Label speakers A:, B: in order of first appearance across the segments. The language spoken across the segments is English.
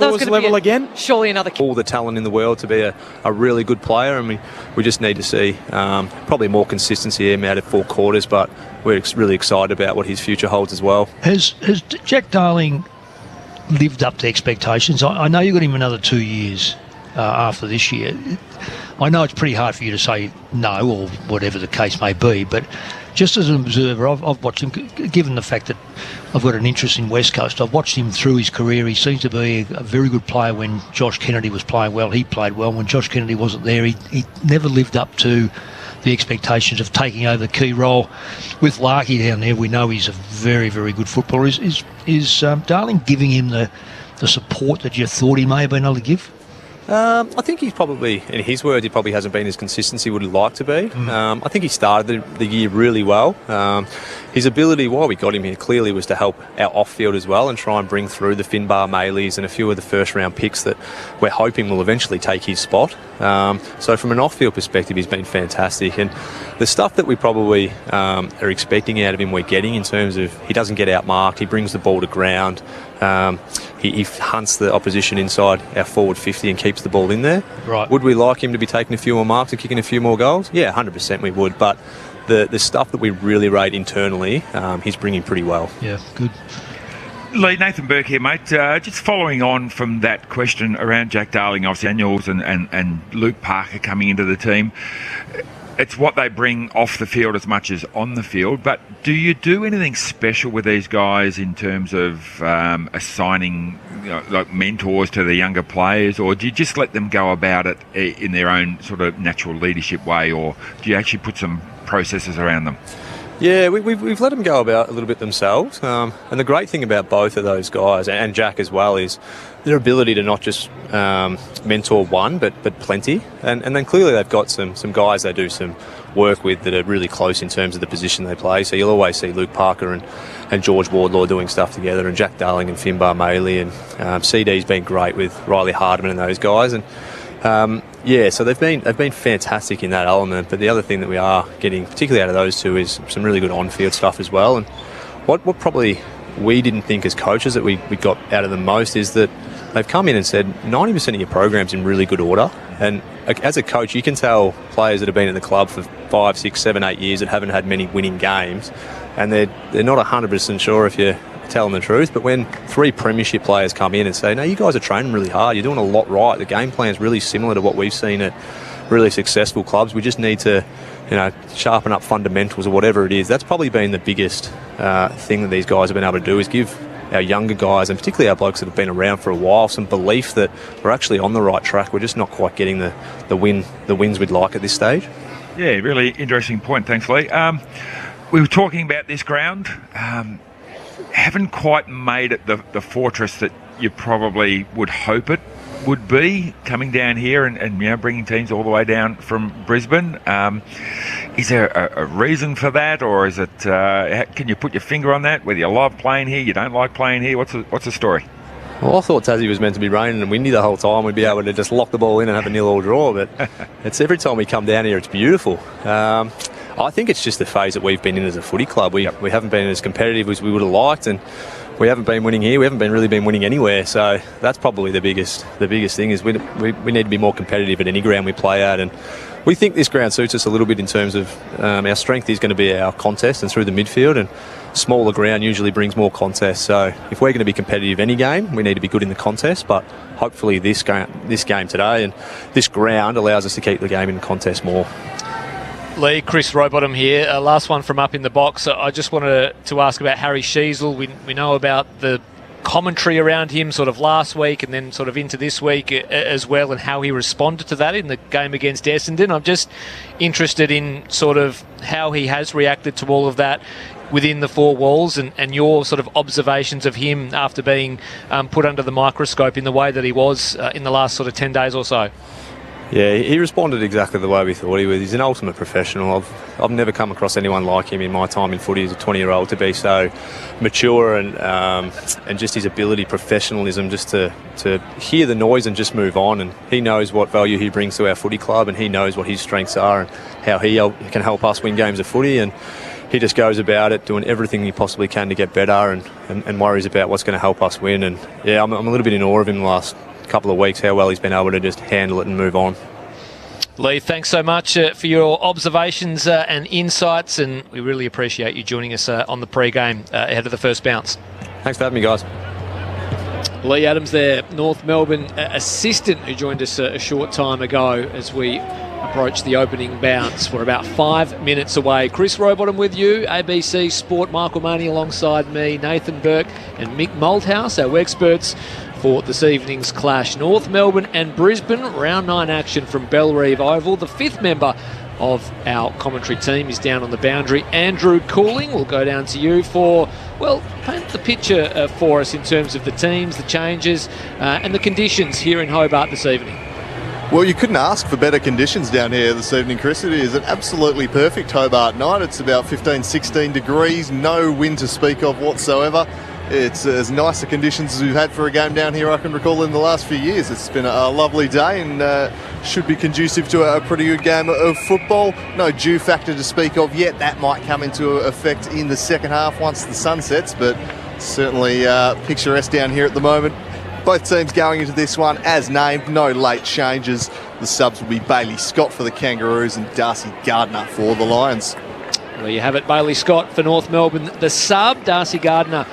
A: was level again.
B: Surely another...
C: All the talent in the world to be a really good player, and we just need to see probably more consistency out of 4 quarters, but we're really excited about what his future holds as well.
D: Has Jack Darling lived up to expectations? I know you got him another 2 years after this year. I know it's pretty hard for you to say no or whatever the case may be, but just as an observer, I've watched him, given the fact that I've got an interest in West Coast, I've watched him through his career. He seems to be a very good player. When Josh Kennedy was playing well, he played well. When Josh Kennedy wasn't there, he never lived up to the expectations of taking over the key role. With Larkey down there, we know he's a very, very good footballer. Is Darling giving him the support that you thought he may have been able to give?
C: I think he's probably, in his words, he probably hasn't been as consistent as he would like to be. I think he started the year really well. His ability, why we got him here, clearly was to help our off-field as well and try and bring through the Finbar Maleys and a few of the first-round picks that we're hoping will eventually take his spot. So from an off-field perspective, he's been fantastic. And the stuff that we probably are expecting out of him, we're getting in terms of he doesn't get outmarked, he brings the ball to ground, he hunts the opposition inside our forward 50 and keeps the ball in there.
D: Right.
C: Would we like him to be taking a few more marks and kicking a few more goals? Yeah, 100% we would. But the stuff that we really rate internally, he's bringing pretty well.
D: Yeah, good.
E: Lee, Nathan Burke here, mate. Just following on from that question around Jack Darling, obviously Daniels and Luke Parker coming into the team. It's what they bring off the field as much as on the field, but do you do anything special with these guys in terms of assigning like mentors to the younger players, or do you just let them go about it in their own sort of natural leadership way, or do you actually put some processes around them?
C: Yeah, we've let them go about a little bit themselves. And the great thing about both of those guys, and Jack as well, is their ability to not just mentor one, but plenty. And then clearly they've got some guys they do some work with that are really close in terms of the position they play. So you'll always see Luke Parker and George Wardlaw doing stuff together, and Jack Darling and Finbar Maley, and CD's been great with Riley Hardman and those guys. And so they've been fantastic in that element. But the other thing that we are getting, particularly out of those two, is some really good on-field stuff as well. And what probably we didn't think as coaches that we got out of them most is that they've come in and said 90% of your program's in really good order. And as a coach, you can tell players that have been in the club for 5, 6, 7, 8 years that haven't had many winning games, and they're not 100% sure if you're telling the truth. But when 3 premiership players come in and say, no, you guys are training really hard, you're doing a lot right, the game plan's really similar to what we've seen at really successful clubs, we just need to sharpen up fundamentals or whatever it is. That's probably been the biggest thing that these guys have been able to do, is give our younger guys, and particularly our blokes that have been around for a while, some belief that we're actually on the right track. We're just not quite getting the wins we'd like at this stage.
E: Yeah, really interesting point. Thanks, Lee. We were talking about this ground. Haven't quite made it the fortress that you probably would hope it would be, coming down here and bringing teams all the way down from Brisbane. Is there a reason for that, or is it? Can you put your finger on that? Whether you love playing here, you don't like playing here? What's the story?
C: Well, I thought Tassie was meant to be raining and windy the whole time. We'd be able to just lock the ball in and have a 0-0 draw. But it's every time we come down here, it's beautiful. I think it's just the phase that we've been in as a footy club. We haven't been as competitive as we would have liked, and we haven't been winning here. We haven't really been winning anywhere. So that's probably the biggest thing, is we need to be more competitive at any ground we play at. And we think this ground suits us a little bit in terms of our strength is going to be our contest and through the midfield, and smaller ground usually brings more contest. So if we're going to be competitive any game, we need to be good in the contest. But hopefully this game today and this ground allows us to keep the game in the contest more.
B: Lee, Chris Rowbottom here. Last one from up in the box. I just wanted to ask about Harry Sheasel. We know about the commentary around him sort of last week and then sort of into this week as well, and how he responded to that in the game against Essendon. I'm just interested in sort of how he has reacted to all of that within the 4 walls, and your sort of observations of him after being put under the microscope in the way that he was in the last sort of 10 days or so.
C: Yeah, he responded exactly the way we thought he would. He's an ultimate professional. I've never come across anyone like him in my time in footy as a 20-year-old, to be so mature and just his ability, professionalism, just to hear the noise and just move on. And he knows what value he brings to our footy club, and he knows what his strengths are and how he can help us win games of footy. And he just goes about it, doing everything he possibly can to get better and worries about what's going to help us win. And yeah, I'm a little bit in awe of him the last couple of weeks, how well he's been able to just handle it and move on.
B: Lee, thanks so much for your observations and insights, and we really appreciate you joining us on the pre-game ahead of the first bounce.
C: Thanks for having me, guys.
B: Lee Adams there, North Melbourne assistant, who joined us a short time ago as we approach the opening bounce. We're about 5 minutes away. Chris Rowbottom with you, ABC Sport, Michael Maney alongside me, Nathan Burke and Mick Malthouse, our experts for this evening's clash. North Melbourne and Brisbane, round 9 action from Bellerive Oval. The 5th member of our commentary team is down on the boundary. Andrew Cooling will go down to you for, well, paint the picture for us in terms of the teams, the changes and the conditions here in Hobart this evening.
A: Well, you couldn't ask for better conditions down here this evening, Chris. It is an absolutely perfect Hobart night. It's about 15, 16 degrees, no wind to speak of whatsoever. It's as nice a conditions as we've had for a game down here I can recall in the last few years. It's been a lovely day and should be conducive to a pretty good game of football. No dew factor to speak of yet. That might come into effect in the second half once the sun sets, but certainly picturesque down here at the moment. Both teams going into this one as named, no late changes. The subs will be Bailey Scott for the Kangaroos and Darcy Gardner for the Lions.
B: There you have it, Bailey Scott for North Melbourne, the sub. Darcy Gardner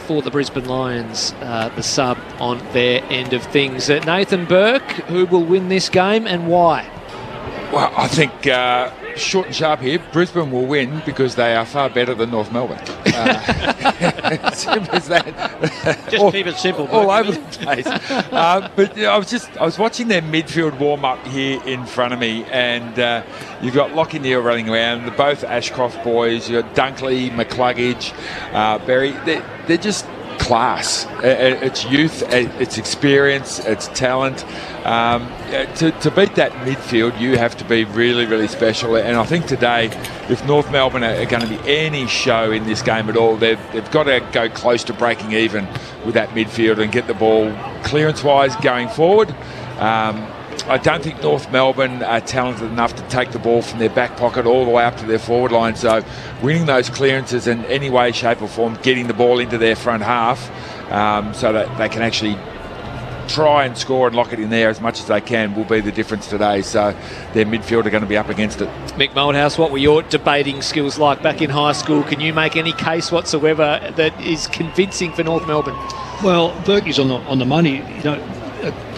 B: for the Brisbane Lions, the sub on their end of things. Nathan Burke, who will win this game and why?
E: Well, I think short and sharp here, Brisbane will win because they are far better than North Melbourne. Simple as that.
D: Just keep it simple.
E: All over the place. But you know, I was watching their midfield warm up here in front of me, and you've got Lockie Neal running around. They're both Ashcroft boys. You've got Dunkley, McCluggage, Berry. They're just class. It's youth, it's experience, it's talent. To beat that midfield, you have to be really, really special. And I think today, if North Melbourne are going to be any show in this game at all, they've got to go close to breaking even with that midfield and get the ball clearance-wise going forward. I don't think North Melbourne are talented enough to take the ball from their back pocket all the way up to their forward line. So winning those clearances in any way, shape or form, getting the ball into their front half so that they can actually try and score and lock it in there as much as they can will be the difference today. So their midfield are going to be up against it.
B: Mick Malthouse, what were your debating skills like back in high school? Can you make any case whatsoever that is convincing for North Melbourne?
D: Well, Berkey's on the money. You know,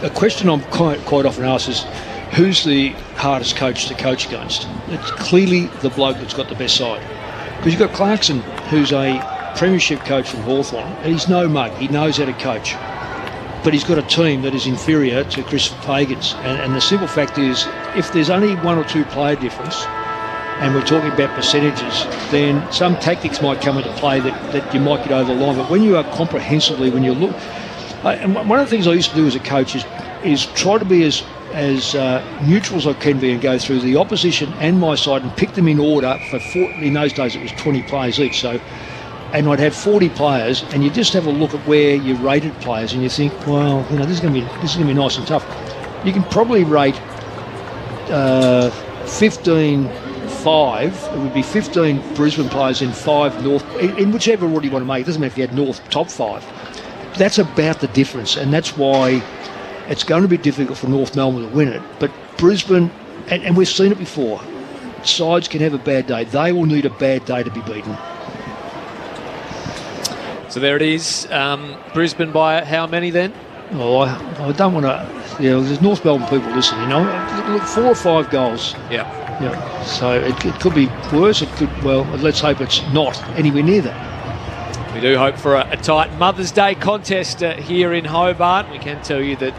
D: a question I'm quite often asked is, who's the hardest coach to coach against? It's clearly the bloke that's got the best side. Because you've got Clarkson, who's a premiership coach from Hawthorn, and he's no mug. He knows how to coach. But he's got a team that is inferior to Chris Fagan's. And the simple fact is, if there's only 1 or 2 player difference, and we're talking about percentages, then some tactics might come into play that you might get over the line. But when you are comprehensively, when you look... And one of the things I used to do as a coach is try to be as neutral as I can be and go through the opposition and my side and pick them in order for in those days it was 20 players each. So, and I'd have 40 players, and you just have a look at where you rated players, and you think, well, you know, this is going to be nice and tough. You can probably rate 15-5. It would be 15 Brisbane players in 5 North, in whichever order you want to make. It doesn't matter if you had North top 5. That's about the difference, and that's why it's going to be difficult for North Melbourne to win it. But Brisbane, and we've seen it before, sides can have a bad day. They will need a bad day to be beaten.
B: So there it is. Brisbane by how many then?
D: Oh, I don't want to... You know, there's North Melbourne people listening, you know. Look, 4 or 5 goals.
B: Yeah.
D: Yeah. So it could be worse. It could... Well, let's hope it's not anywhere near that.
B: We do hope for a tight Mother's Day contest here in Hobart. We can tell you that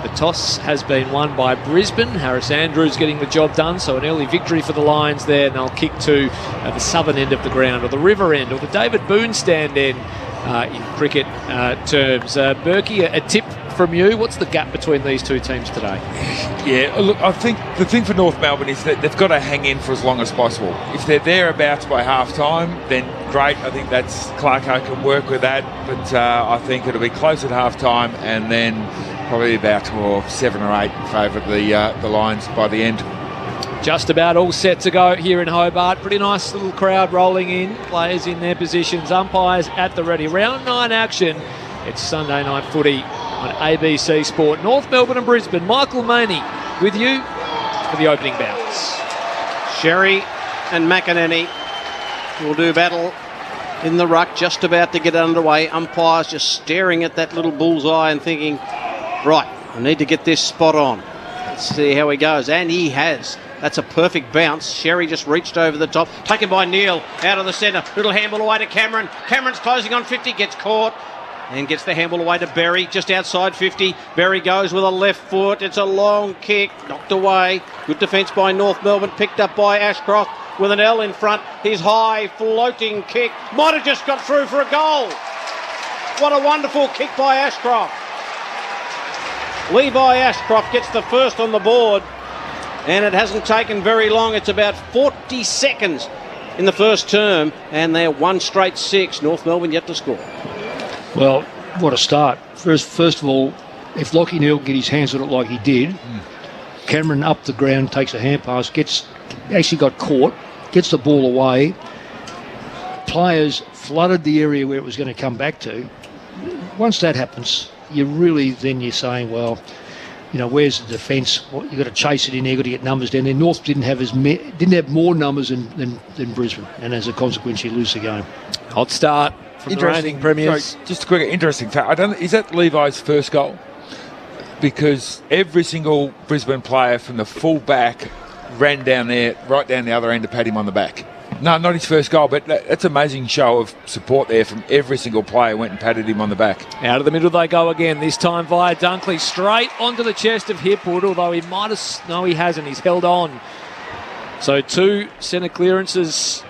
B: the toss has been won by Brisbane. Harris Andrews getting the job done, so an early victory for the Lions there, and they'll kick to the southern end of the ground, or the river end, or the David Boone stand end in cricket terms. Berkey, a tip from you. What's the gap between these two teams today?
E: Yeah, look, I think the thing for North Melbourne is that they've got to hang in for as long as possible. If they're thereabouts by half-time, then great. I think that's Clarko can work with that, but I think it'll be close at half-time, and then probably about 7 or 8 in favour of the Lions by the end.
B: Just about all set to go here in Hobart. Pretty nice little crowd rolling in. Players in their positions. Umpires at the ready. Round 9 action. It's Sunday night footy on ABC Sport. North Melbourne and Brisbane. Michael Maney with you for the opening bounce.
F: Sherry and McInerney will do battle in the ruck, just about to get underway. Umpires just staring at that little bullseye and thinking, right, I need to get this spot on. Let's see how he goes. And he has. That's a perfect bounce. Sherry just reached over the top. Taken by Neil out of the centre. Little handball away to Cameron. Cameron's closing on 50. Gets caught. And gets the handball away to Berry, just outside 50. Berry goes with a left foot. It's a long kick, knocked away. Good defence by North Melbourne, picked up by Ashcroft with an L in front. His high floating kick might have just got through for a goal. What a wonderful kick by Ashcroft. Levi Ashcroft gets the first on the board, and it hasn't taken very long. It's about 40 seconds in the first term, and they're 1 straight 6. North Melbourne yet to score.
D: Well, what a start. First of all, if Lachie Neal get his hands on it like he did, Cameron up the ground, takes a hand pass, actually got caught, gets the ball away. Players flooded the area where it was going to come back to. Once that happens, you're saying, well, you know, where's the defence? Well, you've got to chase it in there, you've got to get numbers down there. North didn't have more numbers than Brisbane, and as a consequence, you lose the game.
B: Hot start from the reigning premiers.
E: Sorry, just a quick interesting fact. Is that Levi's first goal? Because every single Brisbane player from the full back ran down there, right down the other end to pat him on the back. No, not his first goal, but that's an amazing show of support there from every single player went and patted him on the back.
B: Out of the middle they go again, this time via Dunkley, straight onto the chest of Hipwood, although he might have... No, he hasn't. He's held on. So 2 centre clearances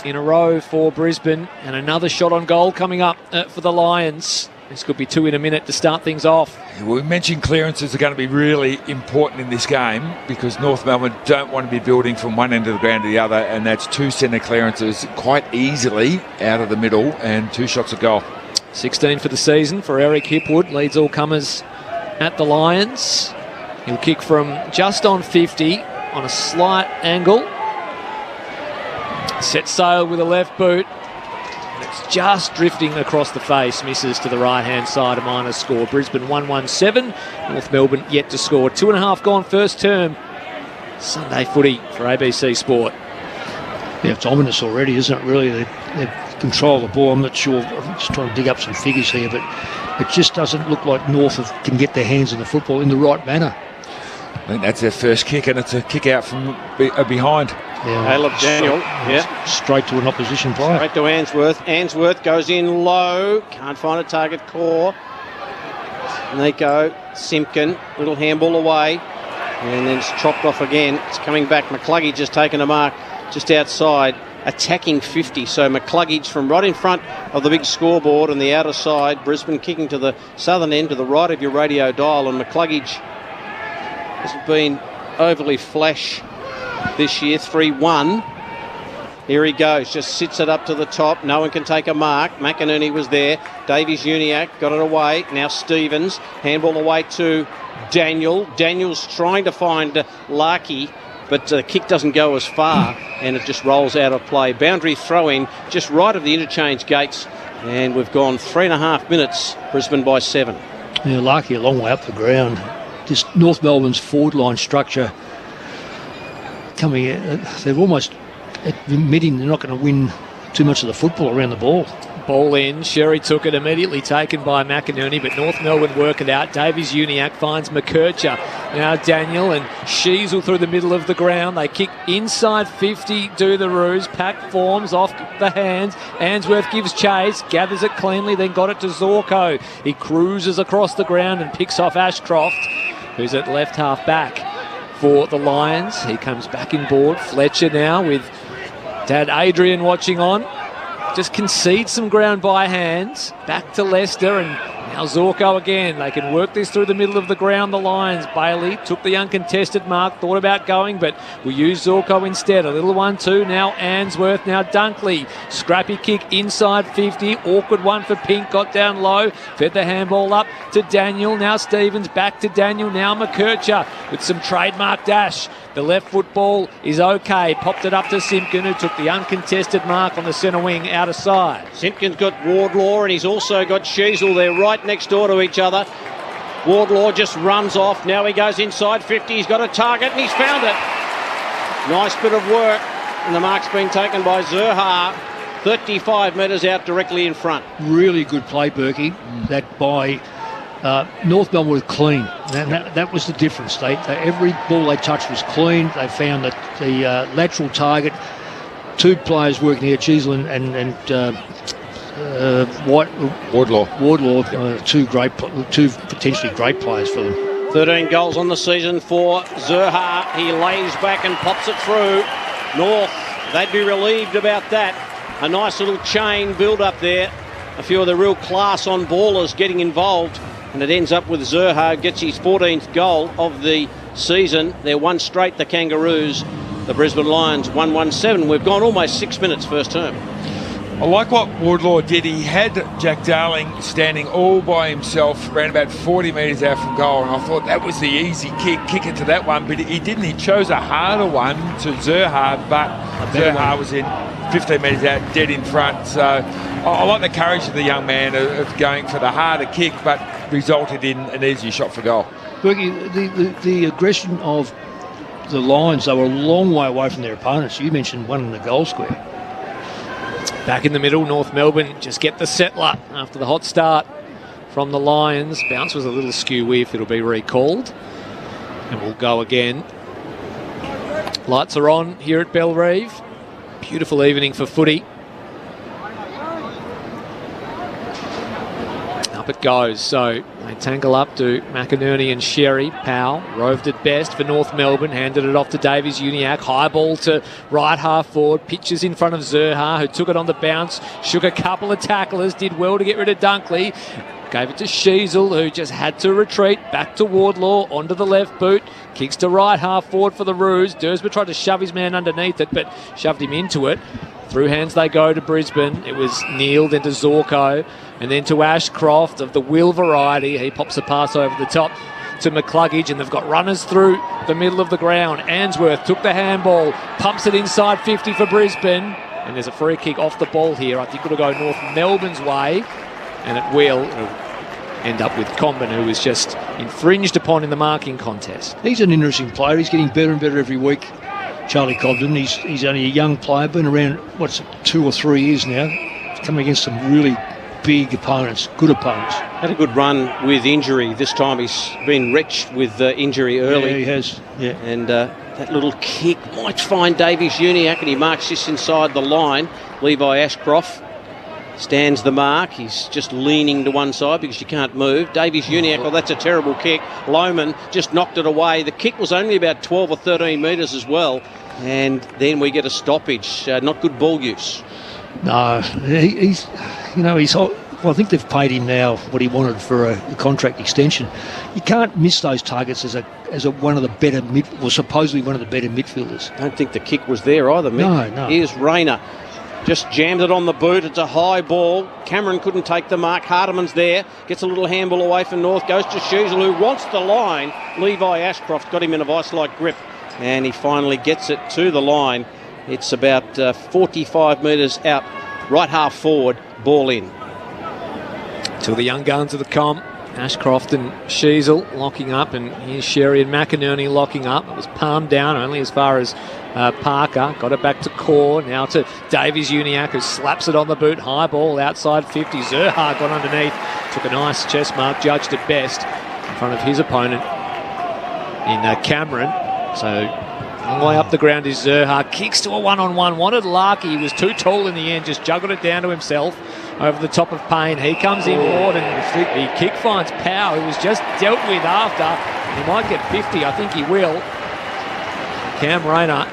B: in a row for Brisbane, and another shot on goal coming up for the Lions. This could be 2 in a minute to start things off.
E: We mentioned clearances are going to be really important in this game because North Melbourne don't want to be building from one end of the ground to the other, and that's 2 centre clearances quite easily out of the middle and 2 shots at goal.
B: 16 for the season for Eric Hipwood, leads all comers at the Lions. He'll kick from just on 50 on a slight angle. Set sail with a left boot. It's just drifting across the face, misses to the right-hand side, a minor score. Brisbane 1-1-7, North Melbourne yet to score. 2.5 gone first term. Sunday footy for ABC Sport.
D: Yeah, it's ominous already, isn't it, really? They control the ball. I'm not sure. I'm just trying to dig up some figures here, but it just doesn't look like North can get their hands on the football in the right manner.
E: I think that's their first kick, and it's a kick out from behind.
D: Yeah,
F: Caleb Daniel,
D: straight to an opposition player.
F: Straight to Answorth. Answorth goes in low. Can't find a target core. And they go. Simpkin, little handball away. And then it's chopped off again. It's coming back. McCluggage just taken a mark just outside. Attacking 50. So McCluggage from right in front of the big scoreboard on the outer side. Brisbane kicking to the southern end to the right of your radio dial. And McCluggage hasn't been overly flash this year. 3-1. Here he goes, just sits it up to the top. No one can take a mark. McInerney was there. Davies-Uniacke got it away. Now Stevens, handball away to Daniel. Daniel's trying to find Larkey, but the kick doesn't go as far, and it just rolls out of play. Boundary throw-in just right of the interchange gates, and we've gone 3.5 minutes. Brisbane by 7.
D: Yeah, Larkey a long way up the ground. Just North Melbourne's forward line structure coming in, they're almost admitting they're not going to win too much of the football around the ball.
B: Ball in, Sherry took it, immediately taken by McInerney, but North Melbourne work it out. Davies-Uniacke finds McKercher. Now Daniel and Sheasel through the middle of the ground. They kick inside 50, do the ruse. Pack forms off the hands. Answorth gives chase, gathers it cleanly, then got it to Zorko. He cruises across the ground and picks off Ashcroft, who's at left half back for the Lions. He comes back in board. Fletcher now with Dad Adrian watching on. Just concedes some ground by hands. Back to Leicester, and now Zorko again. They can work this through the middle of the ground, the Lions. Bailey took the uncontested mark, thought about going, but we use Zorko instead. A little 1-2, now Answorth, now Dunkley. Scrappy kick inside 50, awkward one for Pink, got down low, fed the handball up to Daniel. Now Stevens, back to Daniel, now McKercher with some trademark dash. The left foot ball is okay. Popped it up to Simpkin, who took the uncontested mark on the centre wing out of side.
F: Simpkin's got Wardlaw, and he's also got Sheasel. They're right next door to each other. Wardlaw just runs off. Now he goes inside 50. He's got a target, and he's found it. Nice bit of work. And the mark's been taken by Zurhaar. 35 metres out directly in front.
D: Really good play, Berkey. That by North Melbourne was clean. That was the difference. Every ball they touched was clean. They found that the lateral target, two players working here, Cheezel and Wardlaw, two potentially great players for them.
F: 13 goals on the season for Zurhaar. He lays back and pops it through. North, they'd be relieved about that. A nice little chain build up there. A few of the real class on ballers getting involved. And it ends up with Zurhaar gets his 14th goal of the season. They're one straight, the Kangaroos. The Brisbane Lions 1-1-7. We've gone almost 6 minutes first term.
E: I like what Wardlaw did. He had Jack Darling standing all by himself, around about 40 metres out from goal, and I thought that was the easy kick it to that one, but he didn't. He chose a harder one to Zurhaar, but Zurhaar was in 15 metres out, dead in front. So I like the courage of the young man of going for the harder kick, but resulted in an easy shot for goal.
D: Berkey, the aggression of the Lions, they were a long way away from their opponents. You mentioned one in the goal square.
B: Back in the middle, North Melbourne just get the settler after the hot start from the Lions. Bounce was a little skewy if it'll be recalled. And we'll go again. Lights are on here at Bellerive. Beautiful evening for footy. Up it goes. So they tangle up to McInerney and Sherry. Powell roved it best for North Melbourne. Handed it off to Davies Uniacke. High ball to right half forward. Pitches in front of Zurhaar, who took it on the bounce. Shook a couple of tacklers. Did well to get rid of Dunkley. Gave it to Sheasel, who just had to retreat. Back to Wardlaw, onto the left boot. Kicks to right half forward for the Roos. Dursma tried to shove his man underneath it, but shoved him into it. Through hands they go to Brisbane. It was Neil, then to Zorko, and then to Ashcroft of the Will variety. He pops a pass over the top to McCluggage, and they've got runners through the middle of the ground. Answorth took the handball, pumps it inside 50 for Brisbane, and there's a free kick off the ball here. I think it'll go North Melbourne's way, and it will end up with Comben, who was just infringed upon in the marking contest.
D: He's an interesting player. He's getting better and better every week. Charlie Cobden, he's only a young player, been around, 2 or 3 years now. He's coming against some really big opponents, good opponents.
F: Had a good run with injury. This time he's been wretched with injury early.
D: Yeah, he has. Yeah.
F: And that little kick might find Davies Uniacke, and he marks just inside the line. Levi Ashcroft stands the mark. He's just leaning to one side because you can't move. Davies Uniacke, well, that's a terrible kick. Loman just knocked it away. The kick was only about 12 or 13 metres as well. And then we get a stoppage. Not good ball use.
D: No, I think they've paid him now what he wanted for a contract extension. You can't miss those targets as one of the better supposedly one of the better midfielders.
F: I don't think the kick was there either, Mick.
D: No.
F: Here's Rayner. Just jammed it on the boot. It's a high ball. Cameron couldn't take the mark. Hardiman's there. Gets a little handball away from North. Goes to Sheasel, who wants the line. Levi Ashcroft got him in a vice-like grip. And he finally gets it to the line. It's about 45 metres out, right half forward, ball in.
B: Till the young guns of the comp, Ashcroft and Sheasel locking up, and here's Sherry and McInerney locking up. It was palmed down only as far as Parker. Got it back to Core, now to Davies Uniacke, who slaps it on the boot. High ball outside 50. Zurhaar got underneath, took a nice chest mark, judged it best in front of his opponent in Cameron. So long way up the ground is Zurhaar. Kicks to a one-on-one. Wanted Larky. He was too tall in the end. Just juggled it down to himself over the top of Payne. He comes in forward, and the kick finds Powell, who was just dealt with after. He might get 50. I think he will. Cam Rayner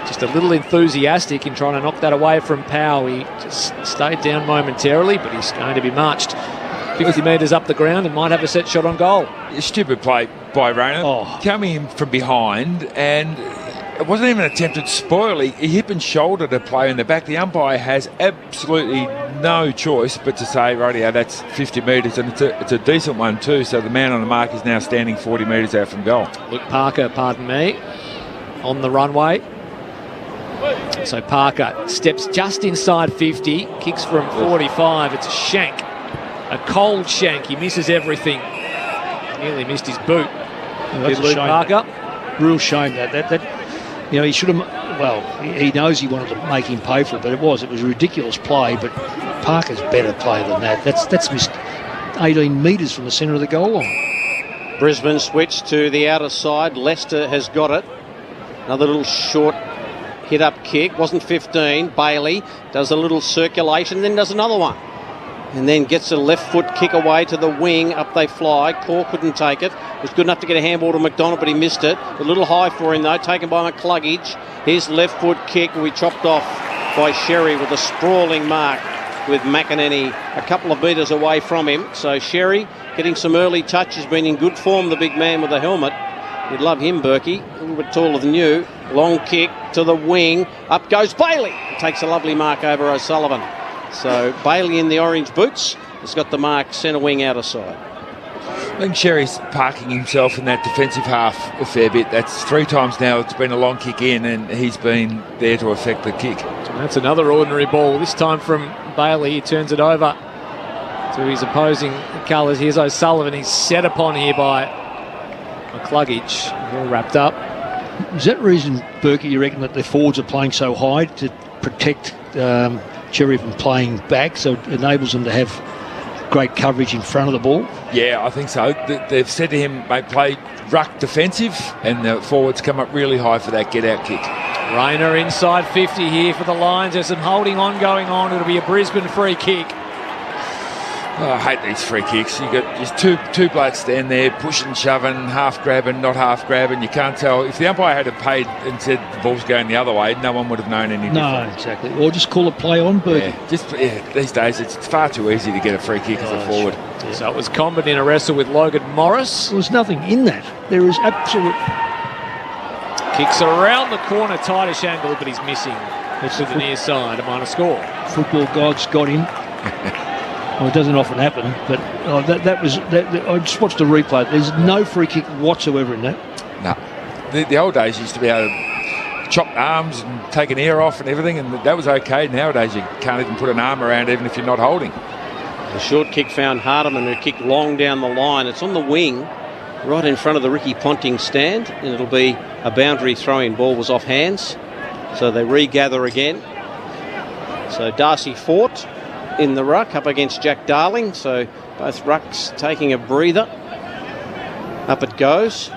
B: just a little enthusiastic in trying to knock that away from Powell. He just stayed down momentarily, but he's going to be marched 50 metres up the ground and might have a set shot on goal.
E: A stupid play by Rayner, coming in from behind, and it wasn't even an attempted spoil. He hip and shouldered a player in the back. The umpire has absolutely no choice but to say, rightio, that's 50 metres, and it's a decent one too. So the man on the mark is now standing 40 metres out from goal.
B: Luke Parker, pardon me. on the runway. So Parker steps just inside 50, kicks from 45. It's a shank, a cold shank. He misses everything. Nearly missed his boot.
D: That's a
B: Luke
D: shame.
B: Parker.
D: Real shame that he should have. Well, he knows he wanted to make him pay for it, but it was a ridiculous play. But Parker's better player than that. That's missed 18 metres from the centre of the goal line.
F: Brisbane switch to the outer side. Leicester has got it. Another little short hit-up kick. Wasn't 15. Bailey does a little circulation, then does another one. And then gets a left foot kick away to the wing. Up they fly. Core couldn't take it. It was good enough to get a handball to McDonald, but he missed it. A little high for him, though, taken by McCluggage. His left foot kick will be chopped off by Sherry with a sprawling mark, with McEnany a couple of metres away from him. So Sherry getting some early touches, been in good form, the big man with the helmet. You'd love him, Berkey. A little bit taller than you. Long kick to the wing. Up goes Bailey. Takes a lovely mark over O'Sullivan. So Bailey in the orange boots has got the mark centre wing outer side.
E: I think Sherry's parking himself in that defensive half a fair bit. That's 3 times now it's been a long kick in, and he's been there to affect the kick.
B: That's another ordinary ball, this time from Bailey. He turns it over to his opposing colours. Here's O'Sullivan. He's set upon here by McCluggage. All wrapped up.
D: Is that reason, Berkey, you reckon that the forwards are playing so high to protect Cherry from playing back, so it enables them to have great coverage in front of the ball?
E: Yeah, I think so. They've said to him, mate, play ruck defensive, and the forwards come up really high for that get-out kick.
B: Rayner inside 50 here for the Lions. There's some holding on going on. It'll be a Brisbane free kick.
E: Oh, I hate these free kicks. You got just two blokes stand there, pushing, shoving, half grabbing, not half grabbing. You can't tell. If the umpire had paid and said the ball's going the other way, no one would have known any different.
D: No, exactly. Or just call a play on, Berkey.
E: These days it's far too easy to get a free kick as a forward.
B: Yeah. So it was Combat in a wrestle with Logan Morris.
D: There was nothing in that. There is absolute...
B: Kicks around the corner, tightish angle, but he's missing. It's to the near side, a minor score.
D: Football gods got him. Well, it doesn't often happen, but that was... I just watched the replay. There's no free kick whatsoever in that.
E: No. The old days used to be able to chop arms and take an ear off and everything, and that was okay. Nowadays you can't even put an arm around even if you're not holding.
F: The short kick found Hardiman, who kicked long down the line. It's on the wing, right in front of the Ricky Ponting stand, and it'll be a boundary throw-in. Ball was off hands, so they regather again. So Darcy Fort in the ruck up against Jack Darling, so both rucks taking a breather. Up it goes.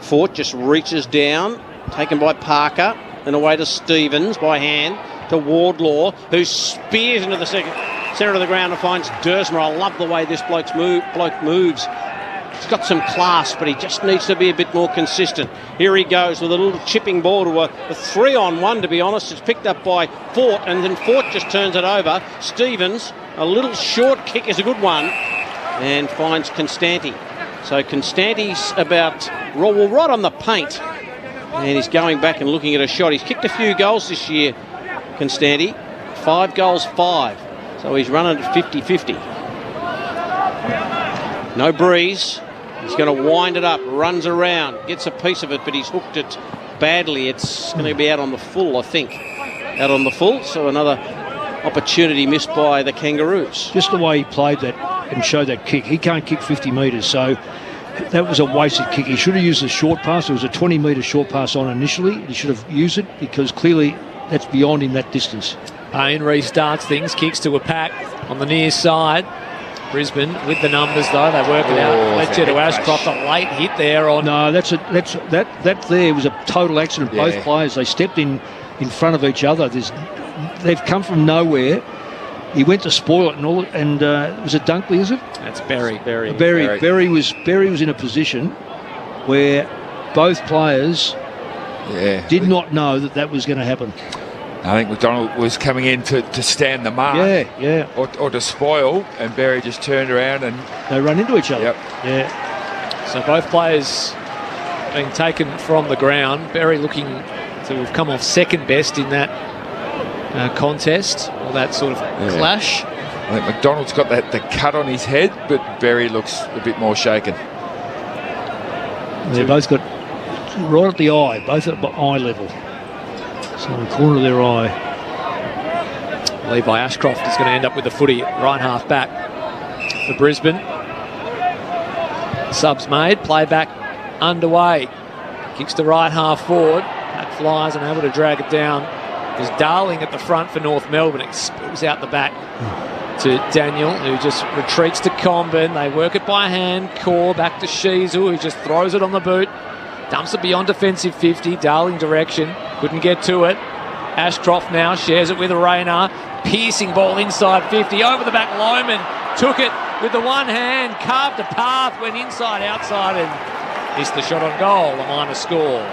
F: Fort just reaches down, taken by Parker, and away to Stevens by hand to Wardlaw, who spears into the centre of the ground and finds Dersmer. I love the way this bloke moves. He's got some class, but he just needs to be a bit more consistent. Here he goes with a little chipping ball to a 3-on-1, to be honest. It's picked up by Fort, and then Fort just turns it over. Stevens, a little short kick is a good one, and finds Constanti. So Constanti's about right on the paint, and he's going back and looking at a shot. He's kicked a few goals this year, Constanti. 5 goals, 5. So he's running at 50-50. No breeze. He's going to wind it up, runs around, gets a piece of it, but he's hooked it badly. It's going to be out on the full, I think. Out on the full, so another opportunity missed by the Kangaroos.
D: Just the way he played that and showed that kick. He can't kick 50 metres, so that was a wasted kick. He should have used a short pass. It was a 20-metre short pass on initially. He should have used it because clearly that's beyond him, that distance.
B: Payne restarts things, kicks to a pack on the near side. Brisbane with the numbers though, they work it out. Fletcher to Ashcroft, a late hit there on.
D: No, that there was a total accident.
E: Yeah.
D: Both players, they stepped in front of each other. They've come from nowhere. He went to spoil it and all, and was it Dunkley? Is it?
B: That's Berry.
D: Berry was in a position where both players did not know that was going to happen.
E: I think McDonald was coming in to stand the mark. Or to spoil, and Berry just turned around and
D: they run into each other.
E: Yep.
D: Yeah.
B: So both players being taken from the ground. Berry looking to have come off second best in that contest, or that sort of clash.
E: I think McDonald's got the cut on his head, but Berry looks a bit more shaken.
D: They both got right at the eye, both at eye level. So in the corner of their eye.
B: Levi Ashcroft is going to end up with the footy right half back for Brisbane. Subs made, play back underway. Kicks to right half forward. That flies and able to drag it down. There's Darling at the front for North Melbourne. It spills out the back to Daniel, who just retreats to Comben. They work it by hand. Core back to Sheasel, who just throws it on the boot. Dumps it beyond defensive 50. Darling direction. Couldn't get to it. Ashcroft now shares it with Rayner. Piercing ball inside 50. Over the back, Lohman took it with the one hand. Carved a path, went inside, outside, and missed the shot on goal. A minor score.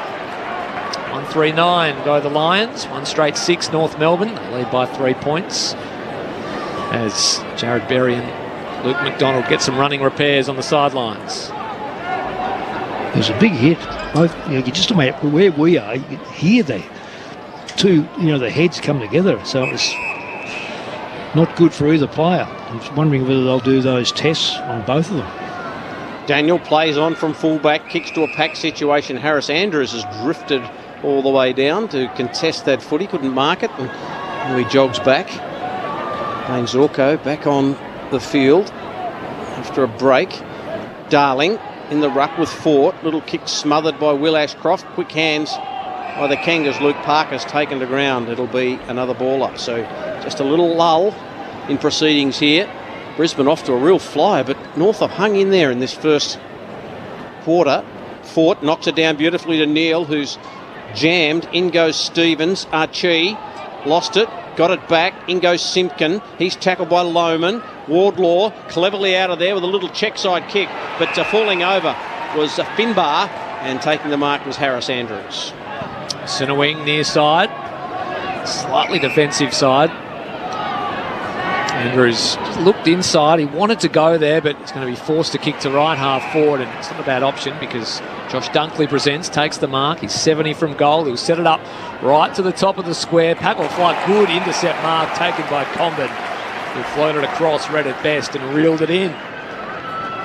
B: 1-3-9 go the Lions. One straight 6 North Melbourne. They lead by 3 points. As Jared Berry and Luke McDonald get some running repairs on the sidelines.
D: It was a big hit. Both, you just imagine where we are, you could hear the two, the heads come together. So it was not good for either player. I was wondering whether they'll do those tests on both of them.
F: Daniel plays on from fullback, kicks to a pack situation. Harris Andrews has drifted all the way down to contest that footy. Couldn't mark it, and he jogs back. Dane Zorko back on the field after a break. Darling in the ruck with Fort. Little kick smothered by Will Ashcroft. Quick hands by the Kangas. Luke Parker's taken to ground. It'll be another ball up. So just a little lull in proceedings here. Brisbane off to a real flyer, but North have hung in there in this first quarter. Fort knocks it down beautifully to Neil, who's jammed. In goes Stevens. Archie lost it, got it back. In goes Simpkin. He's tackled by Lohman. Wardlaw cleverly out of there with a little check side kick, but falling over was Finbar, and taking the mark was Harris Andrews.
B: Centre wing near side, slightly defensive side. Andrews looked inside. He wanted to go there, but he's going to be forced to kick to right half forward, and it's not a bad option because Josh Dunkley presents, takes the mark. He's 70 from goal. He'll set it up right to the top of the square. Pack will fly, good intercept mark taken by Comben, who floated across, read it best and reeled it in.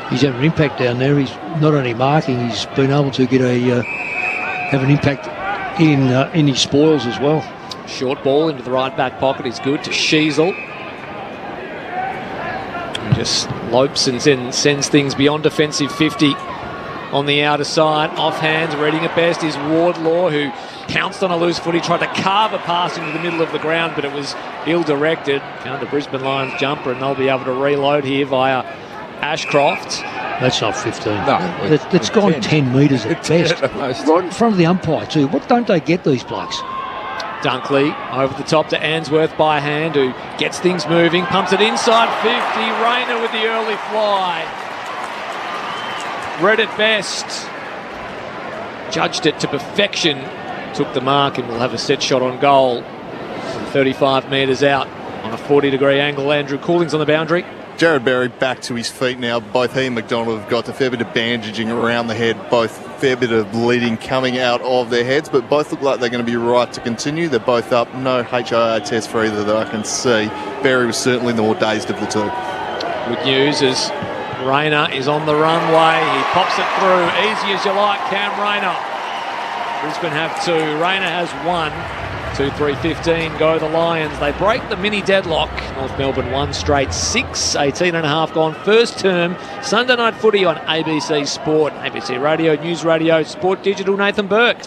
D: He's had an impact down there. He's not only marking, he's been able to get have an impact in his spoils as well.
B: Short ball into the right back pocket is good to Sheasel. Just lopes and sends things beyond defensive 50 on the outer side. Off hands, reading it best is Wardlaw, who pounced on a loose foot. He tried to carve a pass into the middle of the ground, but it was ill-directed. Found the Brisbane Lions jumper, and they'll be able to reload here via Ashcroft.
D: That's not 15.
E: No,
D: it's gone 10 metres at best. Right in front of the umpire too. What don't they get, these blokes?
B: Dunkley over the top to Answorth by hand, who gets things moving, pumps it inside 50. Rayner with the early fly. Read it best. Judged it to perfection. Took the mark and will have a set shot on goal from 35 metres out on a 40-degree angle. Andrew Cooling's on the boundary.
A: Jared Berry back to his feet now. Both he and McDonald have got a fair bit of bandaging around the head, both fair bit of bleeding coming out of their heads, but both look like they're going to be right to continue. They're both up. No HIA test for either that I can see. Berry was certainly the more dazed of the two.
B: Good news is Rayner is on the runway. He pops it through. Easy as you like, Cam Rayner. Brisbane have 2. Rayner has 1. 2-3-15 go the Lions. They break the mini deadlock. North Melbourne 1 straight 6. 18 and a half gone. First term. Sunday night footy on ABC Sport. ABC Radio, News Radio, Sport Digital. Nathan Burke.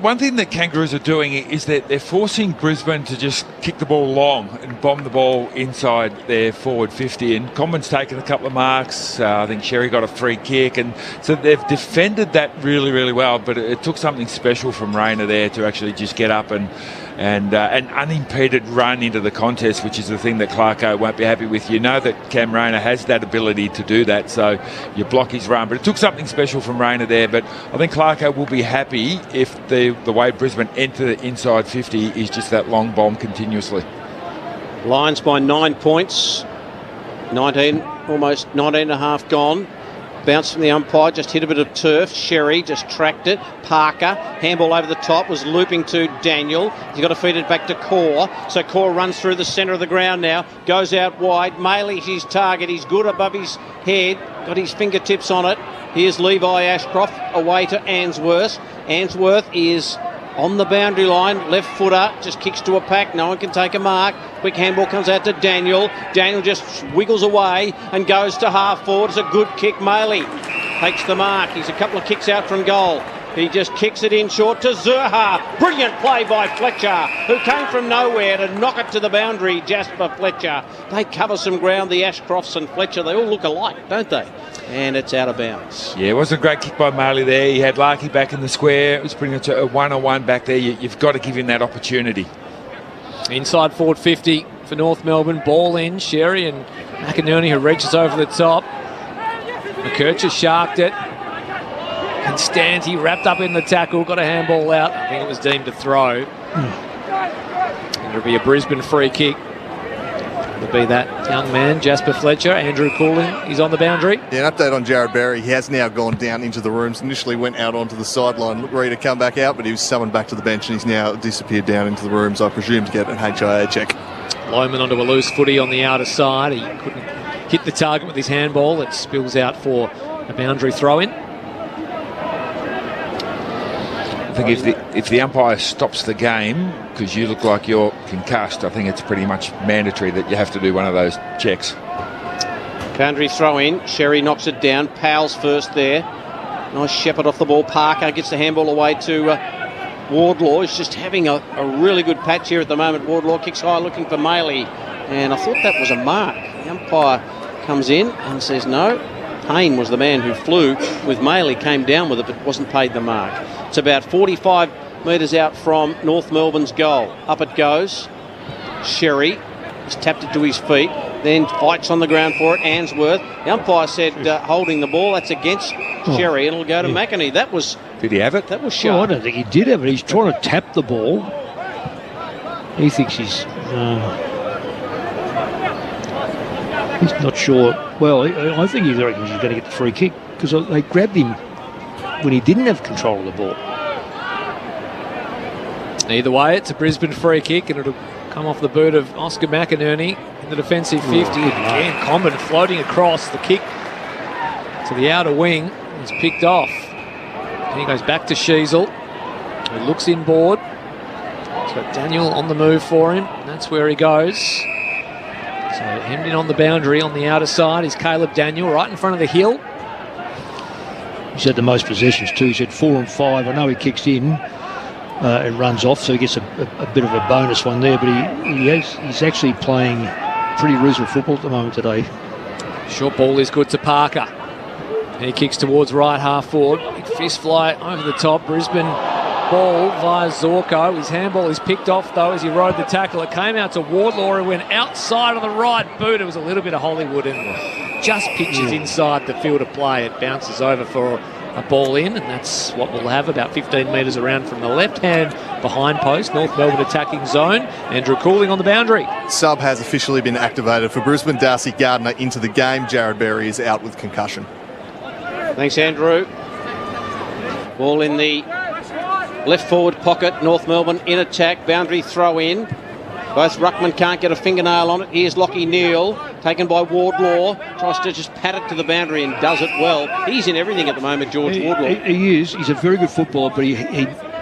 E: One thing that Kangaroos are doing is that they're forcing Brisbane to just kick the ball long and bomb the ball inside their forward 50. And Common's taken a couple of marks. I think Sherry got a free kick. And so they've defended that really, really well. But it took something special from Rayner there to actually just get up and unimpeded run into the contest, which is the thing that Clarko won't be happy with. You know that Cam Rayner has that ability to do that, so you block his run. But it took something special from Rayner there. But I think Clarko will be happy if the way Brisbane enter the inside 50 is just that long bomb continuously.
F: Lions by 9 points. 19, almost 19 and a half gone. Bounce from the umpire, just hit a bit of turf. Sherry just tracked it. Parker, handball over the top, was looping to Daniel. He's got to feed it back to Core. So Core runs through the centre of the ground now, goes out wide. Maley's his target. He's good above his head, got his fingertips on it. Here's Levi Ashcroft away to Answorth. Answorth is on the boundary line, left footer, just kicks to a pack, no one can take a mark. Quick handball comes out to Daniel. Daniel just wiggles away and goes to half forward. It's a good kick. Maley takes the mark. He's a couple of kicks out from goal. He just kicks it in short to Zurha. Brilliant play by Fletcher, who came from nowhere to knock it to the boundary. Jasper Fletcher. They cover some ground, the Ashcrofts and Fletcher. They all look alike, don't they? And it's out of bounds.
E: Yeah, it wasn't a great kick by Marley there. He had Larky back in the square. It was pretty much a one-on-one back there. You've got to give him that opportunity.
B: Inside forward 50 for North Melbourne. Ball in. Sherry and McInerney, who reaches over the top. McKercher sharked it. Constanti wrapped up in the tackle, got a handball out. I think it was deemed a throw. It'll be a Brisbane free kick. It'll be that young man, Jasper Fletcher. Andrew Cooling, he's on the boundary.
A: Yeah, an update on Jared Berry. He has now gone down into the rooms. Initially went out onto the sideline, looked ready to come back out, but he was summoned back to the bench and he's now disappeared down into the rooms, I presume, to get an HIA check.
B: Loman onto a loose footy on the outer side. He couldn't hit the target with his handball. It spills out for a boundary throw-in.
E: I think if the umpire stops the game because you look like you're concussed, I think it's pretty much mandatory that you have to do one of those checks.
F: Boundary throw in. Sherry knocks it down. Powell's first there. Nice shepherd off the ball. Parker gets the handball away to Wardlaw. He's just having a really good patch here at the moment. Wardlaw kicks high looking for Maley. And I thought that was a mark. The umpire comes in and says no. Payne was the man who flew with Maley, came down with it, but wasn't paid the mark. It's about 45 metres out from North Melbourne's goal. Up it goes. Sherry has tapped it to his feet, then fights on the ground for it. Answorth. The umpire said holding the ball. That's against Sherry. It'll go to McInerney. That was...
E: Did he have it?
F: That was
D: Well, I
F: sharp.
D: don't think he did have it. He's trying to tap the ball. He thinks he's not sure. Well, I think he reckons he's going to get the free kick because they grabbed him when he didn't have control of the ball.
B: Either way, it's a Brisbane free kick and it'll come off the boot of Oscar McInerney in the defensive 50. Again, Comben floating across. The kick to the outer wing is picked off. And he goes back to Sheasel, who looks inboard. He's got Daniel on the move for him. That's where he goes. So hemmed in on the boundary on the outer side is Caleb Daniel right in front of the hill.
D: He's had the most possessions too. He's had 4 and 5. I know he kicks in and runs off, so he gets a bit of a bonus one there. But he's actually playing pretty reasonable football at the moment today.
B: Short ball is good to Parker. He kicks towards right half forward. Big fist fly over the top. Brisbane ball via Zorko. His handball is picked off though as he rode the tackle. It came out to Wardlaw, who went outside of the right boot. It was a little bit of Hollywood and just pitches inside the field of play. It bounces over for a ball in, and that's what we'll have about 15 metres around from the left hand behind post. North Melbourne attacking zone. Andrew Cooling on the boundary.
A: Sub has officially been activated for Brisbane. Darcy Gardner into the game. Jared Berry is out with concussion.
F: Thanks, Andrew. Ball in the left forward pocket. North Melbourne in attack. Boundary throw in. Both ruckmen can't get a fingernail on it. Here's Lockie Neal, taken by Wardlaw. Tries to just pat it to the boundary and does it well. He's in everything at the moment, George Wardlaw.
D: He is. He's a very good footballer, but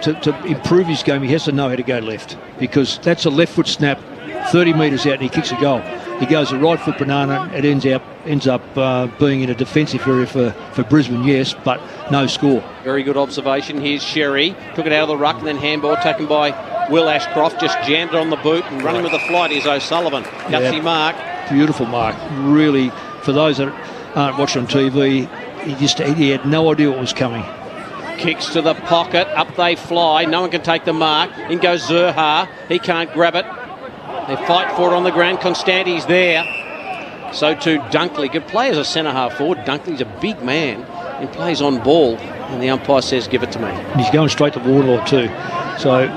D: to improve his game, he has to know how to go left, because that's a left foot snap 30 metres out and he kicks a goal. He goes a right foot banana. It ends up being in a defensive area for Brisbane, yes, but no score.
F: Very good observation. Here's Sherry. Took it out of the ruck and then handball taken by Will Ashcroft. Just jammed it on the boot and running with the flight is O'Sullivan. Gutsy mark.
D: Beautiful mark. Really, for those that aren't watching on TV, he had no idea what was coming.
F: Kicks to the pocket. Up they fly. No one can take the mark. In goes Zurha. He can't grab it. They fight for it on the ground. Constanti's there. So too Dunkley. Could play as a centre half forward. Dunkley's a big man and plays on ball. And the umpire says, give it to me.
D: And he's going straight to Wardlaw too. So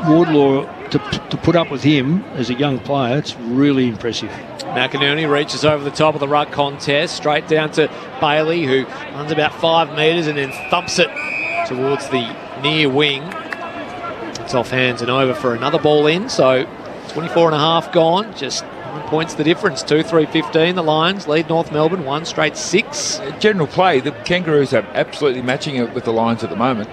D: Wardlaw, to put up with him as a young player, it's really impressive.
B: McInerney reaches over the top of the ruck contest, straight down to Bailey, who runs about 5 metres and then thumps it towards the near wing. It's off hands and over for another ball in, so 24 and a half gone, just 9 points the difference. 2-3-15, the Lions lead North Melbourne, 1 straight 6.
E: General play, the Kangaroos are absolutely matching it with the Lions at the moment.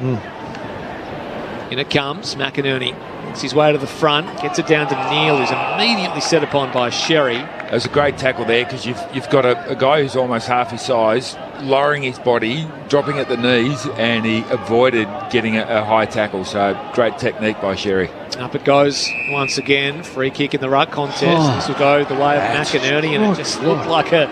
B: In it comes, McInerney makes his way to the front, gets it down to Neil, who's immediately set upon by Sherry.
E: It was a great tackle there because you've got a guy who's almost half his size, lowering his body, dropping at the knees, and he avoided getting a high tackle. So great technique by Sherry.
B: Up it goes once again. Free kick in the ruck contest. This will go the way of McInerney, and it just looked like a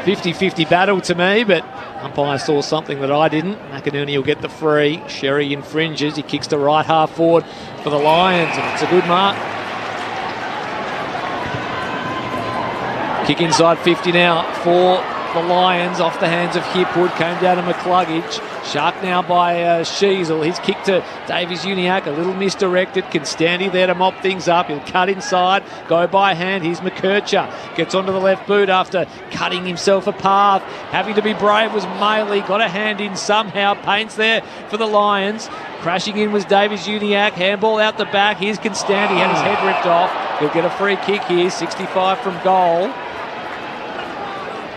B: 50-50 battle to me, but umpire saw something that I didn't. McInerney will get the free. Sherry infringes. He kicks to right half forward for the Lions, and it's a good mark. Kick inside 50 now for the Lions, off the hands of Hipwood, came down to McCluggage. Shark now by Sheasel. His kick to Davies Uniacke, a little misdirected. Constanti there to mop things up. He'll cut inside, go by hand. Here's McKercher. Gets onto the left boot after cutting himself a path. Having to be brave was Maley. Got a hand in somehow. Paints there for the Lions. Crashing in was Davies Uniacke. Handball out the back. Here's Constanti. Had his head ripped off. He'll get a free kick here. 65 from goal.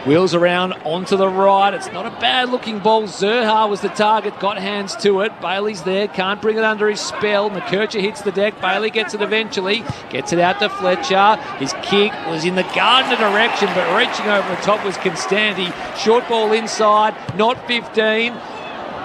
B: Wheels around onto the right. It's not a bad looking ball. Zerha was the target, got hands to it. Bailey's there, can't bring it under his spell. McKercher hits the deck. Bailey gets it eventually. Gets it out to Fletcher. His kick was in the Gardner direction, but reaching over the top was Constanti. Short ball inside, not 15.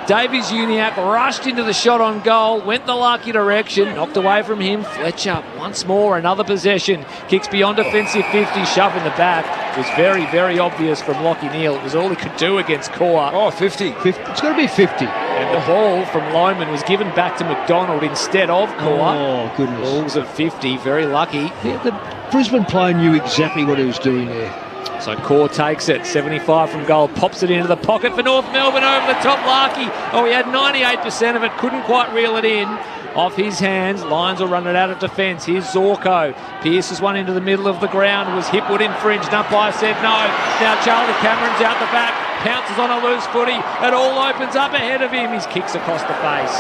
B: Davies Uniacke rushed into the shot on goal, went the lucky direction, knocked away from him. Fletcher once more, another possession, kicks beyond defensive 50, shove in the back. It was very, very obvious from Lockie Neal. It was all he could do against Core.
E: Oh, 50.
D: It's got to be 50.
B: And the ball from Lohman was given back to McDonald instead of Core.
D: Oh, goodness.
B: Balls of 50, very lucky.
D: Yeah, the Brisbane player knew exactly what he was doing there.
B: So Core takes it, 75 from goal, pops it into the pocket for North Melbourne over the top. Larkey, he had 98% of it, couldn't quite reel it in. Off his hands, Lions will run it out of defence. Here's Zorko, pierces one into the middle of the ground. Was Hipwood infringed? Umpire said no. Now Charlie Cameron's out the back, pounces on a loose footy. It all opens up ahead of him. His kicks across the face.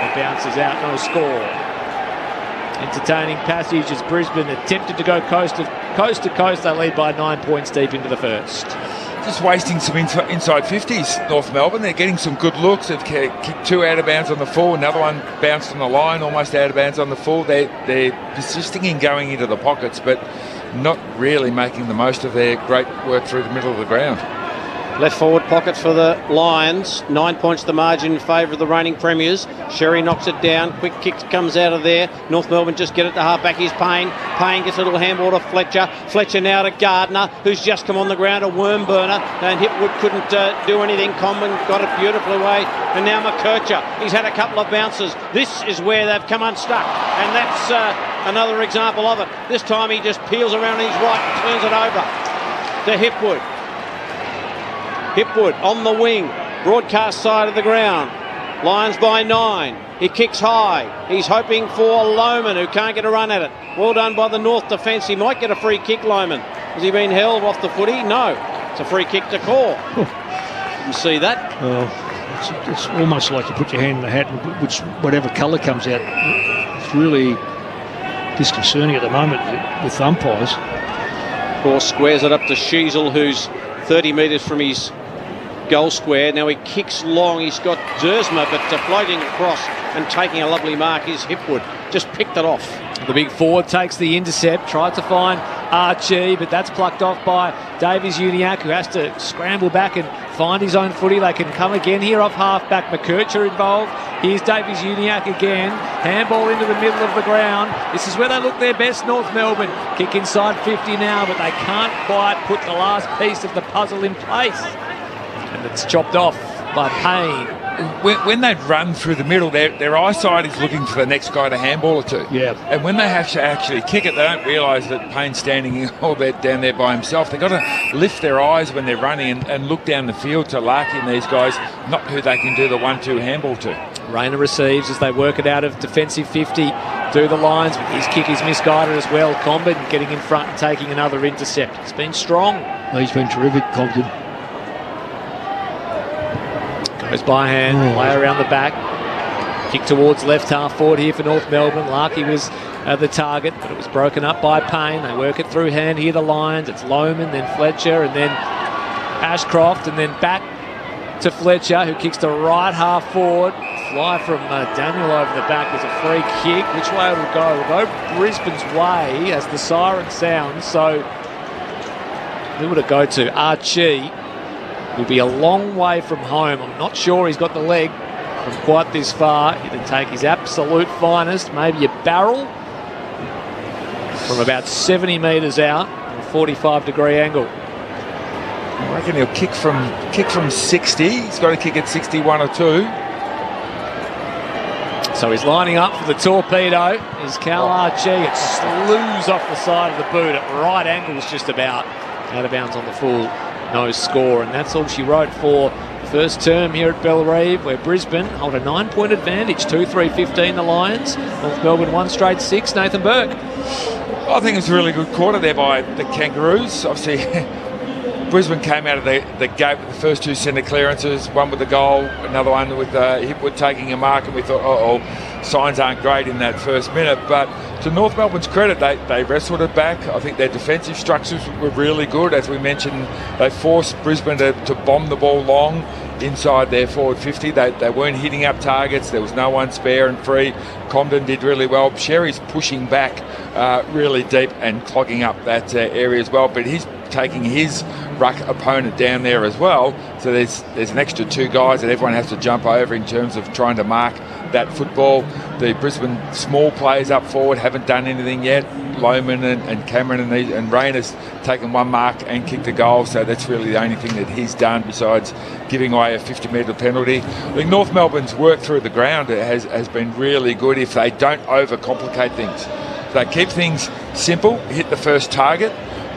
B: It bounces out, no score. Entertaining passage as Brisbane attempted to go coast to coast. They lead by 9 points deep into the first.
E: Just wasting some inside 50s, North Melbourne. They're getting some good looks. They've kicked 2 out of bounds on the full. Another one bounced on the line, almost out of bounds on the full. They're persisting in going into the pockets, but not really making the most of their great work through the middle of the ground.
F: Left forward pocket for the Lions. 9 points the margin in favour of the reigning premiers. Sherry knocks it down. Quick kick comes out of there. North Melbourne just get it to half back. Here's Payne. Payne gets a little handball to Fletcher. Fletcher now to Gardner, who's just come on the ground, a worm burner. And Hipwood couldn't do anything. Comben got it beautifully away. And now McKercher. He's had a couple of bounces. This is where they've come unstuck. And that's another example of it. This time he just peels around his right and turns it over to Hipwood. Hipwood on the wing, broadcast side of the ground. Lions by 9. He kicks high. He's hoping for Lohman, who can't get a run at it. Well done by the North defence. He might get a free kick, Lohman. Has he been held off the footy? No. It's a free kick to Core. You see that?
D: Well, it's almost like you put your hand in the hat and which whatever colour comes out. It's really disconcerting at the moment with umpires.
F: Core squares it up to Sheasel, who's 30 metres from his goal square. Now he kicks long. He's got Dersma, but floating across and taking a lovely mark is Hipwood. Just picked it off.
B: The big forward takes the intercept, tried to find Archie, but that's plucked off by Davies Uniacke, who has to scramble back and find his own footy. They can come again here off half-back. McKercher involved. Here's Davies Uniacke again. Handball into the middle of the ground. This is where they look their best, North Melbourne. Kick inside 50 now, but they can't quite put the last piece of the puzzle in place. And it's chopped off by Payne.
E: When they run through the middle, their eyesight is looking for the next guy to handball it to.
D: Yeah.
E: And when they have to actually kick it, they don't realise that Payne's standing all bit down there by himself. They've got to lift their eyes when they're running and look down the field to Larky and these guys, not who they can do the 1-2 handball to.
B: Rayner receives as they work it out of defensive 50 do the lines, but his kick is misguided as well. Comben getting in front and taking another intercept. He's been strong.
D: He's been terrific, Compton.
B: Goes by hand, play around the back. Kick towards left half forward here for North Melbourne. Larkey was the target, but it was broken up by Payne. They work it through hand here, the lines. It's Lohman, then Fletcher, and then Ashcroft, and then back to Fletcher, who kicks to right half forward. Fly from Daniel over the back is a free kick. Which way it'll go? It'll go Brisbane's way as the siren sounds. So who would it go to? Archie will be a long way from home. I'm not sure he's got the leg from quite this far. He'd take his absolute finest, maybe a barrel from about 70 metres out, at a 45-degree angle.
E: I reckon he'll kick from 60. He's got to kick at 61 or 2.
B: So he's lining up for the torpedo. Is Cal Archie. It slews off the side of the boot at right angles, just about out of bounds on the full no score. And that's all she wrote for the first term here at Bellerive, where Brisbane hold a 9-point advantage. 2-3-15 the Lions. North Melbourne 1 straight 6. Nathan Burke.
E: I think it was a really good quarter there by the Kangaroos. Obviously, Brisbane came out of the gate with the first 2 centre clearances, one with the goal, another one with Hipwood taking a mark, and we thought, signs aren't great in that first minute. But to North Melbourne's credit, they wrestled it back. I think their defensive structures were really good. As we mentioned, they forced Brisbane to bomb the ball long inside their forward 50. They weren't hitting up targets. There was no one spare and free. Comben did really well. Sherry's pushing back really deep and clogging up that area as well. But he's taking his ruck opponent down there as well. So there's an extra 2 guys that everyone has to jump over in terms of trying to mark that football. The Brisbane small players up forward haven't done anything yet. Lohman and Cameron and Rayner's taken 1 mark and kicked a goal, so that's really the only thing that he's done besides giving away a 50-metre penalty. I think North Melbourne's work through the ground has been really good if they don't overcomplicate things. They keep things simple, hit the first target,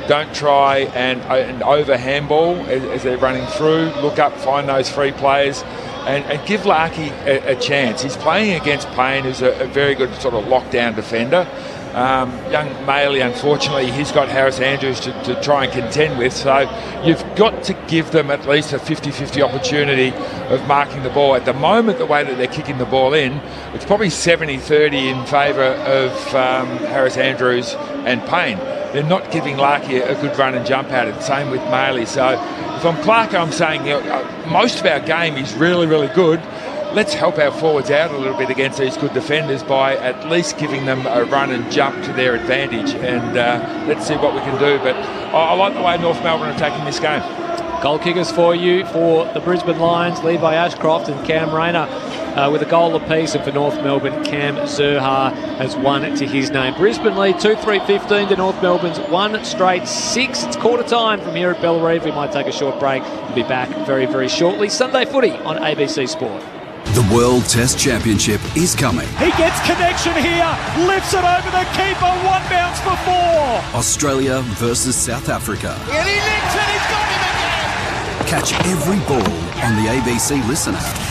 E: don't try and over handball as they're running through, look up, find those free players, and give Larkey a chance. He's playing against Payne, who's a very good sort of lockdown defender. Young Maley, unfortunately, he's got Harris Andrews to try and contend with, so you've got to give them at least a 50-50 opportunity of marking the ball. At the moment, the way that they're kicking the ball in, it's probably 70-30 in favour of Harris Andrews and Payne. They're not giving Larkey a good run and jump at it. Same with Maley. So if I'm Clark, I'm saying most of our game is really, really good. Let's help our forwards out a little bit against these good defenders by at least giving them a run and jump to their advantage. And let's see what we can do. But I like the way North Melbourne are attacking this game.
B: Goal kickers for you for the Brisbane Lions, Levi Ashcroft and Cam Rayner with a goal apiece, and for North Melbourne, Cam Zurhaar has 1 to his name. Brisbane lead 2-3-15 to North Melbourne's 1 straight 6. It's quarter time from here at Bellerive. We might take a short break and be back very, very shortly. Sunday footy on ABC Sport.
G: The World Test Championship is coming.
H: He gets connection here, lifts it over the keeper, 1 bounce for 4.
G: Australia versus South Africa.
H: And he nicks it, he's got him again.
G: Catch every ball on the ABC Listen app.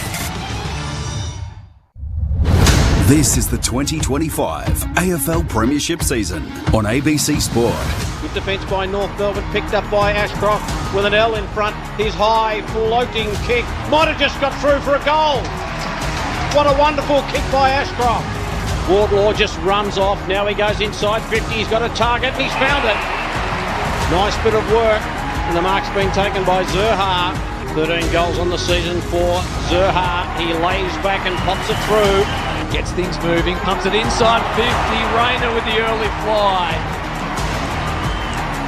G: This is the 2025 AFL Premiership season on ABC Sport.
F: Good defence by North Melbourne, picked up by Ashcroft with an L in front. His high floating kick might have just got through for a goal. What a wonderful kick by Ashcroft. Wardlaw just runs off. Now he goes inside 50. He's got a target and he's found it. Nice bit of work. And the mark's been taken by Zurhaar. 13 goals on the season for Zurhaar. He lays back and pops it through.
B: Gets things moving, pumps it inside 50. Rayner with the early fly.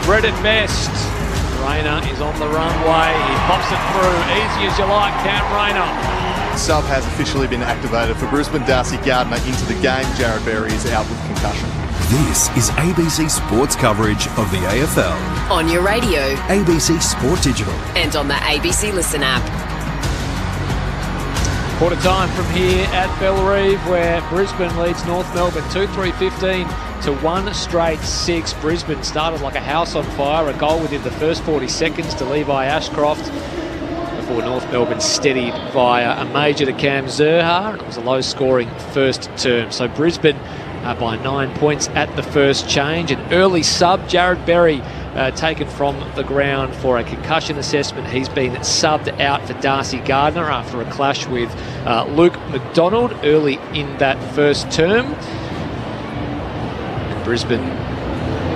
B: Bread and best. Rayner is on the runway. He pops it through. Easy as you like, Cam Rayner.
A: Sub has officially been activated for Brisbane. Darcy Gardner into the game. Jared Berry is out with concussion.
G: This is ABC Sports coverage of the AFL.
I: On your radio.
G: ABC Sport Digital.
I: And on the ABC Listen app.
B: Quarter time from here at Bellerive, where Brisbane leads North Melbourne 2-3-15 to 1 straight 6. Brisbane started like a house on fire. A goal within the first 40 seconds to Levi Ashcroft before North Melbourne steadied via a major to Cam Zurhaar. It was a low-scoring first term. So Brisbane by 9 points at the first change. An early sub, Jared Berry, taken from the ground for a concussion assessment. He's been subbed out for Darcy Gardner after a clash with Luke McDonald early in that first term. And Brisbane,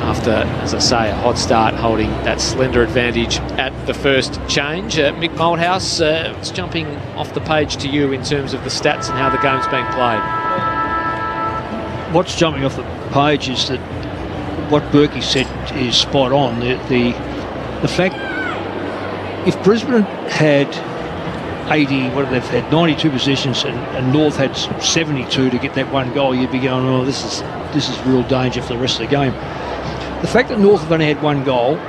B: after, as I say, a hot start, holding that slender advantage at the first change. Mick Malthouse, it's jumping off the page to you in terms of the stats and how the game's being played.
D: What's jumping off the page is that what Berkey said is spot on. The fact, if Brisbane had 92 possessions and North had 72 to get that one goal, you'd be going, oh, this is real danger for the rest of the game. The fact that North have only had one goal,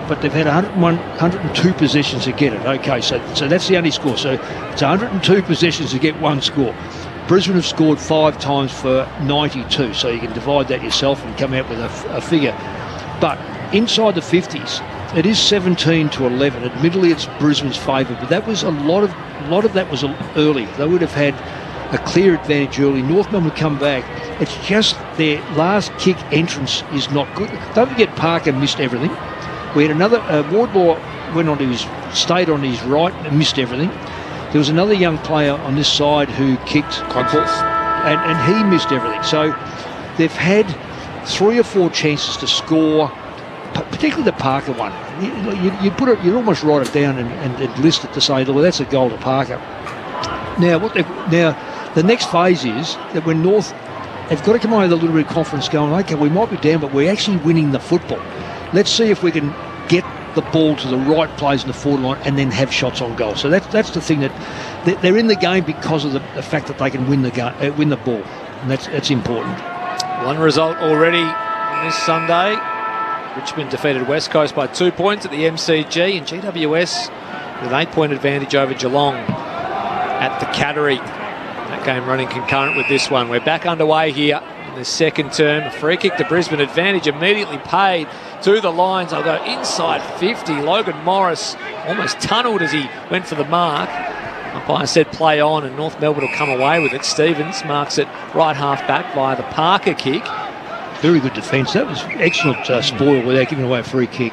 D: but they've had 102 possessions to get it. Okay, so that's the only score. So it's 102 possessions to get one score. Brisbane have scored 5 times for 92, so you can divide that yourself and come out with a figure. But inside the 50s, it is 17-11. Admittedly, it's Brisbane's favour, but that was a lot of that was early. They would have had a clear advantage early. North Melbourne would come back. It's just their last kick entrance is not good. Don't forget Parker missed everything. We had another Wardlaw stayed on his right and missed everything. There was another young player on this side who kicked and he missed everything. So they've had 3 or 4 chances to score, particularly the Parker one. You'd almost write it down and list it to say, well, that's a goal to Parker. Now the next phase is that when North, they've got to come away with a little bit of confidence going, okay, we might be down, but we're actually winning the football. Let's see if we can get the ball to the right place in the forward line and then have shots on goal. So that's the thing, that they're in the game because of the fact that they can win the ball, and that's important.
B: One result already on this Sunday. Richmond defeated West Coast by 2 points at the MCG, and GWS with an 8-point advantage over Geelong at the Cattery. That game running concurrent with this one. We're back underway here in the second term. A free kick to Brisbane, advantage immediately paid to the lines. I'll go inside 50. Logan Morris almost tunnelled as he went for the mark. Umpire said play on, and North Melbourne will come away with it. Stevens marks it right half back via the Parker kick.
D: Very good defence. That was excellent spoil without giving away a free kick.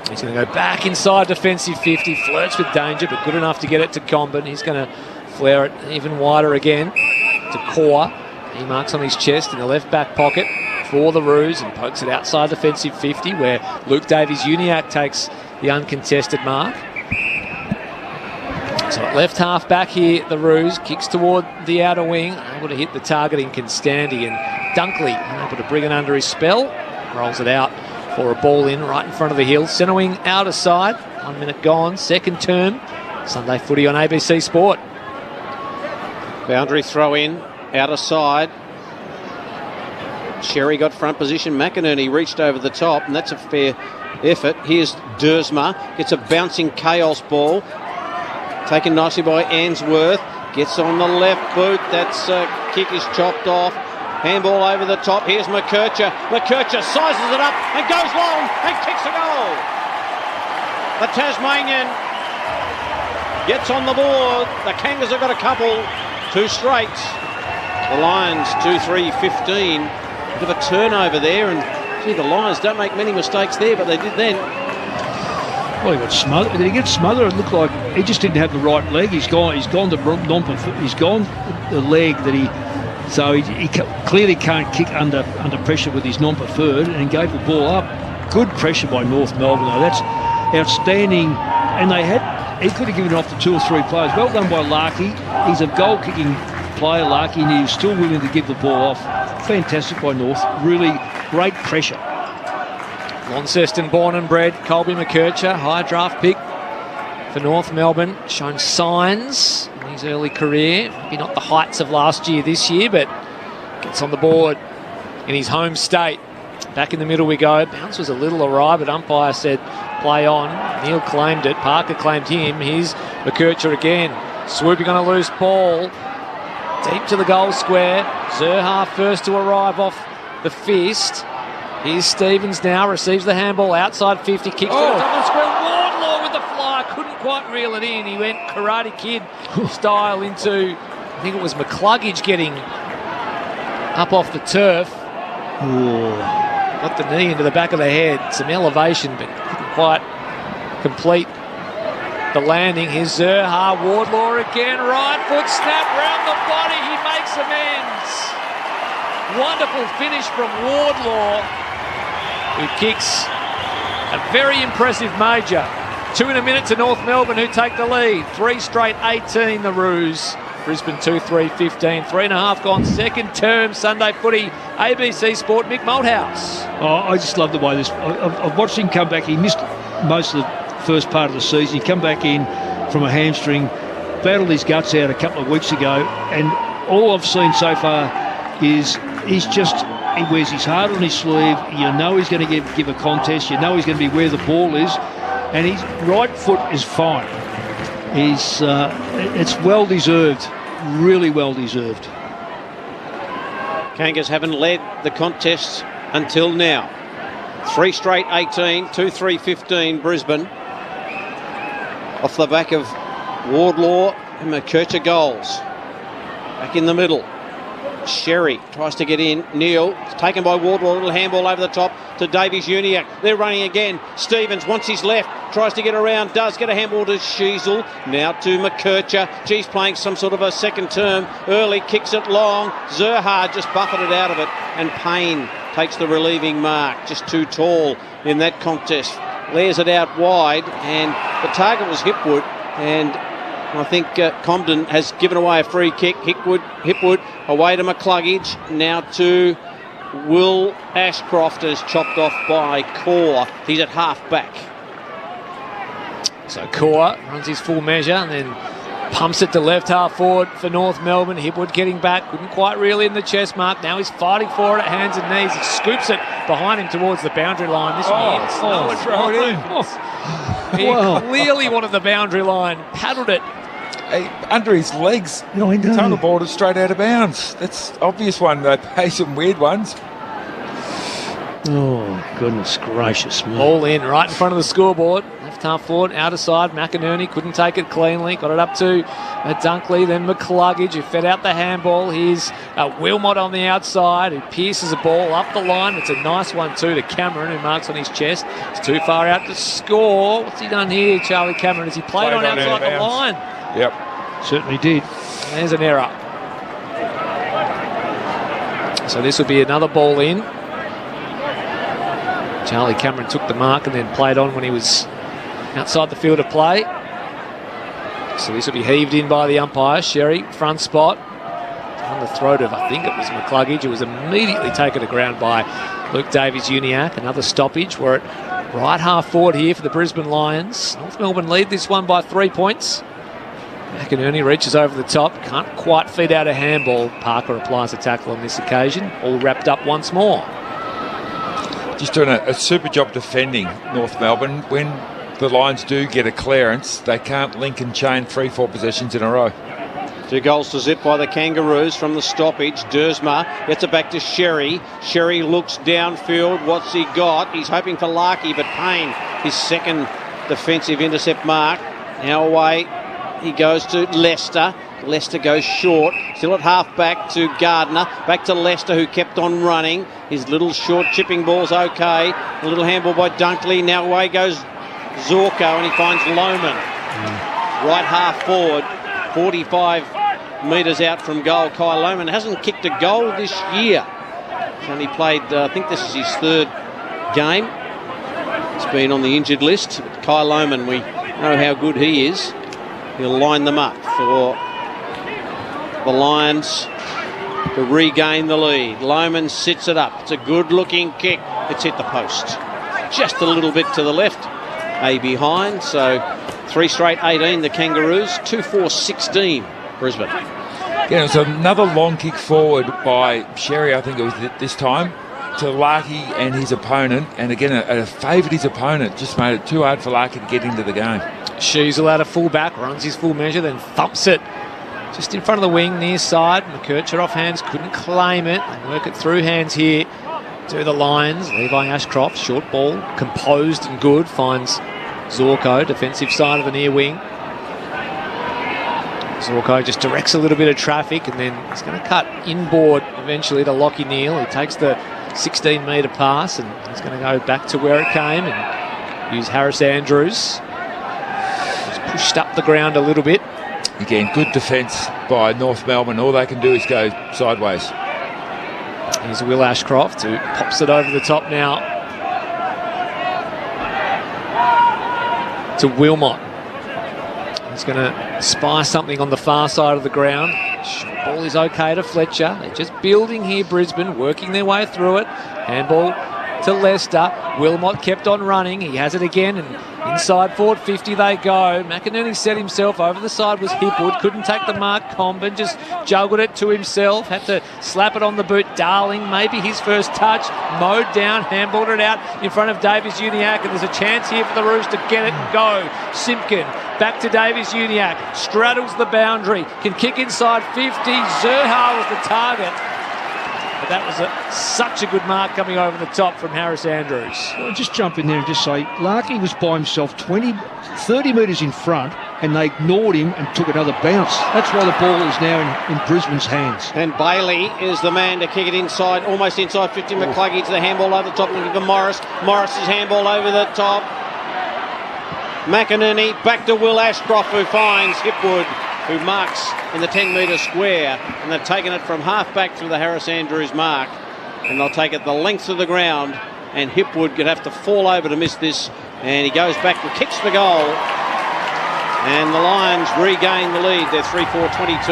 B: He's going to go back inside defensive 50, flirts with danger, but good enough to get it to Comben. He's going to flare it even wider again to Core. He marks on his chest in the left back pocket for the Roos and pokes it outside defensive 50, where Luke Davies-Uniacke takes the uncontested mark. So at left half back here, the Roos kicks toward the outer wing, able to hit the target in Constandy, and Dunkley able to bring it under his spell, rolls it out for a ball in right in front of the hill. Centre wing outer side, 1 minute gone, second term. Sunday footy on ABC Sport.
F: Boundary throw in, outer side. Sherry got front position. McInerney reached over the top, and that's a fair effort. Here's Dersma, gets a bouncing chaos ball. Taken nicely by Answorth. Gets on the left boot. That's kick is chopped off. Handball over the top. Here's McKercher. McKercher sizes it up and goes long and kicks a goal. The Tasmanian gets on the board. The Kangas have got a couple. 2 straight. The Lions 2-3-15. Bit of a turnover there, and gee, the Lions don't make many mistakes there, but they did then.
D: Well, he got smothered. Did he get smothered? It looked like he just didn't have the right leg. He's gone the leg that he. So he clearly can't kick under pressure with his non-preferred, and gave the ball up. Good pressure by North Melbourne, though. That's outstanding. And he could have given it off to 2 or 3 players. Well done by Larkey. He's a goal-kicking player, Larkey, and he's still willing to give the ball off. Fantastic by North. Really great pressure.
B: Launceston born and bred, Colby McKercher, high draft pick for North Melbourne, shown signs in his early career. Maybe not the heights of last year this year, but gets on the board in his home state. Back in the middle we go. Bounce was a little awry, but umpire said play on. Neil claimed it. Parker claimed him. Here's McKercher again. Swooping on a loose ball. Deep to the goal square. Zerha first to arrive off the fist. Here's Stevens now, receives the handball outside 50, kicks to the top of the square. Wardlaw with the fly, couldn't quite reel it in. He went Karate Kid style into, I think it was McCluggage getting up off the turf. Got the knee into the back of the head. Some elevation, but couldn't quite complete the landing. Here's Zerha, Wardlaw again. Right foot snap round the body. He makes amends. Wonderful finish from Wardlaw, who kicks a very impressive major. 2 in a minute to North Melbourne, who take the lead. 3 straight 18, the Roos. Brisbane 2-3-15. 3.5 gone second term. Sunday footy. ABC Sport, Mick Malthouse.
D: Oh, I just love the way this... I've watched him come back. He missed most of the first part of the season. He come back in from a hamstring, battled his guts out a couple of weeks ago, and all I've seen so far is he wears his heart on his sleeve. You know he's going to give a contest. You know he's going to be where the ball is, and his right foot is fine. It's well deserved, really well deserved.
F: Kangas haven't led the contest until now. 3 straight 18, 2-3-15 Brisbane. Off the back of Wardlaw and McKercher goals. Back in the middle. Sherry tries to get in. Neal, taken by Wardlaw. A little handball over the top to Davies-Uniacke. They're running again. Stevens wants his left. Tries to get around. Does get a handball to Sheasel. Now to McKercher. She's playing some sort of a second term. Early kicks it long. Zerha just buffeted out of it. And Payne takes the relieving mark. Just too tall in that contest. Layers it out wide. And the target was Hipwood. And I think Comden has given away a free kick. Hipwood away to McCluggage. Now to Will Ashcroft, is chopped off by Core. He's at half back.
B: So Core runs his full measure and then pumps it to left half forward for North Melbourne. Hipwood getting back, couldn't quite reel in the chest mark. Now he's fighting for it at hands and knees. He scoops it behind him towards the boundary line. This one throw it in. He clearly wanted the boundary line, paddled it.
E: Under his legs.
D: No, I know.
E: Tunnelboard it straight out of bounds. That's obvious one. They pay some weird ones.
D: Oh, goodness gracious me.
B: All in, right in front of the scoreboard. Left half forward, outer side. McInerney couldn't take it cleanly. Got it up to Dunkley, then McCluggage, who fed out the handball. Here's Wilmot on the outside, who pierces a ball up the line. It's a nice one too to Cameron, who marks on his chest. It's too far out to score. What's he done here, Charlie Cameron? Has he played on outside the line?
E: Yep.
D: Certainly did.
B: There's an error. So this will be another ball in. Charlie Cameron took the mark and then played on when he was outside the field of play. So this will be heaved in by the umpire. Sherry, front spot. On the throat of, I think it was McCluggage, who was immediately taken to ground by Luke Davies-Uniacke. Another stoppage. We're at right half forward here for the Brisbane Lions. North Melbourne lead this one by 3 points. McInerney reaches over the top, can't quite feed out a handball. Parker applies a tackle on this occasion. All wrapped up once more.
E: Just doing a super job defending North Melbourne. When the Lions do get a clearance, they can't link and chain 3-4 possessions in a row.
F: 2 goals to zip by the Kangaroos from the stoppage. Dersma gets it back to Sherry. Sherry looks downfield. What's he got? He's hoping for Larkey, but Payne, his second defensive intercept mark. Now away. He goes to Lester. Lester goes short. Still at half back to Gardner. Back to Lester, who kept on running. His little short chipping ball's okay. A little handball by Dunkley. Now away goes Zorko, and he finds Lohman. Right half forward. 45 metres out from goal. Kai Lohman hasn't kicked a goal this year. He's only played, I think this is his 3rd game. He's been on the injured list. But Kai Lohman, we know how good he is. He'll line them up for the Lions to regain the lead. Lohman sits it up. It's a good-looking kick. It's hit the post. Just a little bit to the left. A behind. So 3 straight 18, the Kangaroos. 2-4-16, Brisbane.
E: Yeah, it was another long kick forward by Sherry, I think it was this time, to Larkey and his opponent. And again, it favoured his opponent. Just made it too hard for Larkey to get into the game.
B: Sheasel out of full-back, runs his full measure, then thumps it just in front of the wing, near side. McKercher off hands, couldn't claim it. They work it through hands here to the Lions. Levi Ashcroft, short ball, composed and good, finds Zorko, defensive side of the near wing. Zorko just directs a little bit of traffic and then he's going to cut inboard eventually to Lockie Neal. He takes the 16-metre pass, and he's going to go back to where it came and use Harris Andrews. He's pushed up the ground a little bit.
E: Again, good defence by North Melbourne. All they can do is go sideways.
B: Here's Will Ashcroft, who pops it over the top now to Wilmot. He's going to spy something on the far side of the ground. Ball is okay to Fletcher. They're just building here, Brisbane, working their way through it. Handball to Leicester. Wilmot kept on running. He has it again, and inside forward 50 they go. McInerney set himself. Over the side was Hipwood. Couldn't take the mark. Comben just juggled it to himself. Had to slap it on the boot. Darling, maybe his first touch. Mowed down. Handballed it out in front of Davies-Uniacke. And there's a chance here for the Roos to get it and go. Simpkin back to Davies-Uniacke. Straddles the boundary. Can kick inside 50. Zerha was the target. But that was such a good mark coming over the top from Harris Andrews.
D: I'll just jump in there and just say, Larkey was by himself 30 metres in front, and they ignored him and took another bounce. That's why the ball is now in Brisbane's hands.
F: And Bailey is the man to kick it inside, almost inside 50. McCluggey to the handball over the top, looking for Morris. Morris's handball over the top. McInerney back to Will Ashcroft, who finds Hipwood, who marks in the 10-metre square, and they've taken it from half-back through the Harris Andrews mark, and they'll take it the length of the ground, and Hipwood could have to fall over to miss this, and he goes back and kicks the goal, and the Lions regain the lead. They're 3-4-22.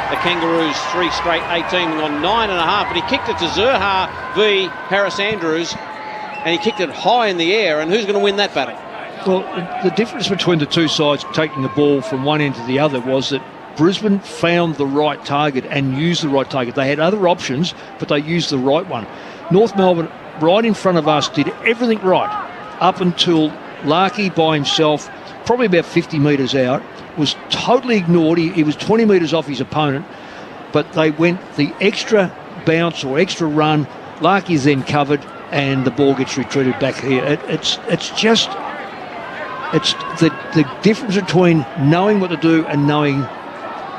F: The Kangaroos 3 straight 18 on 9.5, but he kicked it to Zerha v Harris Andrews, and he kicked it high in the air, and who's going to win that battle?
D: Well, the difference between the two sides taking the ball from one end to the other was that Brisbane found the right target and used the right target. They had other options, but they used the right one. North Melbourne, right in front of us, did everything right up until Larkey by himself, probably about 50 metres out, was totally ignored. He was 20 metres off his opponent, but they went the extra bounce or extra run. Larkey is then covered, and the ball gets retreated back here. It's the difference between knowing what to do and knowing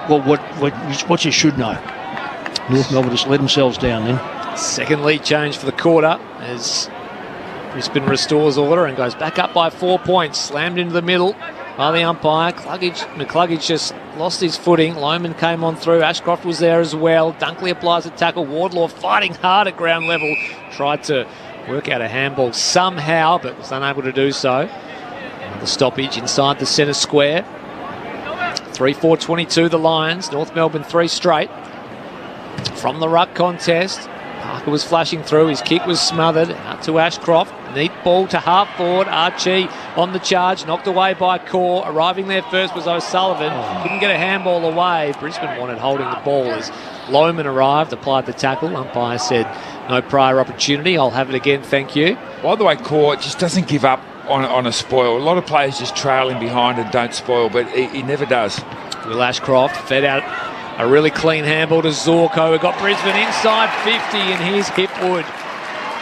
D: what you should know. North Melbourne just let themselves down then.
B: Second lead change for the quarter as Brisbane restores order and goes back up by 4 points. Slammed into the middle by the umpire. McCluggage just lost his footing. Lohman came on through. Ashcroft was there as well. Dunkley applies a tackle. Wardlaw fighting hard at ground level. Tried to work out a handball somehow, but was unable to do so. The stoppage inside the centre square. 3-4-22 the Lions. North Melbourne 3 straight. From the ruck contest, Parker was flashing through. His kick was smothered. Out to Ashcroft. Neat ball to half forward. Archie on the charge. Knocked away by Core. Arriving there first was O'Sullivan. Couldn't get a handball away. Brisbane wanted holding the ball as Lohman arrived, applied the tackle. Umpire said no prior opportunity. I'll have it again, thank you.
E: By the way, Core just doesn't give up on a spoil. A lot of players just trail in behind and don't spoil, but he never does.
B: Will Ashcroft fed out a really clean handball to Zorko, who got Brisbane inside 50, and here's Hipwood.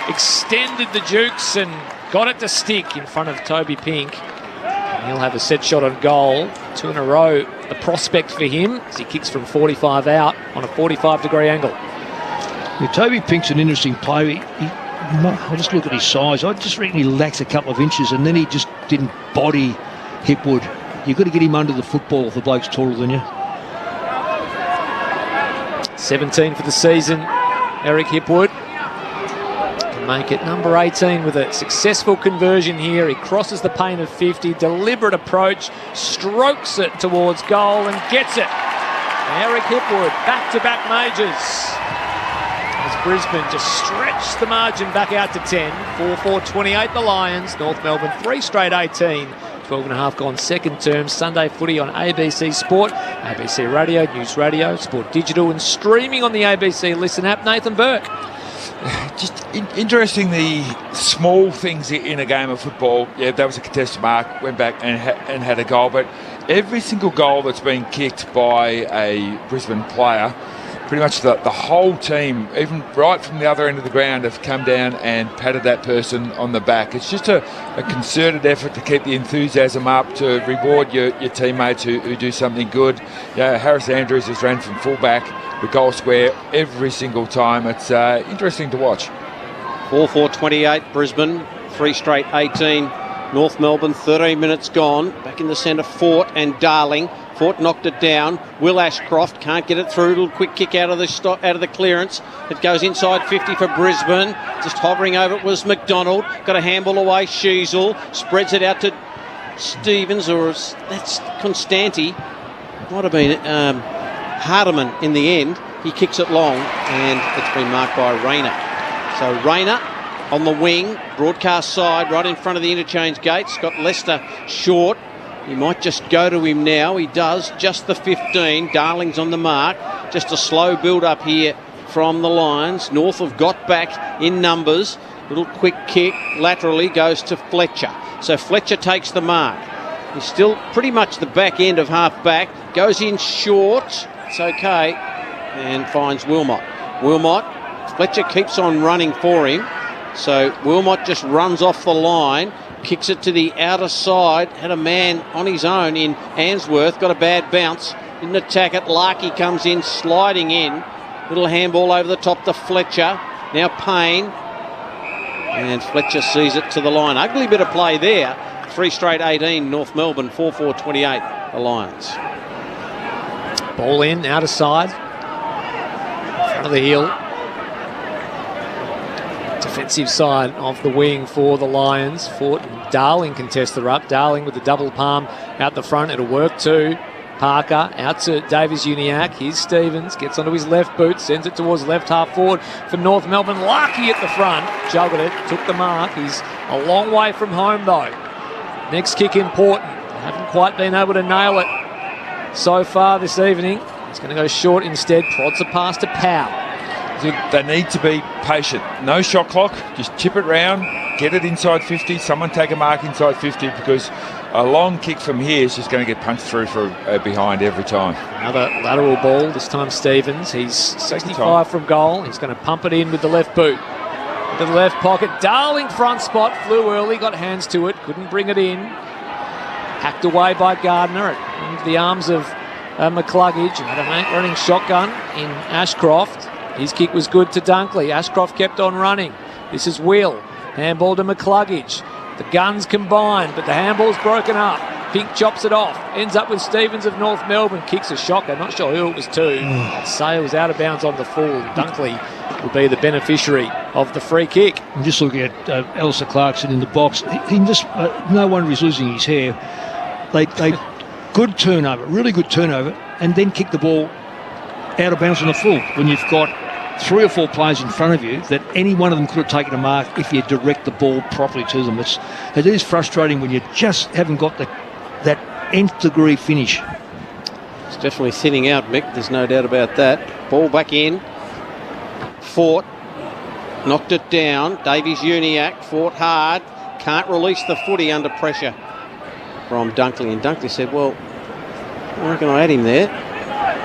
B: Extended the jukes and got it to stick in front of Toby Pink. And he'll have a set shot on goal. 2 in a row, the prospect for him, as he kicks from 45 out on a 45-degree angle.
D: Yeah, Toby Pink's an interesting player. I'll just look at his size. I just reckon he lacks a couple of inches, and then he just didn't body Hipwood. You've got to get him under the football if the bloke's taller than you.
B: 17 for the season, Eric Hipwood. Can make it number 18 with a successful conversion here. He crosses the paint of 50, deliberate approach, strokes it towards goal and gets it. Eric Hipwood, back-to-back majors. As Brisbane just stretched the margin back out to 10. 4-4-28 the Lions. North Melbourne 3 straight 18. 12.5 gone second term. Sunday footy on ABC Sport, ABC Radio, News Radio, Sport Digital, and streaming on the ABC Listen app. Nathan Burke.
E: Just interesting, the small things in a game of football. Yeah, that was a contested mark, went back and had a goal, but every single goal that's been kicked by a Brisbane player, pretty much the whole team, even right from the other end of the ground, have come down and patted that person on the back. It's just a concerted effort to keep the enthusiasm up, to reward your teammates who do something good. Yeah, Harris Andrews has ran from fullback, the goal square every single time. It's interesting to watch.
F: 4-4-28 Brisbane, 3 straight 18 North Melbourne, 13 minutes gone. Back in the centre, Fort and Darling. Fort knocked it down. Will Ashcroft can't get it through. Little quick kick out of the clearance. It goes inside 50 for Brisbane. Just hovering over it was McDonald. Got a handball away. Sheasel spreads it out to Stevens, or that's Constanti. Might have been Hardiman in the end. He kicks it long, and it's been marked by Rayner. So Rayner on the wing, broadcast side, right in front of the interchange gates. Got Lester short. He might just go to him now. He does. Just the 15. Darling's on the mark. Just a slow build-up here from the Lions. North have got back in numbers. Little quick kick laterally goes to Fletcher. So Fletcher takes the mark. He's still pretty much the back end of half-back. Goes in short. It's okay. And finds Wilmot. Fletcher keeps on running for him. So Wilmot just runs off the line. Kicks it to the outer side. Had a man on his own in Answorth. Got a bad bounce. Didn't attack it. Larkey comes in, sliding in. Little handball over the top to Fletcher. Now Payne. And Fletcher sees it to the line. Ugly bit of play there. 3 straight 18 North Melbourne. 4-4-28 the Lions.
B: Ball in, outer side. In front of the heel. Defensive side of the wing for the Lions. Fort and Darling contest the ruck. Darling with the double palm out the front. It'll work too. Parker out to Davies-Uniacke. Here's Stevens. Gets onto his left boot. Sends it towards left half forward for North Melbourne. Larkey at the front. Juggled it. Took the mark. He's a long way from home though. Next kick important. Haven't quite been able to nail it so far this evening. He's going to go short instead. Prods a pass to Powell.
E: They need to be patient. No shot clock. Just chip it round. Get it inside 50. Someone take a mark inside 50, because a long kick from here is just going to get punched through for behind every time.
B: Another lateral ball. This time Stevens. He's 65 from goal. He's going to pump it in with the left boot. To the left pocket. Darling front spot. Flew early. Got hands to it. Couldn't bring it in. Hacked away by Gardner into the arms of McCluggage. Had a mate running shotgun in Ashcroft. His kick was good to Dunkley. Ashcroft kept on running. This is Will. Handball to McCluggage. The guns combined, but the handball's broken up. Pink chops it off. Ends up with Stevens of North Melbourne. Kicks a shocker. Not sure who it was to. Sale's out of bounds on the full. Dunkley will be the beneficiary of the free kick.
D: I'm just looking at Alistair Clarkson in the box. He just no wonder he's losing his hair. They good turnover, really good turnover, and then kick the ball out of bounds on the full when you've got 3 or 4 players in front of you that any one of them could have taken a mark if you direct the ball properly to them. It is frustrating when you just haven't got that nth degree finish.
F: It's definitely thinning out, Mick. There's no doubt about that. Ball back in. Fort knocked it down. Davies-Uniacke fought hard. Can't release the footy under pressure from Dunkley. And Dunkley said, well, I reckon I had him there.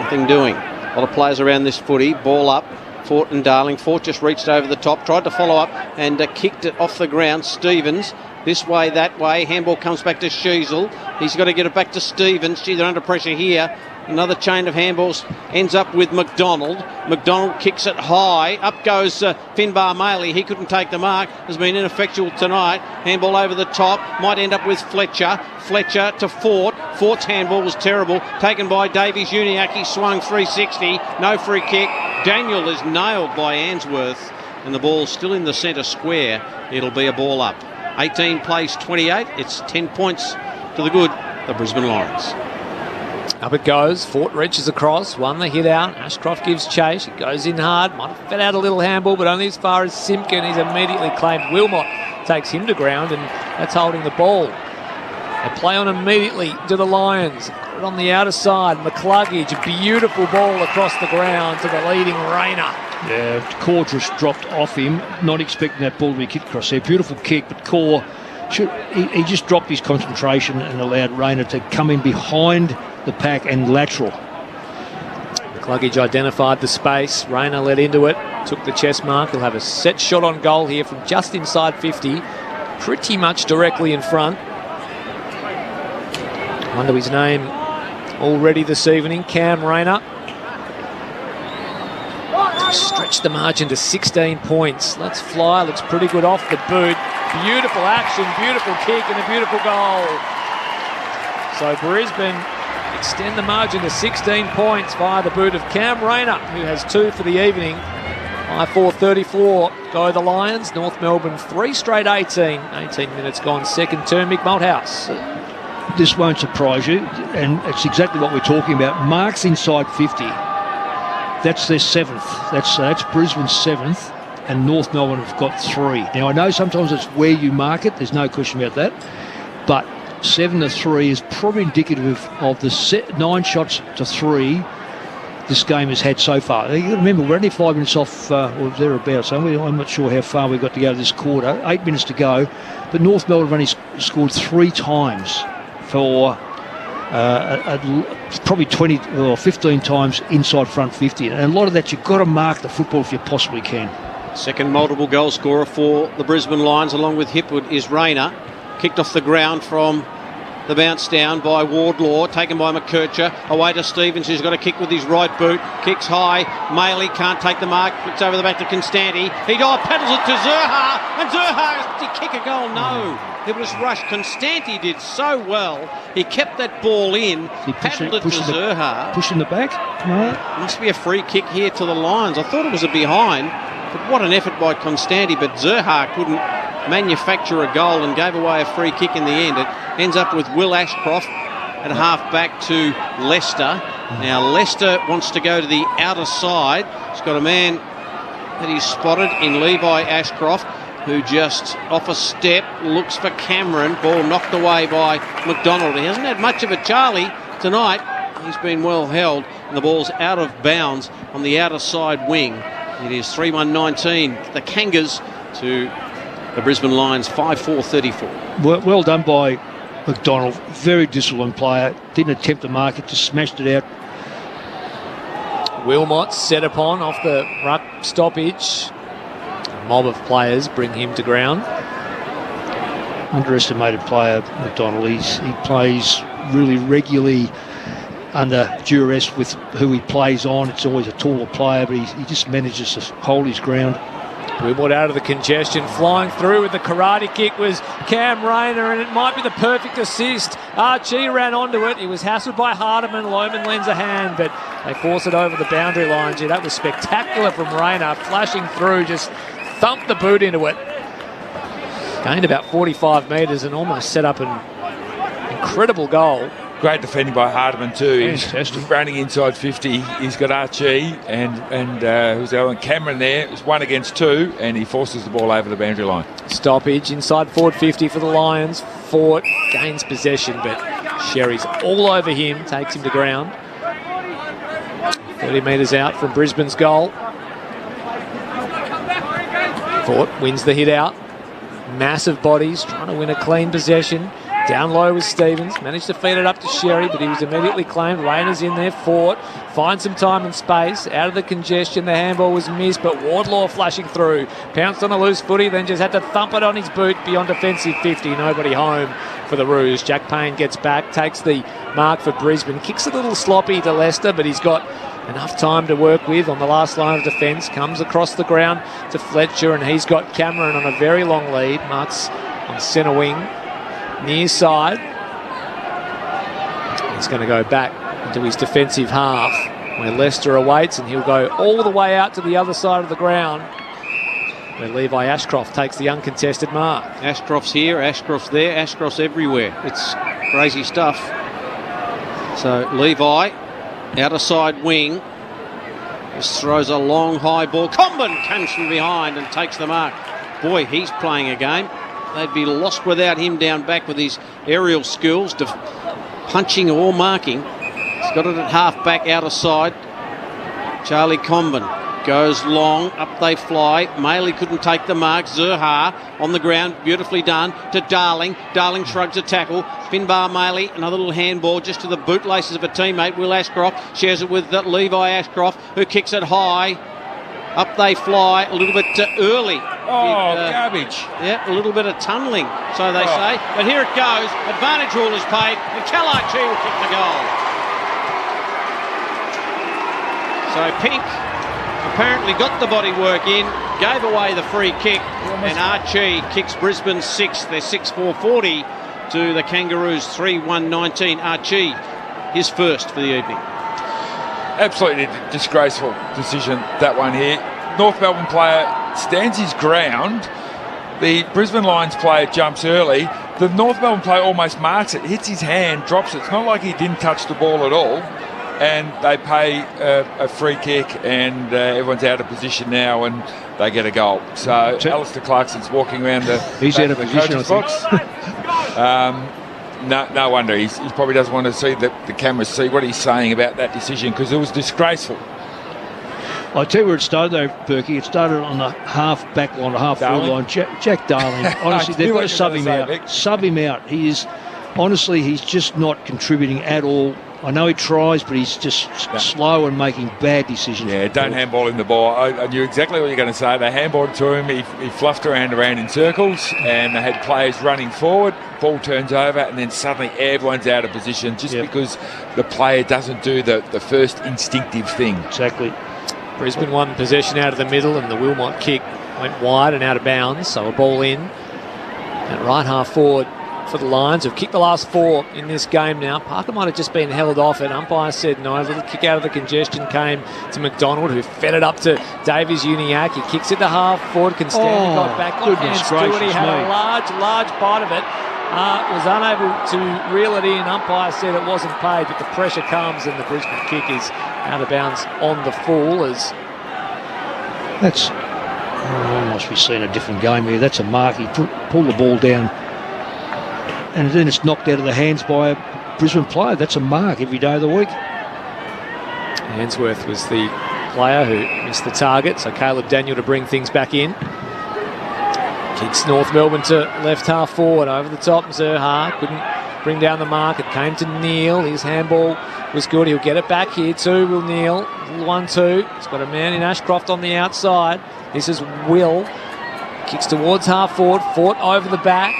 F: Nothing doing. A lot of players around this footy. Ball up. Fort and Darling. Fort just reached over the top, tried to follow up and kicked it off the ground. Stevens, this way, that way. Handball comes back to Sheasel. He's got to get it back to Stevens. Gee, they're under pressure here. Another chain of handballs ends up with McDonald. McDonald kicks it high. Up goes Finbar Maley. He couldn't take the mark. Has been ineffectual tonight. Handball over the top. Might end up with Fletcher. Fletcher to Fort. Fort's handball was terrible. Taken by Davies-Uniacke. He swung 360. No free kick. Daniel is nailed by Answorth. And the ball's still in the centre square. It'll be a ball up. 18 plays 28. It's 10 points to the good, the Brisbane Lions.
B: Up it goes. Fort reaches across. Won the hit out. Ashcroft gives chase. It goes in hard. Might have fed out a little handball, but only as far as Simpkin. He's immediately claimed. Wilmot takes him to ground, and that's holding the ball. They play on immediately to the Lions. Got it on the outer side. McCluggage. A beautiful ball across the ground to the leading Rayner.
D: Yeah, Core just dropped off him. Not expecting that ball to be kicked across there. Beautiful kick, but Core, he just dropped his concentration and allowed Rayner to come in behind the pack and lateral.
B: McCluggage identified the space. Rayner led into it, took the chest mark. He'll have a set shot on goal here from just inside 50, pretty much directly in front. Under his name already this evening, Cam Rayner. Stretch the margin to 16 points. Let's fly. Looks pretty good off the boot. Beautiful action, beautiful kick, and a beautiful goal. So Brisbane extend the margin to 16 points via the boot of Cam Rayner, who has 2 for the evening. 5-4-34 go the Lions. North Melbourne 3 straight 18. 18 minutes gone, second term. Mick Malthouse.
D: This won't surprise you, and it's exactly what we're talking about. Marks inside 50. That's their 7th. That's Brisbane's 7th, and North Melbourne have got 3. Now, I know sometimes it's where you mark it. There's no question about that. But 7-3 is probably indicative of the 9 shots to 3 this game has had so far. You've got to remember, we're only 5 minutes off, or thereabouts. I'm not sure how far we've got to go this quarter. 8 minutes to go. But North Melbourne have only scored 3 times for probably 20 or 15 times inside front 50. And a lot of that, you've got to mark the football if you possibly can.
F: Second multiple goal scorer for the Brisbane Lions, along with Hipwood, is Rayner. Kicked off the ground from the bounce down by Wardlaw, taken by McKercher, away to Stevens, who's got a kick with his right boot, kicks high, Maley can't take the mark, flicks over the back to Constanti, he paddles it to Zurha, and Zurha, did he kick a goal? No, it was rushed. Constanti did so well, he kept that ball in, paddled it to Zurha.
D: Pushing the back? No.
F: Must be a free kick here to the Lions. I thought it was a behind, but what an effort by Constanti, but Zurha couldn't manufacture a goal and gave away a free kick in the end. It ends up with Will Ashcroft at half back to Leicester. Now Leicester wants to go to the outer side. He's got a man that he's spotted in Levi Ashcroft, who just off a step looks for Cameron. Ball knocked away by McDonald. He hasn't had much of a Charlie tonight. He's been well held, and the ball's out of bounds on the outer side wing. It is 3-1-19. The Kangas to the Brisbane Lions, 5-4-34.
D: Well done by McDonald. Very disciplined player. Didn't attempt to mark it, just smashed it out.
B: Wilmot set upon off the ruck stoppage. A mob of players bring him to ground.
D: Underestimated player, McDonald. He plays really regularly under duress with who he plays on. It's always a taller player, but he just manages to hold his ground.
B: Wilmot out of the congestion, flying through with the karate kick was Cam Rayner, and it might be the perfect assist. Archie ran onto it. He was hassled by Hardiman. Lohman lends a hand, but they force it over the boundary line. Gee, that was spectacular from Rayner, flashing through, just thumped the boot into it. Gained about 45 metres and almost set up an incredible goal.
E: Great defending by Hardiman too.
D: Fantastic.
E: He's running inside 50. He's got Archie and who's the other one? Cameron there. It's 1 against 2, and he forces the ball over the boundary line.
B: Stoppage inside forward 50 for the Lions. Fort gains possession, but Sherry's all over him, takes him to ground. 30 metres out from Brisbane's goal. Fort wins the hit out. Massive bodies, trying to win a clean possession. Down low was Stevens, managed to feed it up to Sherry, but he was immediately claimed. Rayner's in there, Fort finds some time and space, out of the congestion, the handball was missed, but Wardlaw flashing through, pounced on a loose footy, then just had to thump it on his boot beyond defensive 50, nobody home for the Roos. Jack Payne gets back, takes the mark for Brisbane, kicks a little sloppy to Leicester, but he's got enough time to work with on the last line of defence, comes across the ground to Fletcher, and he's got Cameron on a very long lead. Marks on centre wing, near side. He's going to go back into his defensive half where Leicester awaits, and he'll go all the way out to the other side of the ground where Levi Ashcroft takes the uncontested mark.
F: Ashcroft's here, Ashcroft's there, Ashcroft's everywhere. It's crazy stuff. So Levi, outer side wing, just throws a long high ball. Comben comes from behind and takes the mark. Boy, he's playing a game. They'd be lost without him down back with his aerial skills, punching or marking. He's got it at half back, outer side. Charlie Comben goes long, up they fly. Maley couldn't take the mark. Zurha on the ground, beautifully done to Darling. Darling shrugs a tackle. Finbar Maley, another little handball just to the bootlaces of a teammate. Will Ashcroft shares it with Levi Ashcroft, who kicks it high. Up they fly, a little bit early.
E: Garbage.
F: Yeah, a little bit of tunnelling, so they say. But here it goes. Advantage rule is paid, and Kalarchi will kick the goal. So Pink apparently got the bodywork in, gave away the free kick, and Archie kicks Brisbane 6. They're 6-4-40 to the Kangaroos 3-1-19. Archie, his first for the evening.
E: Absolutely disgraceful decision, that one here. North Melbourne player stands his ground. The Brisbane Lions player jumps early. The North Melbourne player almost marks it, hits his hand, drops it. It's not like he didn't touch the ball at all. And they pay a free kick, and everyone's out of position now, and they get a goal. So Alistair Clarkson's walking around
D: he's out of
E: the
D: position,
E: coach's box. No wonder he probably doesn't want to see the cameras see what he's saying about that decision, because it was disgraceful.
D: I'll tell you where it started though, Berkey. It started on the half-back line, the half-forward line. Jack Darling. Honestly, they've got to sub him out. Vic. Sub him out. He is, honestly, he's just not contributing at all. I know he tries, but he's just slow and making bad decisions.
E: Yeah, don't handball him the ball. I knew exactly what you're going to say. They handballed to him. He fluffed around in circles, and they had players running forward. Ball turns over, and then suddenly everyone's out of position just because the player doesn't do the first instinctive thing.
D: Exactly.
B: Brisbane won possession out of the middle, and the Wilmot kick went wide and out of bounds, so a ball in. At right half forward for the Lions, who've kicked the last 4 in this game now. Parker might have just been held off, and umpire said no. A little kick out of the congestion came to McDonald, who fed it up to Davies Uniacke. He kicks it to half forward. Constantin got back on hand. Stewart, he had a large bite of it. Was unable to reel it in. Umpire said it wasn't paid, but the pressure comes, and the Brisbane kick is out of bounds on the full. As
D: that's, must be seeing a different game here. That's a mark. He pulled the ball down, and then it's knocked out of the hands by a Brisbane player. That's a mark every day of the week.
B: Ainsworth was the player who missed the target, so Caleb Daniel to bring things back in. Kicks North Melbourne to left half forward, over the top. Zerha couldn't bring down the mark. It came to Neil. His handball was good. He'll get it back here too, Will Neil. 1-2. He's got a man in Ashcroft on the outside. This is Will. Kicks towards half forward. Fought over the back.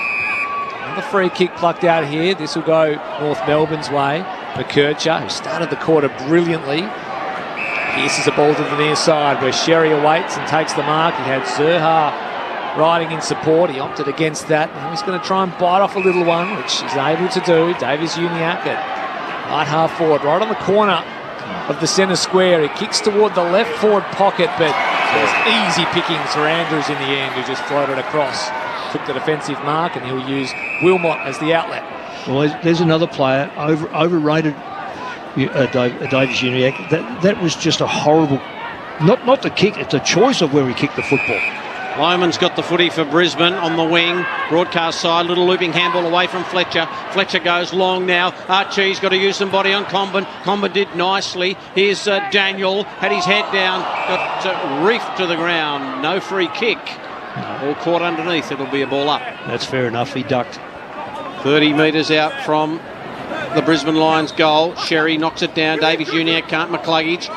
B: Another free kick plucked out here. This will go North Melbourne's way. McKercher, who started the quarter brilliantly, pierces a ball to the near side where Sherry awaits and takes the mark. He had Zerha riding in support. He opted against that. Now he's going to try and bite off a little one, which he's able to do. Davies Uniacke at right half forward, right on the corner of the centre square. He kicks toward the left forward pocket, but there's easy pickings for Andrews in the end, who just floated across, took the defensive mark, and he'll use Wilmot as the outlet.
D: Well, there's another player, overrated, Davies Uniacke. That was just a horrible, not the kick, it's the choice of where he kicked the football.
F: Loman's got the footy for Brisbane on the wing. Broadcast side, little looping handball away from Fletcher. Fletcher goes long now. Archie's got to use some body on Comben. Comben did nicely. Here's Daniel, had his head down, got reefed to the ground. No free kick. All caught underneath. It'll be a ball up.
D: That's fair enough. He ducked.
F: 30 metres out from the Brisbane Lions goal. Sherry knocks it down. Davies Uniacke can't. McCluggage.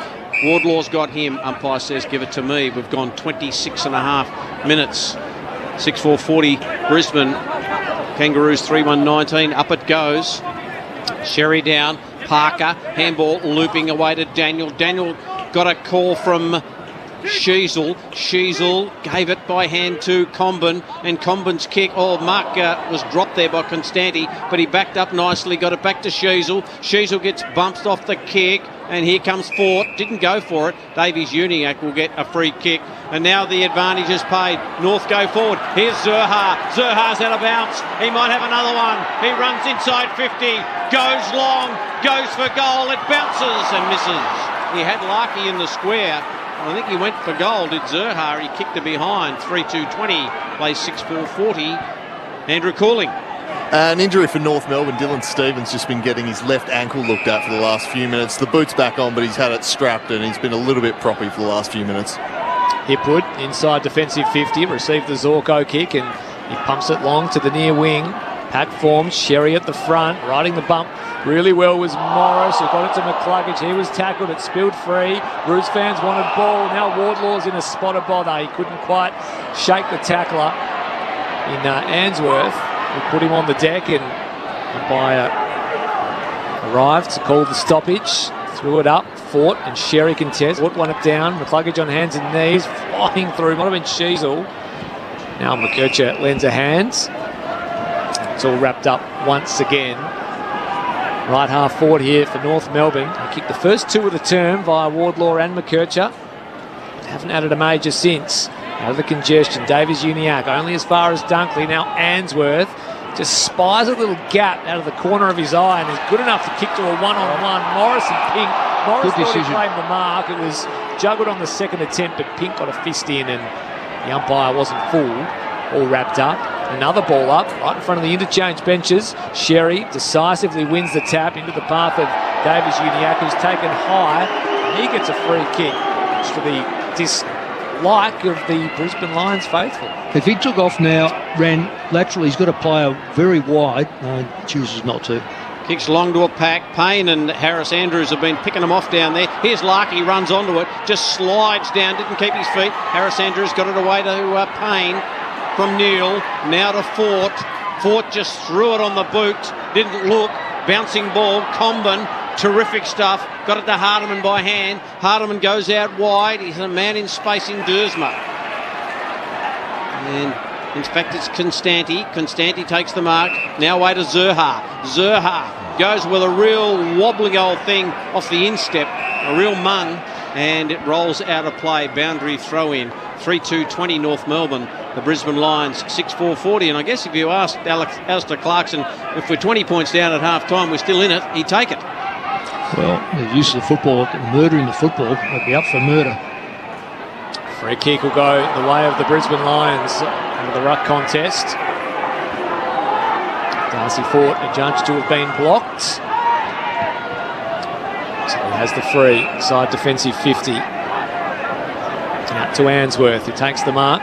F: Wardlaw's got him. Umpire says give it to me. We've gone 26 and a half minutes. 6-4-40 Brisbane. Kangaroos 3-1-19. Up it goes. Sherry down. Parker. Handball looping away to Daniel. Daniel got a call from Sheasel. Sheasel gave it by hand to Comben, and Comben's kick, mark was dropped there by Constanti, but he backed up nicely, got it back to Sheasel. Sheasel gets bumped off the kick, and here comes Fort. Didn't go for it. Davies Uniacke will get a free kick, and now the advantage is paid. North go forward. Here's Zerha. Zerha's out of bounds. He might have another one. He runs inside 50, goes long, goes for goal. It bounces and misses. He had Larkey in the square. I think he went for goal, did Zerha. He kicked it behind. 3-2-20, plays 6-4-40. Andrew Cooling.
A: An injury for North Melbourne. Dylan Stevens just been getting his left ankle looked at for the last few minutes. The boot's back on, but he's had it strapped, and he's been a little bit proppy for the last few minutes.
B: Hipwood inside defensive 50, received the Zorko kick, and he pumps it long to the near wing. Pack forms, Sherry at the front, riding the bump really well was Morris, who got it to McCluggage. He was tackled, it spilled free. Roos fans wanted ball. Now Wardlaw's in a spot of bother. He couldn't quite shake the tackler in Ainsworth. We put him on the deck, and umpire arrived to call the stoppage. Threw it up, Fort and Sherry contest. Fort won it down. McCluggage on hands and knees, flying through. Might have been Sheasel. Now McKercher lends a hand. It's all wrapped up once again. Right half forward here for North Melbourne. They kicked the first 2 of the term via Wardlaw and McKercher. Haven't added a major since. Out of the congestion, Davies Uniacke only as far as Dunkley. Now Answorth just spies a little gap out of the corner of his eye and is good enough to kick to a one-on-one. Morris and Pink. Morris thought he claimed the mark. It was juggled on the second attempt, but Pink got a fist in and the umpire wasn't fooled. All wrapped up. Another ball up right in front of the interchange benches. Sherry decisively wins the tap into the path of Davies Uniacke, who's taken high. He gets a free kick to the dislike of the Brisbane Lions faithful.
D: If he took off now, ran laterally, he's got a player very wide. Chooses not to.
F: Kicks long to a pack. Payne and Harris Andrews have been picking them off down there. Here's Larky, runs onto it, just slides down, didn't keep his feet. Harris Andrews got it away to Payne from Neal. Now to Fort. Fort just threw it on the boot, didn't look. Bouncing ball, Comben, terrific stuff. Got it to Hardiman by hand. Hardiman goes out wide. He's a man in space in Dersma. And in fact, it's Constanti. Constanti takes the mark. Now away to Zurha. Zurha goes with a real wobbly old thing off the instep, a real mung, and it rolls out of play. Boundary throw in. 3-2-20 North Melbourne. The Brisbane Lions 6-4-40. And I guess if you asked Alistair Clarkson if we're 20 points down at half time, we're still in it, he'd take it.
D: Well, the use of the football, murdering the football, they'd be up for murder.
B: Free kick will go the way of the Brisbane Lions under the ruck contest. Darcy Fort adjudged to have been blocked. So he has the free side defensive 50. Out to Answorth, who takes the mark.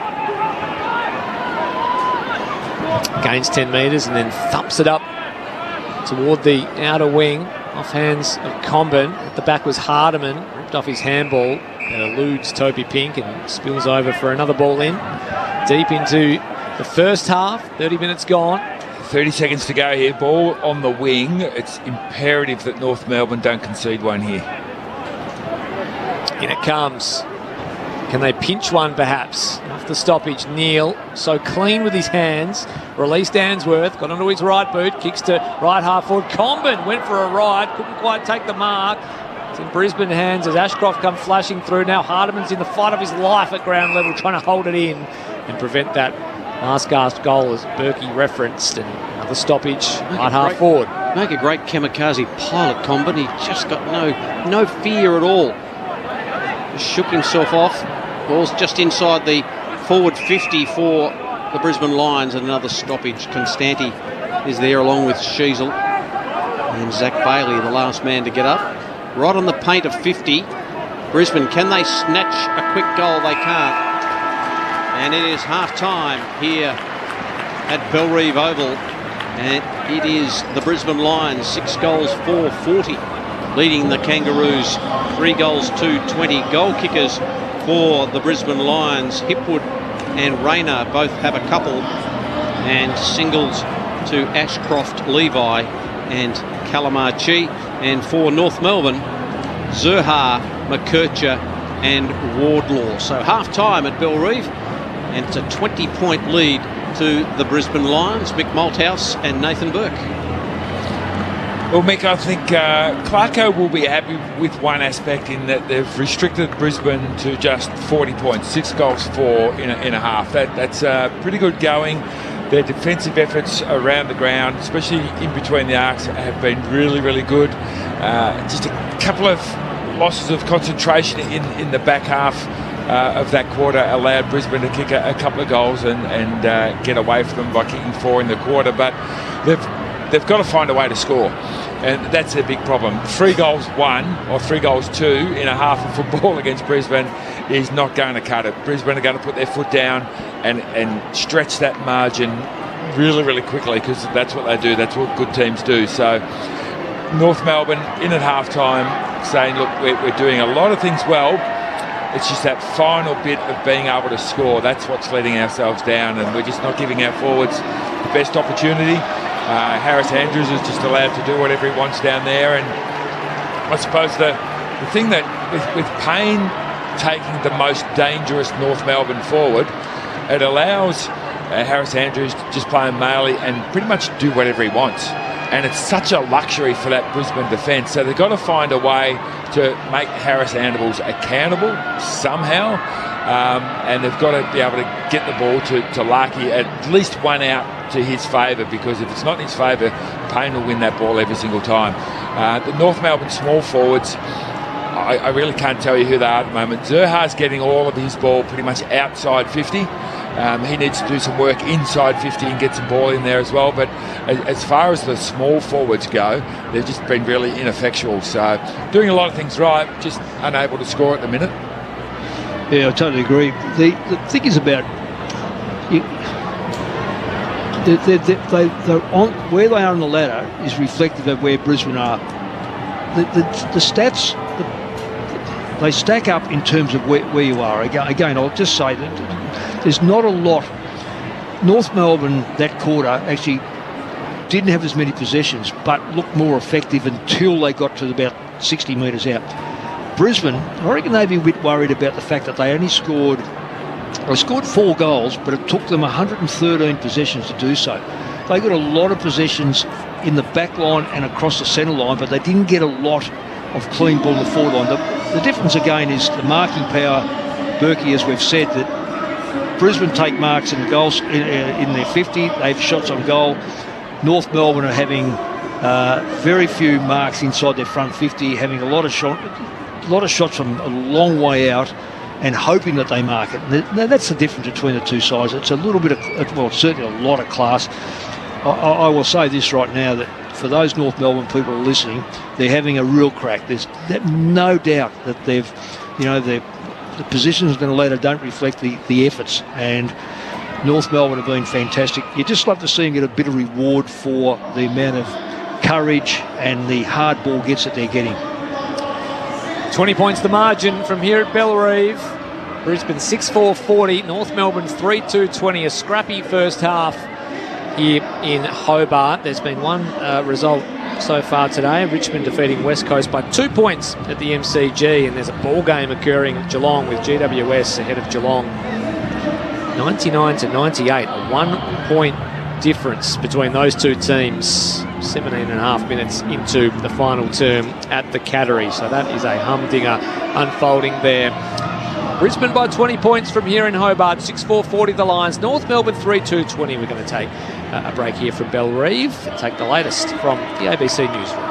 B: Gains 10 metres and then thumps it up toward the outer wing. Off hands of Comben. At the back was Hardiman. Ripped off his handball. It eludes Toby Pink and spills over for another ball in. Deep into the first half. 30 minutes gone.
E: 30 seconds to go here. Ball on the wing. It's imperative that North Melbourne don't concede one here.
B: In it comes. Can they pinch one perhaps? Off the stoppage, Neal, so clean with his hands. Released Answorth, got onto his right boot, kicks to right half forward. Comben went for a ride, couldn't quite take the mark. It's in Brisbane hands as Ashcroft come flashing through. Now Hardiman's in the fight of his life at ground level, trying to hold it in and prevent that last gasp goal as Berkey referenced. And another stoppage, right half forward.
F: Make a great kamikaze pilot, Comben. He just got no fear at all. Just shook himself off. Ball's just inside the forward 50 for the Brisbane Lions, and another stoppage. Constanti is there along with Sheasel. And Zach Bailey, the last man to get up. Right on the paint of 50. Brisbane, can they snatch a quick goal? They can't. And it is half-time here at Bellerive Oval. And it is the Brisbane Lions, 6 goals, 4-40, leading the Kangaroos 3 goals, 2-20. Goal kickers for the Brisbane Lions, Hipwood and Rayner both have a couple, and singles to Ashcroft, Levi and Calamachi. And for North Melbourne, Zurha, McKercher and Wardlaw. So half-time at Bellerive, and it's a 20-point lead to the Brisbane Lions. Mick Malthouse and Nathan Burke.
E: Well, Mick, I think Clarko will be happy with one aspect in that they've restricted Brisbane to just 40 points, 6 goals, 4 in a half. That's pretty good going. Their defensive efforts around the ground, especially in between the arcs, have been really, really good. Just a couple of losses of concentration in the back half of that quarter allowed Brisbane to kick a couple of goals and get away from them by kicking 4 in the quarter. But they've got to find a way to score, and that's their big problem. 3 goals 1 or 3 goals 2 in a half of football against Brisbane is not going to cut it. Brisbane are going to put their foot down and stretch that margin really, really quickly, because that's what they do. That's what good teams do. So North Melbourne in at half-time saying, look, we're doing a lot of things well. It's just that final bit of being able to score. That's what's letting ourselves down, and we're just not giving our forwards the best opportunity. Harris Andrews is just allowed to do whatever he wants down there, and I suppose the the thing that with Payne taking the most dangerous North Melbourne forward, it allows Harris Andrews to just play him mainly and pretty much do whatever he wants. And it's such a luxury for that Brisbane defence. So they've got to find a way to make Harris Andrews accountable somehow. And they've got to be able to get the ball to Larkey at least one out to his favour, because if it's not in his favour, Payne will win that ball every single time. The North Melbourne small forwards, I really can't tell you who they are at the moment. Zerha's getting all of his ball pretty much outside 50. He needs to do some work inside 50 and get some ball in there as well. But as far as the small forwards go, they've just been really ineffectual. So doing a lot of things right, just unable to score at the minute.
D: Yeah, I totally agree. The thing is about they're on where they are on the ladder is reflective of where Brisbane are. The stats they stack up in terms of where you are. Again, I'll just say that there's not a lot. North Melbourne that quarter actually didn't have as many possessions, but looked more effective until they got to about 60 metres out. Brisbane, I reckon they'd be a bit worried about the fact that they only scored 4 goals, but it took them 113 possessions to do so. They got a lot of possessions in the back line and across the centre line, but they didn't get a lot of clean ball in the forward line. The difference again is the marking power. Berkey, as we've said, that Brisbane take marks in the goals in their 50. They have shots on goal. North Melbourne are having very few marks inside their front 50, having a lot of shots from a long way out and hoping that they mark it. That's the difference between the two sides. It's a little bit of, well, certainly a lot of class. I will say this right now, that for those North Melbourne people who are listening, they're having a real crack. There's no doubt that the positions on the ladder don't reflect the efforts, and North Melbourne have been fantastic. You just love to see them get a bit of reward for the amount of courage and the hard ball gets that they're getting.
B: 20 points the margin from here at Bellerive. Brisbane 6-4-40, North Melbourne 3-2-20. A scrappy first half here in Hobart. There's been one result so far today. Richmond defeating West Coast by 2 points at the MCG, and there's a ball game occurring at Geelong with GWS ahead of Geelong 99-98. A 1 point difference between those two teams. 17.5 minutes into the final term at the Cattery. So that is a humdinger unfolding there. Brisbane by 20 points from here in Hobart. 6-4-40 the Lions. North Melbourne 3-2-20. We're going to take a break here from Bellerive and take the latest from the ABC Newsroom.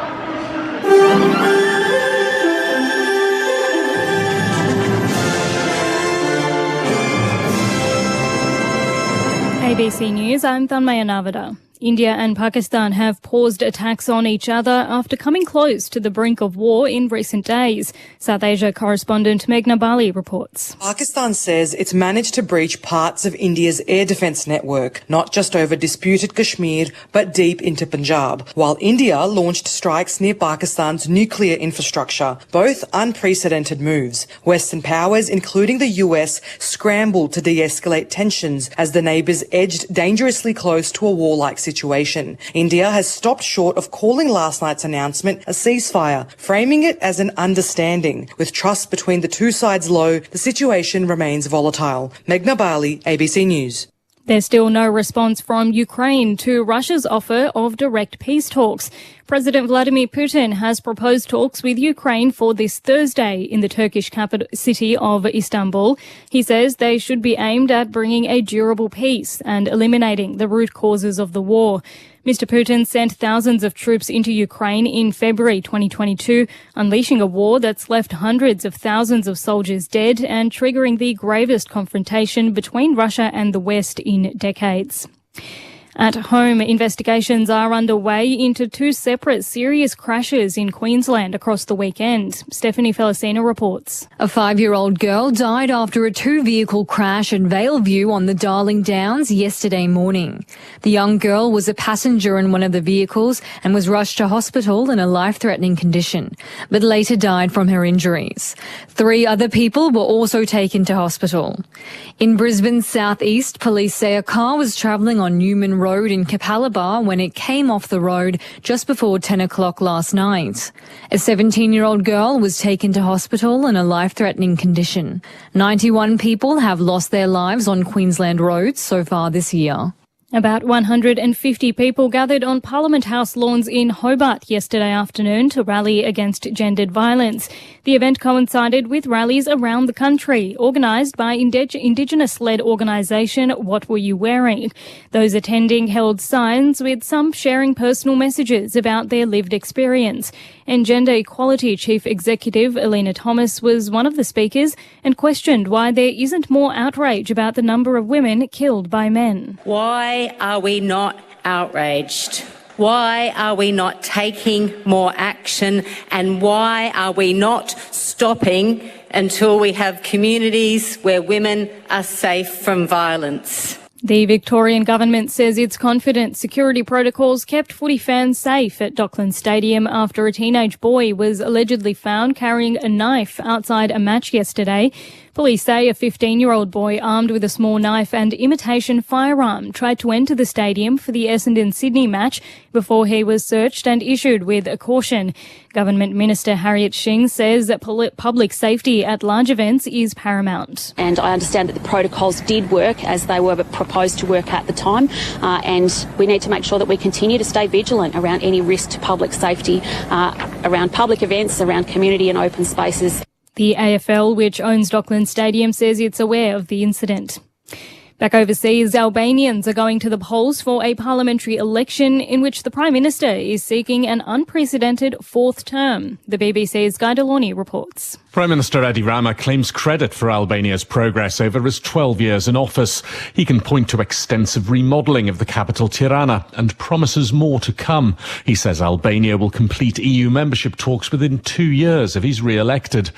J: ABC News, I'm Thanmaya Navada. India and Pakistan have paused attacks on each other after coming close to the brink of war in recent days. South Asia correspondent Meghna Bali reports.
K: Pakistan says it's managed to breach parts of India's air defence network, not just over disputed Kashmir, but deep into Punjab, while India launched strikes near Pakistan's nuclear infrastructure, both unprecedented moves. Western powers, including the US, scrambled to de-escalate tensions as the neighbours edged dangerously close to a warlike situation. India has stopped short of calling last night's announcement a ceasefire, framing it as an understanding. With trust between the two sides low, the situation remains volatile. Meghna Bali, ABC News.
J: There's still no response from Ukraine to Russia's offer of direct peace talks. President Vladimir Putin has proposed talks with Ukraine for this Thursday in the Turkish capital city of Istanbul. He says they should be aimed at bringing a durable peace and eliminating the root causes of the war. Mr. Putin sent thousands of troops into Ukraine in February 2022, unleashing a war that's left hundreds of thousands of soldiers dead and triggering the gravest confrontation between Russia and the West in decades. At home, investigations are underway into two separate serious crashes in Queensland across the weekend. Stephanie Felicina reports.
L: A 5-year-old girl died after a two-vehicle crash at Valeview on the Darling Downs yesterday morning. The young girl was a passenger in one of the vehicles and was rushed to hospital in a life-threatening condition, but later died from her injuries. 3 other people were also taken to hospital. In Brisbane's southeast, police say a car was travelling on Newman Road Road in Capalaba when it came off the road just before 10 o'clock last night. A 17-year-old girl was taken to hospital in a life-threatening condition. 91 people have lost their lives on Queensland roads so far this year.
J: About 150 people gathered on Parliament House lawns in Hobart yesterday afternoon to rally against gendered violence. The event coincided with rallies around the country, organised by Indigenous-led organisation What Were You Wearing? Those attending held signs, with some sharing personal messages about their lived experience. And Gender Equality Chief Executive Alina Thomas was one of the speakers and questioned why there isn't more outrage about the number of women killed by men.
M: Why are we not outraged? Why are we not taking more action? And why are we not stopping until we have communities where women are safe from violence?
J: The Victorian government says it's confident security protocols kept footy fans safe at Docklands Stadium after a teenage boy was allegedly found carrying a knife outside a match yesterday. Police say a 15-year-old boy armed with a small knife and imitation firearm tried to enter the stadium for the Essendon-Sydney match before he was searched and issued with a caution. Government Minister Harriet Shing says that public safety at large events is paramount.
N: And I understand that the protocols did work as they were proposed to work at the time, and we need to make sure that we continue to stay vigilant around any risk to public safety, around public events, around community and open spaces.
J: The AFL, which owns Docklands Stadium, says it's aware of the incident. Back overseas, Albanians are going to the polls for a parliamentary election in which the Prime Minister is seeking an unprecedented fourth term. The BBC's Guy Delorney reports.
O: Prime Minister Edi Rama claims credit for Albania's progress over his 12 years in office. He can point to extensive remodelling of the capital Tirana and promises more to come. He says Albania will complete EU membership talks within 2 years if he's re-elected.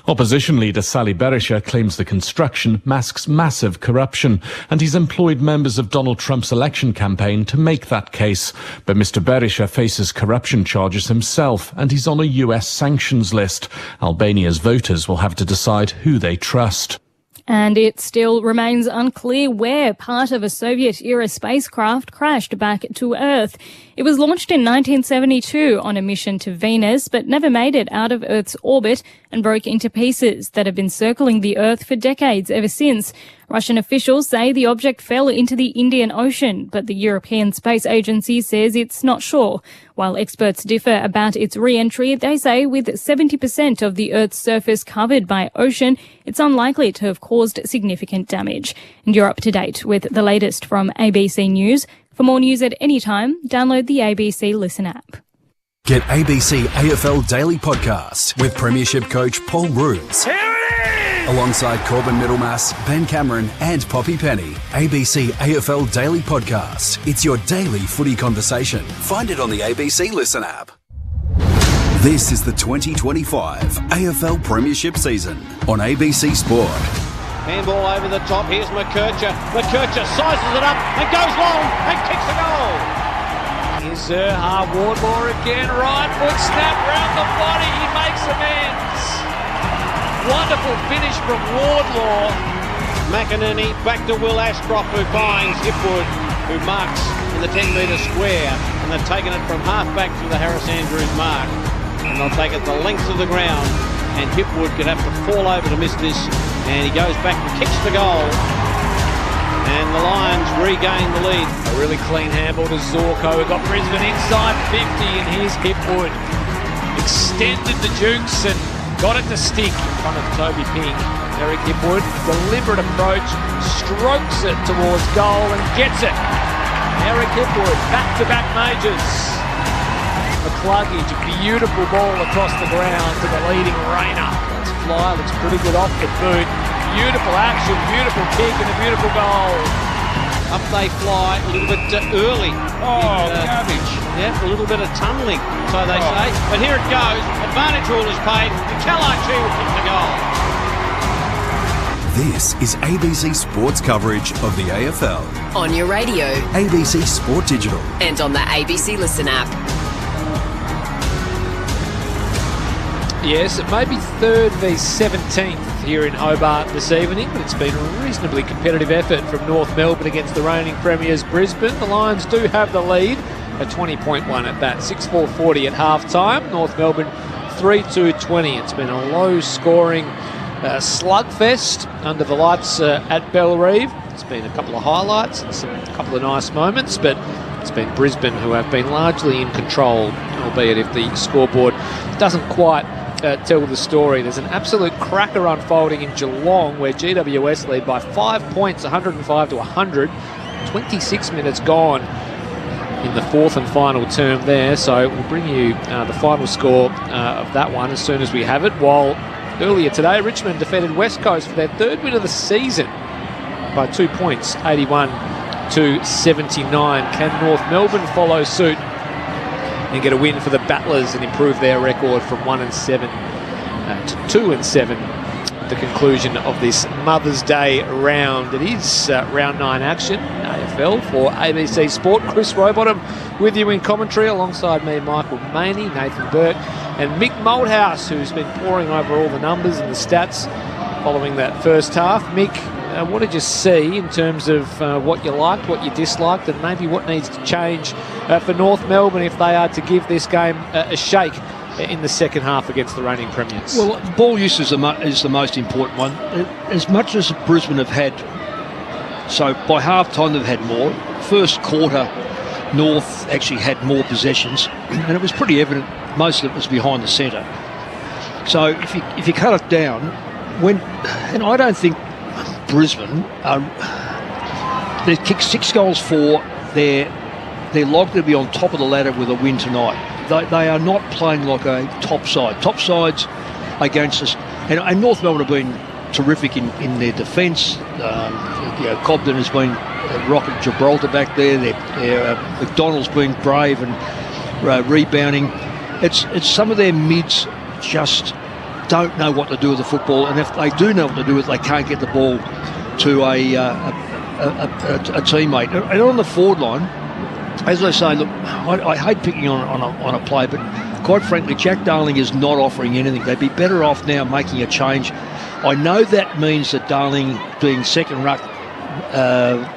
O: Opposition leader Sali Berisha claims the construction masks massive corruption, and he's employed members of Donald Trump's election campaign to make that case. But Mr Berisha faces corruption charges himself, and he's on a US sanctions list. Albania's voters will have to decide who they trust.
J: And it still remains unclear where part of a Soviet-era spacecraft crashed back to Earth. It was launched in 1972 on a mission to Venus, but never made it out of Earth's orbit and broke into pieces that have been circling the Earth for decades ever since. Russian officials say the object fell into the Indian Ocean, but the European Space Agency says it's not sure. While experts differ about its re-entry, they say with 70% of the Earth's surface covered by ocean, it's unlikely to have caused significant damage. And you're up to date with the latest from ABC News. For more news at any time, download the ABC Listen app.
G: Get ABC AFL Daily Podcast with Premiership coach Paul Roos. Alongside Corbin Middlemass, Ben Cameron and Poppy Penny. ABC AFL Daily Podcast. It's your daily footy conversation. Find it on the ABC Listen app. This is the 2025 AFL Premiership season on ABC Sport.
F: Handball over the top. Here's McKercher. McKercher sizes it up and goes long and kicks a goal.
B: Here's Zerha, Wardlaw again. Right foot snap round the body. He makes amends. Wonderful finish from Wardlaw.
F: McInerney back to Will Ashcroft, who finds Hipwood, who marks in the 10-metre square. And they've taken it from half-back to the Harris Andrews mark. And they'll take it the length of the ground. And Hipwood could have to fall over to miss this. And he goes back and kicks the goal. And the Lions regain the lead.
B: A really clean handball to Zorko. Got Brisbane inside 50, and here's Hipwood. Extended the Jukes and got it to stick in front of Toby Ping. Eric Hipwood, deliberate approach, strokes it towards goal and gets it. Eric Hipwood, back-to-back majors. McCluggage, beautiful ball across the ground to the leading Rayner. That's fly, looks pretty good off the boot. Beautiful action, beautiful kick and a beautiful goal.
F: Up they fly a little bit early.
B: Garbage.
F: Yeah, a little bit of tunnelling, so they say. But here it goes. Advantage rule is paid. And Kalachi will kick the goal.
G: This is ABC Sports coverage of the AFL.
I: On your radio.
G: ABC Sport Digital.
I: And on the ABC Listen app.
B: Yes, it may be 3rd v 17th here in Hobart this evening, but it's been a reasonably competitive effort from North Melbourne against the reigning premiers Brisbane. The Lions do have the lead, a 20-point one at that, 6-4-40 at half-time. North Melbourne 3-2-20. It's been a low-scoring slugfest under the lights at Bellerive. It's been a couple of highlights and a couple of nice moments, but it's been Brisbane who have been largely in control, albeit if the scoreboard doesn't quite tell the story. There's an absolute cracker unfolding in Geelong where GWS lead by 5 points, 105 to 100. 26 minutes gone in the fourth and final term there, so we'll bring you the final score of that one as soon as we have it. While earlier today, Richmond defeated West Coast for their 3rd win of the season by 2 points, 81 to 79. Can North Melbourne follow suit and get a win for the Battlers and improve their record from 1-7 to 2-7 at the conclusion of this Mother's Day round? It is round 9 action, AFL, for ABC Sport. Chris Rowbottom with you in commentary alongside me, Michael Maney, Nathan Burke and Mick Malthouse, who's been poring over all the numbers and the stats following that first half. Mick, what did you see in terms of what you liked, what you disliked, and maybe what needs to change for North Melbourne if they are to give this game a shake in the second half against the reigning premiers?
D: Well, ball use is the most important one. As much as Brisbane have had, so by half-time they've had more. First quarter, North actually had more possessions, and it was pretty evident most of it was behind the centre. So if you cut it down, and I don't think Brisbane they kicked 6 goals for. They're likely to be on top of the ladder with a win tonight. They are not playing like a top side. Top sides against us, and North Melbourne have been terrific in their defence. Cobden has been rocket Gibraltar back there. McDonald's been brave and rebounding. It's some of their mids just don't know what to do with the football, and if they do know what to do with it, they can't get the ball to a teammate. And on the forward line, as I say, look, I hate picking on a play, but quite frankly, Jack Darling is not offering anything. They'd be better off now making a change. I know that means that Darling being second ruck,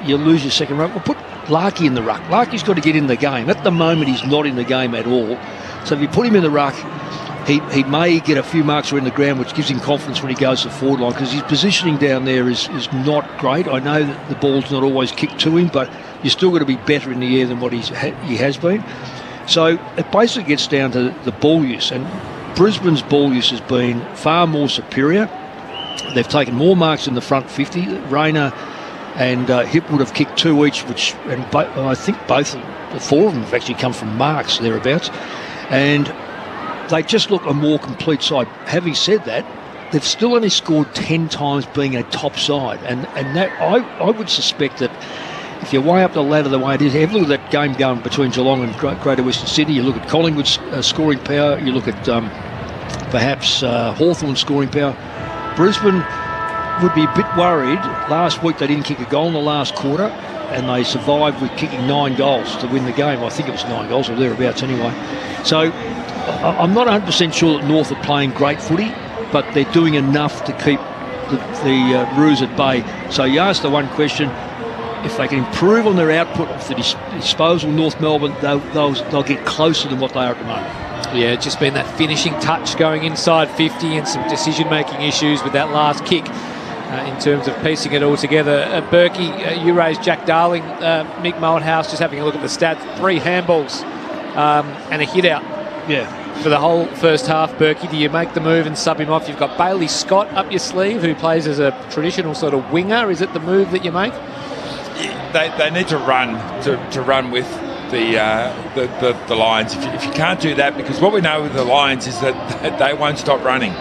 D: you lose your second ruck. Well, put Larkey in the ruck. Larkey's got to get in the game. At the moment, he's not in the game at all. So if you put him in the ruck, he may get a few marks around the ground, which gives him confidence when he goes to the forward line, because his positioning down there is not great. I know that the ball's not always kicked to him, but you're still got to be better in the air than what he has been. So it basically gets down to the ball use, and Brisbane's ball use has been far more superior. They've taken more marks in the front 50. Rayner and Hipwood have kicked 2 each, I think the 4 of them have actually come from marks thereabouts, and they just look a more complete side. Having said that, they've still only scored 10 times being a top side, and that I would suspect that if you weigh up the ladder the way it is, have a look at that game going between Geelong and Greater Western Sydney. You look at Collingwood's scoring power. You look at perhaps Hawthorn's scoring power. Brisbane would be a bit worried. Last week they didn't kick a goal in the last quarter, and they survived with kicking 9 goals to win the game. I think it was 9 goals or thereabouts anyway. So I'm not 100% sure that North are playing great footy, but they're doing enough to keep the Roos at bay. So you asked the one question, if they can improve on their output of the disposal, North Melbourne, they'll get closer than what they are at the moment.
B: Yeah, just been that finishing touch going inside 50 and some decision-making issues with that last kick in terms of piecing it all together. Berkey, you raised Jack Darling. Mick Malthouse, just having a look at the stats, 3 handballs and a hit-out.
D: Yeah.
B: For the whole first half, Berkey, do you make the move and sub him off? You've got Bailey Scott up your sleeve, who plays as a traditional sort of winger. Is it the move that you make?
E: They need to run with the Lions. If you can't do that, because what we know with the Lions is that they won't stop running.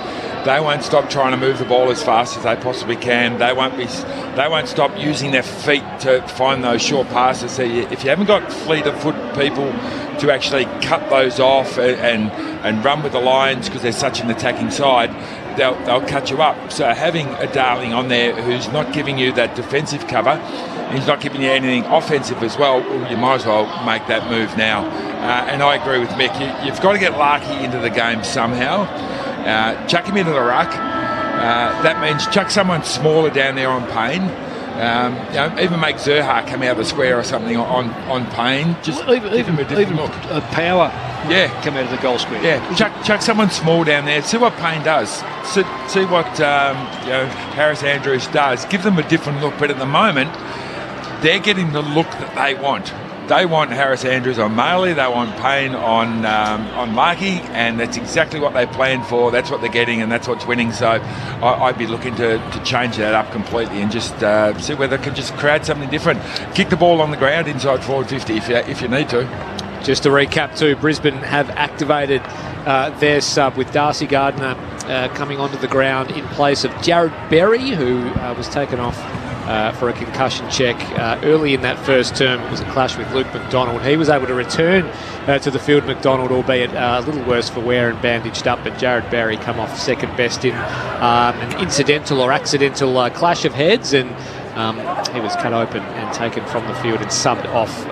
E: They won't stop trying to move the ball as fast as they possibly can. They won't stop using their feet to find those short passes. So if you haven't got fleet of foot people to actually cut those off and run with the Lions, because they're such an attacking side, they'll cut you up. So having a Darling on there who's not giving you that defensive cover, he's not giving you anything offensive as well, you might as well make that move now. And I agree with Mick. You've got to get Larkey into the game somehow. chuck him into the ruck. That means chuck someone smaller down there on Payne. Even make Zerha come out of the square or something on Payne. Just give him a different look.
D: Power. Yeah, come out of the goal square.
E: Yeah, chuck someone small down there. See what Payne does. See what Harris Andrews does. Give them a different look. But at the moment, they're getting the look that they want. They want Harris Andrews on Maley. They want Payne on Markey, and that's exactly what they planned for. That's what they're getting, and that's what's winning. So I'd be looking to change that up completely and just see whether they can just create something different. Kick the ball on the ground inside forward 50 if you need to.
B: Just to recap too, Brisbane have activated their sub with Darcy Gardner coming onto the ground in place of Jared Berry, who was taken off for a concussion check early in that first term. It was a clash with Luke McDonald. He was able to return to the field, McDonald, albeit a little worse for wear and bandaged up, but Jared Berry come off second best in an incidental or accidental clash of heads, and he was cut open and taken from the field and subbed off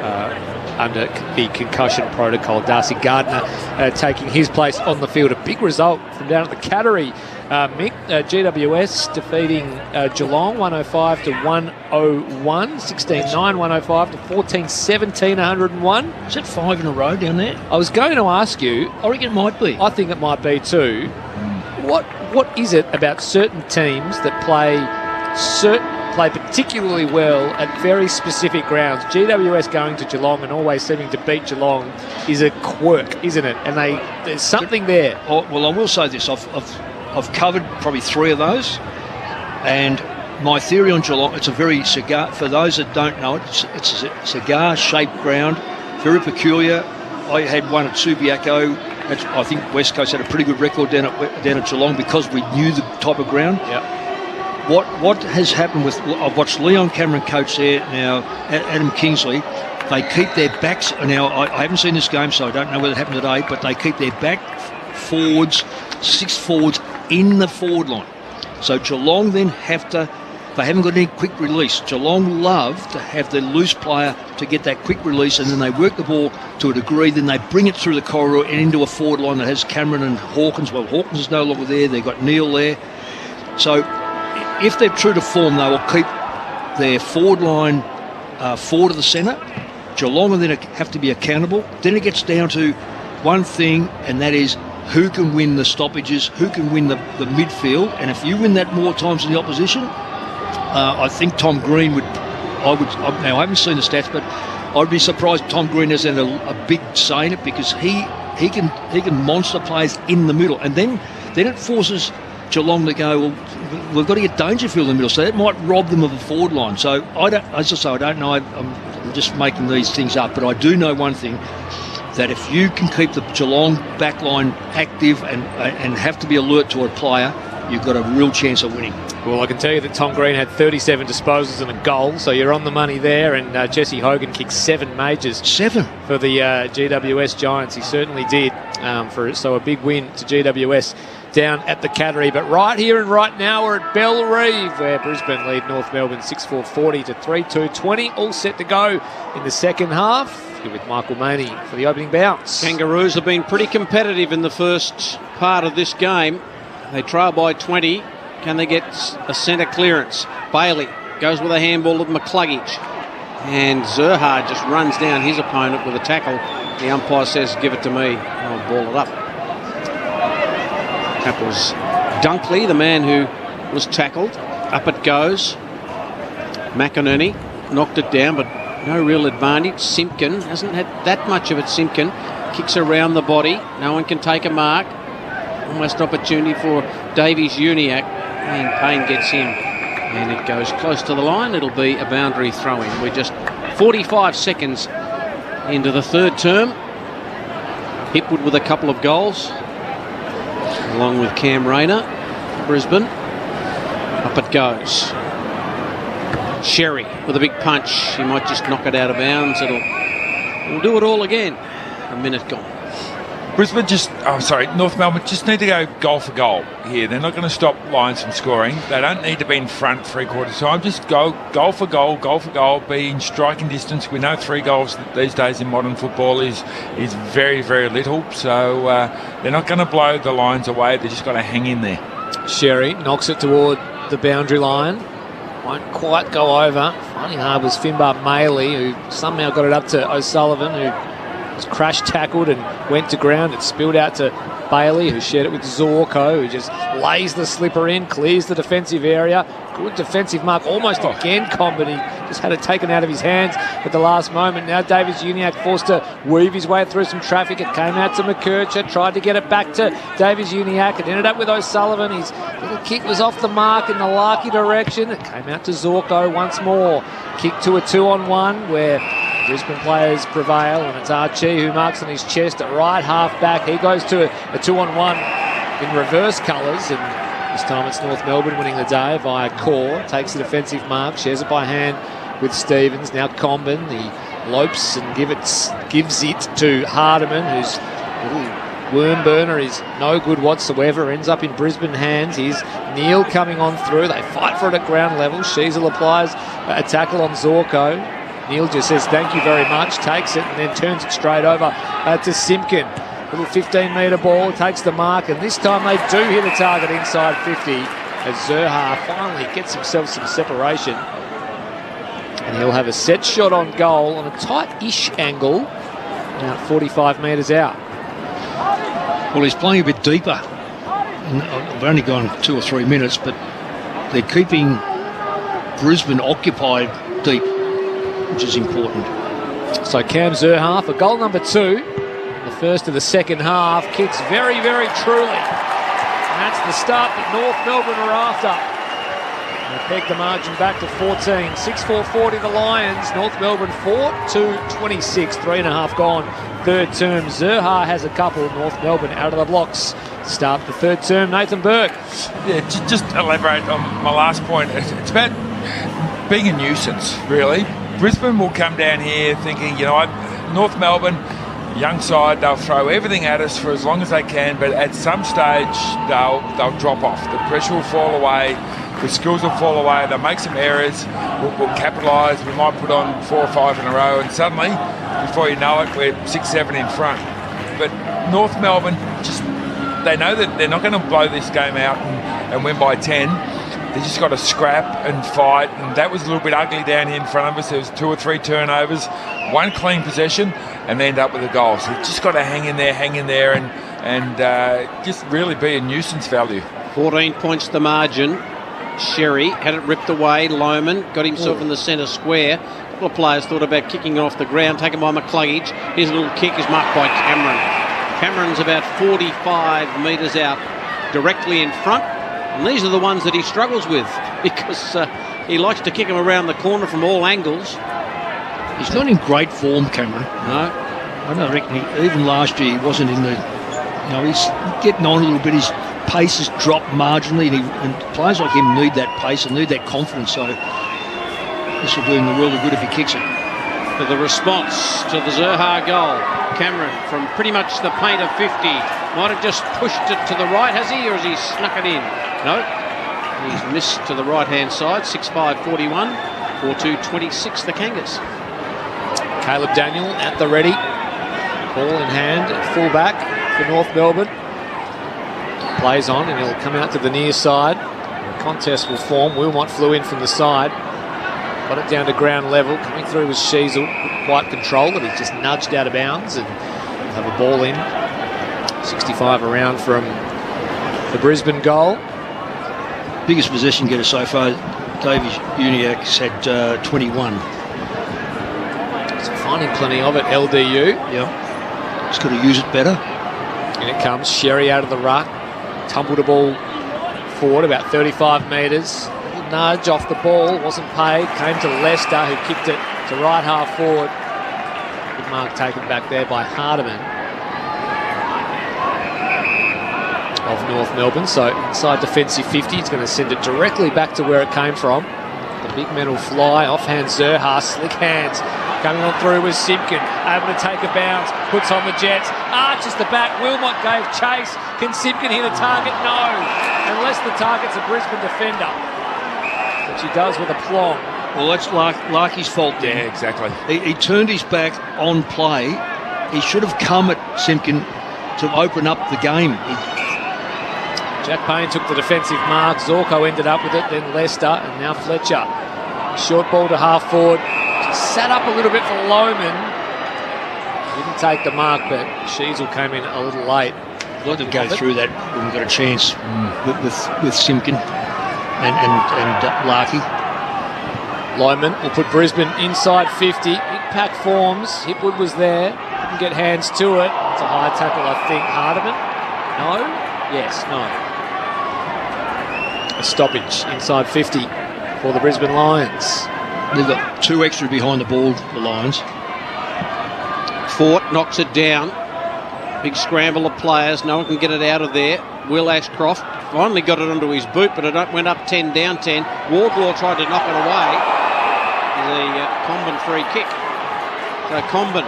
B: under the concussion protocol. Darcy Gardner taking his place on the field. A big result from down at the Cattery. Mick, GWS defeating Geelong 105 to 101, 16-9, 105 to 14-17, 101.
D: Is that 5 in a row down there?
B: I was going to ask you.
D: I reckon it might be.
B: I think it might be too. What is it about certain teams that play particularly well at very specific grounds? GWS going to Geelong and always seeming to beat Geelong is a quirk, isn't it? And there's something there.
D: Well, I will say this. I've covered probably 3 of those, and my theory on Geelong, it's a very cigar, for those that don't know it, it's a cigar-shaped ground, very peculiar. I had one at Subiaco. I think West Coast had a pretty good record down at Geelong because we knew the type of ground.
B: Yep.
D: What has happened with, I've watched Leon Cameron coach there now, Adam Kingsley. They keep their backs, now I haven't seen this game, so I don't know whether it happened today, but they keep their back forwards, 6 forwards in the forward line. So Geelong then they haven't got any quick release. Geelong love to have the loose player to get that quick release, and then they work the ball to a degree, then they bring it through the corridor and into a forward line that has Cameron and Hawkins. Well, Hawkins is no longer there, they've got Neil there. So if they're true to form, they will keep their forward line forward of the centre. Geelong will then have to be accountable. Then it gets down to one thing, and that is who can win the stoppages, who can win the midfield. And if you win that more times than the opposition, I think Tom Green would. Now I haven't seen the stats, but I'd be surprised Tom Green has had a big say in it, because he can monster players in the middle, and then it forces Geelong to go, well, we've got to get Dangerfield in the middle, so that might rob them of a forward line. So I don't know. I'm just making these things up, but I do know one thing, that if you can keep the Geelong backline active and have to be alert to a player, you've got a real chance of winning.
B: Well, I can tell you that Tom Green had 37 disposals and a goal, so you're on the money there. And Jesse Hogan kicked 7 majors. 7? For the GWS Giants. He certainly did. So a big win to GWS down at the Cattery. But right here and right now we're at Bellerive, where Brisbane lead North Melbourne 6-4-40 to 3-2-20. All set to go in the second half. Here with Michael Maney for the opening bounce.
F: Kangaroos have been pretty competitive in the first part of this game. They trail by 20. Can they get a centre clearance? Bailey goes with a handball of McCluggage. And Zerha just runs down his opponent with a tackle. The umpire says, give it to me. I'll ball it up. That was Dunkley, the man who was tackled. Up it goes. McInerney knocked it down, but no real advantage. Simpkin hasn't had that much of it. Simpkin kicks around the body. No one can take a mark. Almost an opportunity for Davies Uniacke, and Payne gets him. And it goes close to the line. It'll be a boundary throw-in. We're just 45 seconds into the third term. Hipwood with a couple of goals, along with Cam Rayner, Brisbane. Up it goes. Sherry with a big punch. He might just knock it out of bounds. It'll do it all again. A minute gone.
E: North Melbourne just need to go goal for goal here. They're not going to stop Lions from scoring. They don't need to be in front 3/4 time. Just go goal for goal, be in striking distance. We know 3 goals these days in modern football is very, very little. So they're not going to blow the Lions away. They've just got to hang in there.
B: Sherry knocks it toward the boundary line. Won't quite go over. Finding hard was Finbar Maley, who somehow got it up to O'Sullivan, who was crash tackled and went to ground. It spilled out to Bailey, who shared it with Zorko, who just lays the slipper in, clears the defensive area. Good defensive mark, almost again Combat. He just had it taken out of his hands at the last moment. Now Davies-Uniacke forced to weave his way through some traffic. It came out to McKercher, tried to get it back to Davies-Uniacke. It ended up with O'Sullivan. His little kick was off the mark in the Larky direction. It came out to Zorko once more. Kick to a 2-on-1 where Brisbane players prevail, and it's Archie who marks on his chest at right half back. He goes to a 2-on-1 in reverse colours, and this time it's North Melbourne winning the day via Core. Takes the defensive mark, shares it by hand with Stevens. Now Comben, he lopes and gives it to Hardiman, who's a little worm burner, is no good whatsoever. Ends up in Brisbane hands. Here's Neil coming on through. They fight for it at ground level. Sheasel applies a tackle on Zorko. Neil just says thank you very much, takes it and then turns it straight over to Simpkin. Little 15-metre ball, takes the mark, and this time they do hit a target inside 50 as Zerha finally gets himself some separation. And he'll have a set shot on goal on a tight-ish angle, about 45 metres out.
D: Well, he's playing a bit deeper. I've only gone 2 or 3 minutes, but they're keeping Brisbane occupied deep, which is important.
B: So Cam Zerha for goal number 2. The first of the second half, kicks very, very truly. And that's the start that North Melbourne are after. They peg the margin back to 14. 6-4-40 the Lions. North Melbourne 4-2-26. 3.5 gone. Third term. Zerha has a couple. North Melbourne out of the blocks. Start the third term. Nathan Burke.
E: Yeah, just elaborate on my last point. It's about being a nuisance, really. Brisbane will come down here thinking, North Melbourne, young side, they'll throw everything at us for as long as they can, but at some stage they'll drop off. The pressure will fall away, the skills will fall away, they'll make some errors, we'll capitalise, we might put on 4 or 5 in a row, and suddenly, before you know it, we're 6-7 in front. But North Melbourne, they know that they're not going to blow this game out and win by 10. They just got to scrap and fight, and that was a little bit ugly down here in front of us. There was 2 or 3 turnovers, 1 clean possession, and they end up with a goal. So you just got to hang in there, and just really be a nuisance value.
F: 14 points the margin. Sherry had it ripped away. Loman got himself in the centre square. A couple of players thought about kicking it off the ground, taken by McCluggage. Here's a little kick, is marked by Cameron. Cameron's about 45 metres out, directly in front. And these are the ones that he struggles with because he likes to kick them around the corner from all angles.
D: He's not in great form, Cameron.
F: No.
D: I don't reckon even last year he wasn't in the... he's getting on a little bit. His pace has dropped marginally, and players like him need that pace and need that confidence. So this will do him the world of good if he kicks it.
F: For the response to the Zerha goal, Cameron from pretty much the paint of 50 might have just pushed it to the right, has he, or has he snuck it in? No, he's missed to the right-hand side. 6-5-41, 4-2-26 the Kangas.
B: Caleb Daniel at the ready. Ball in hand at full-back for North Melbourne. Plays on and he'll come out to the near side. The contest will form. Wilmot flew in from the side. Got it down to ground level. Coming through was Sheasel. Couldn't quite control it. He's just nudged out of bounds and we'll have a ball in. 65 around from the Brisbane goal.
D: Biggest possession getter so far, Davies-Uniacke's had 21.
B: So finding plenty of it, LDU.
D: Yep. Just got to use it better.
B: In it comes, Sherry out of the ruck. Tumbled a ball forward about 35 metres. Nudge off the ball, wasn't paid. Came to Lester, who kicked it to right half forward. Good mark taken back there by Hardiman of North Melbourne. So inside defensive 50, he's going to send it directly back to where it came from. The big men will fly. Offhand Zerha, slick hands. Coming on through was Simpkin, able to take a bounce, puts on the jets, arches the back. Wilmot gave chase. Can Simpkin hit a target? No, unless the target's a Brisbane defender, which he does with a plonk.
D: Well, that's Larky's fault there.
E: Yeah, exactly.
D: He turned his back on play. He should have come at Simpkin to open up the game.
B: Jack Payne took the defensive mark. Zorko ended up with it, then Lester, and now Fletcher. Short ball to half forward. Sat up a little bit for Lohman. Didn't take the mark, but Sheasel came in a little late.
D: Let them go through that when we've got a chance with Simpkin and Larky.
B: Lohman will put Brisbane inside 50. Big pack forms. Hipwood was there. Didn't get hands to it. It's a high tackle, I think. Hardiman? No? Yes, no. A stoppage inside 50 for the Brisbane Lions.
D: They've got 2 extra behind the ball, the Lions.
F: Fort knocks it down. Big scramble of players. No one can get it out of there. Will Ashcroft finally got it onto his boot, but it went up 10, down 10. Wardlaw tried to knock it away. The Comben free kick. So Comben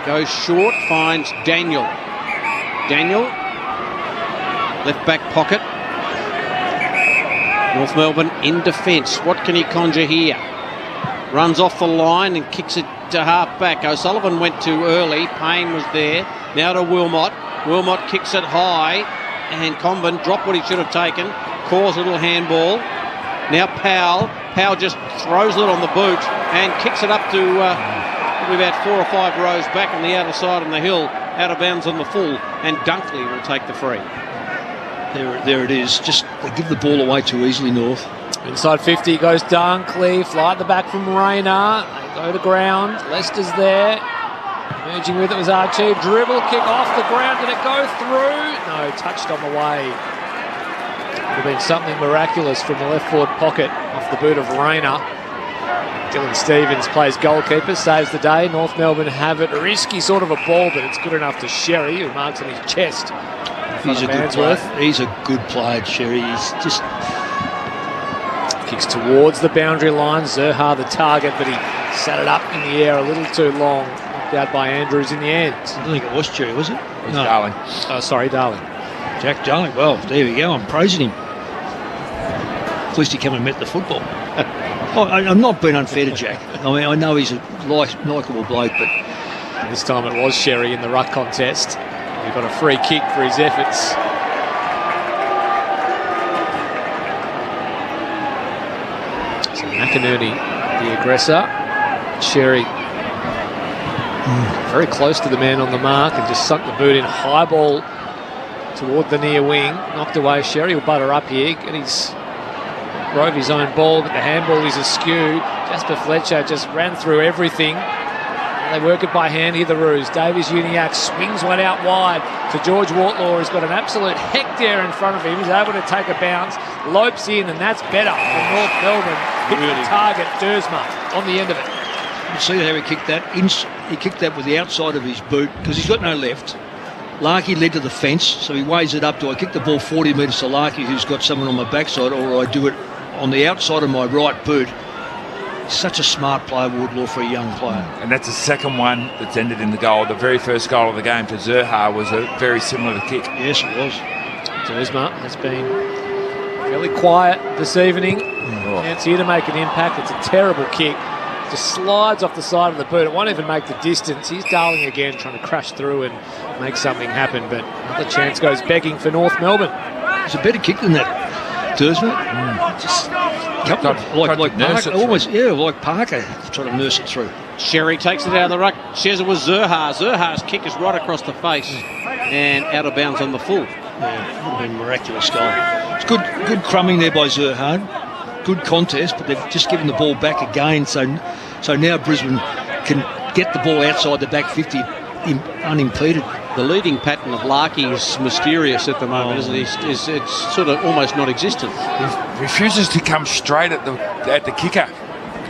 F: goes short, finds Daniel. Daniel, left back pocket. North Melbourne in defence. What can he conjure here? Runs off the line and kicks it to half back. O'Sullivan went too early. Payne was there. Now to Wilmot. Wilmot kicks it high. And Comben dropped what he should have taken. Caws a little handball. Now Powell. Powell just throws it on the boot and kicks it up to probably about 4 or 5 rows back on the outer side on the hill. Out of bounds on the full. And Dunkley will take the free.
D: There it is. Just they give the ball away too easily, North.
B: Inside 50 goes Dunkley. Fly at the back from Rayner. They go to ground. Lester's there. Merging with it was Archie. Dribble kick off the ground. Did it go through? No, touched on the way. Would have been something miraculous from the left forward pocket off the boot of Rayner. Dylan Stevens plays goalkeeper, saves the day. North Melbourne have it. Risky sort of a ball, but it's good enough to Sherry, who marks on his chest.
D: He's a good player. He's a good player, Sherry. He's just
B: kicks towards the boundary line. Zerha the target, but he sat it up in the air a little too long. Knocked out by Andrews in the end.
D: I don't think it was Sherry, was it?
E: It was Darling.
B: Oh, sorry, Darling.
D: Jack Darling. Well, there we go. I'm praising him. At least he came and met the football. I'm not being unfair to Jack. I mean, I know he's a likeable bloke, but
B: this time it was Sherry in the ruck contest. He got a free kick for his efforts. So McInerney, the aggressor. Sherry very close to the man on the mark and just sunk the boot in. High ball toward the near wing. Knocked away. Sherry will butter up here. Drove his own ball, but the handball is askew. Jasper Fletcher just ran through everything. They work it by hand here, the Roos. Davies Uniacke swings one out wide to George Wardlaw, who's got an absolute hectare in front of him. He's able to take a bounce, lopes in, and that's better for North Melbourne. Hit the target, Dersma, on the end of it.
D: You see how he kicked that? He kicked that with the outside of his boot because he's got no left. Larky led to the fence, so he weighs it up. Do I kick the ball 40 metres to Larky, who's got someone on my backside, or I do it on the outside of my right boot? Such a smart player, Wardlaw, for a young player.
E: And that's the second one that's ended in the goal. The very first goal of the game to Zerha was a very similar kick.
D: Yes, it was.
B: Dersma has been fairly quiet this evening. It's here to make an impact. It's a terrible kick. Just slides off the side of the boot. It won't even make the distance. He's Darling again, trying to crash through and make something happen. But another chance goes begging for North Melbourne.
D: It's a better kick than that, Dersma. Just like Parker, almost, like Parker trying to nurse it through.
F: Sherry takes it out of the ruck. Shares it with Zerha. Zerha's kick is right across the face and out of bounds on the full.
D: Yeah, would have been a miraculous goal. It's good crumbing there by Zerha. Good contest, but they've just given the ball back again. So now Brisbane can get the ball outside the back 50 unimpeded.
F: The leading pattern of Larky is mysterious at the moment, isn't it? It's sort of almost non-existent.
E: He refuses to come straight at the kicker.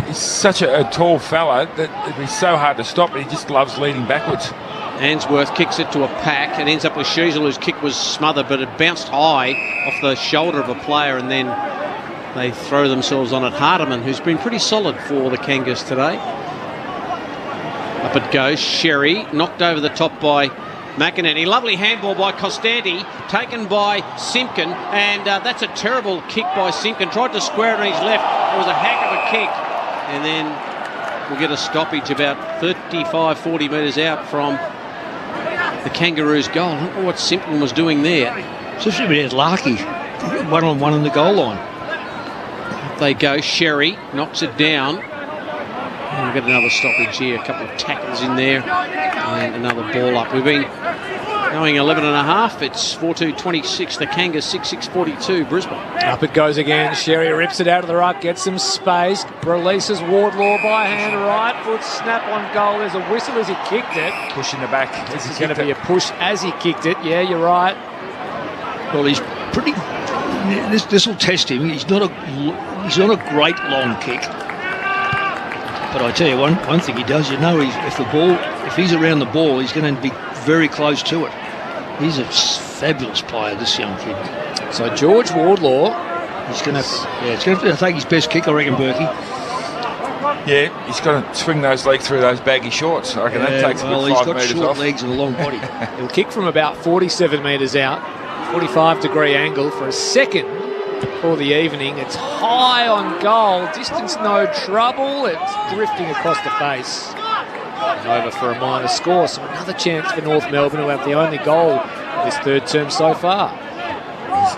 E: He's such a tall fella that it'd be so hard to stop, but he just loves leading backwards.
F: Answorth kicks it to a pack and ends up with Sheasel, whose kick was smothered, but it bounced high off the shoulder of a player, and then they throw themselves on it. Hardiman, who's been pretty solid for the Kangas today. Up it goes. Sherry knocked over the top by McInerney. Lovely handball by Costanti, taken by Simpkin, and that's a terrible kick by Simpkin. Tried to square it on his left. It was a heck of a kick. And then we'll get a stoppage about 35, 40 metres out from the Kangaroos' goal. I don't know what Simpkin was doing there.
D: Especially with Larky, 1-on-1 on the goal line.
F: They go. Sherry knocks it down. And we'll get another stoppage here. A couple of tackles in there and another ball up. We've been going 11.5. It's 4-2-26. The Kangas 6-6-42. Brisbane.
B: Up it goes again. Sherry rips it out of the ruck, gets some space, releases Wardlaw by hand, right foot snap on goal. There's a whistle as he kicked it.
E: Push in the back.
B: This is going to be a push as he kicked it. Yeah, you're right.
D: Well, he's pretty. This will test him. He's not a great long kick. But I tell you one thing he does, if he's around the ball, he's going to be very close to it. He's a fabulous player, this young kid.
B: So George Wardlaw,
D: he's going to take his best kick, I reckon, Berkey.
E: Yeah, he's got to swing those legs through those baggy shorts. I reckon that takes a good 5 metres off.
D: He's got short legs and a long body.
B: He'll kick from about 47 metres out, 45-degree angle for a second for the evening. It's high on goal, distance no trouble, it's drifting across the face. And over for a minor score, so another chance for North Melbourne, who have the only goal of this third term so far.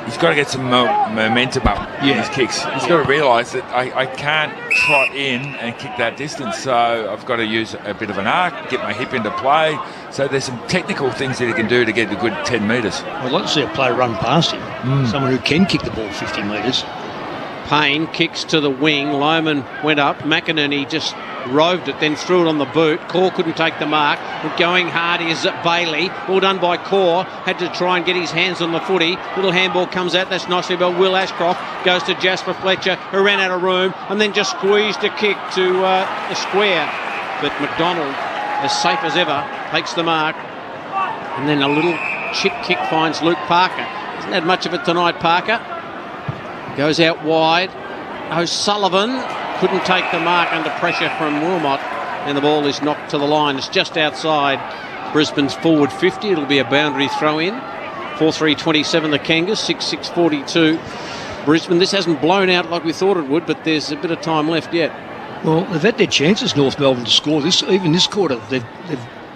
E: He's got to get some momentum up in his kicks. He's got to realise that I can't trot in and kick that distance, so I've got to use a bit of an arc, get my hip into play. So there's some technical things that he can do to get a good 10 metres.
D: I'd like to see a player run past him, someone who can kick the ball 50 metres.
F: Payne kicks to the wing. Lohman went up. McInerney just roved it, then threw it on the boot. Core couldn't take the mark. But going hard is Bailey. Well done by Core. Had to try and get his hands on the footy. Little handball comes out. That's nicely by Will Ashcroft. Goes to Jasper Fletcher, who ran out of room and then just squeezed a kick to the square. But McDonald, as safe as ever, takes the mark. And then a little chip kick finds Luke Parker. Hasn't had much of it tonight, Parker. Goes out wide. O'Sullivan couldn't take the mark under pressure from Wilmot, and the ball is knocked to the line. It's just outside Brisbane's forward 50. It'll be a boundary throw in. 4-3-27 the Kangas, 6-6-42 Brisbane. This hasn't blown out like we thought it would, but there's a bit of time left yet.
D: Well, they've had their chances, North Melbourne, to score even this quarter. They've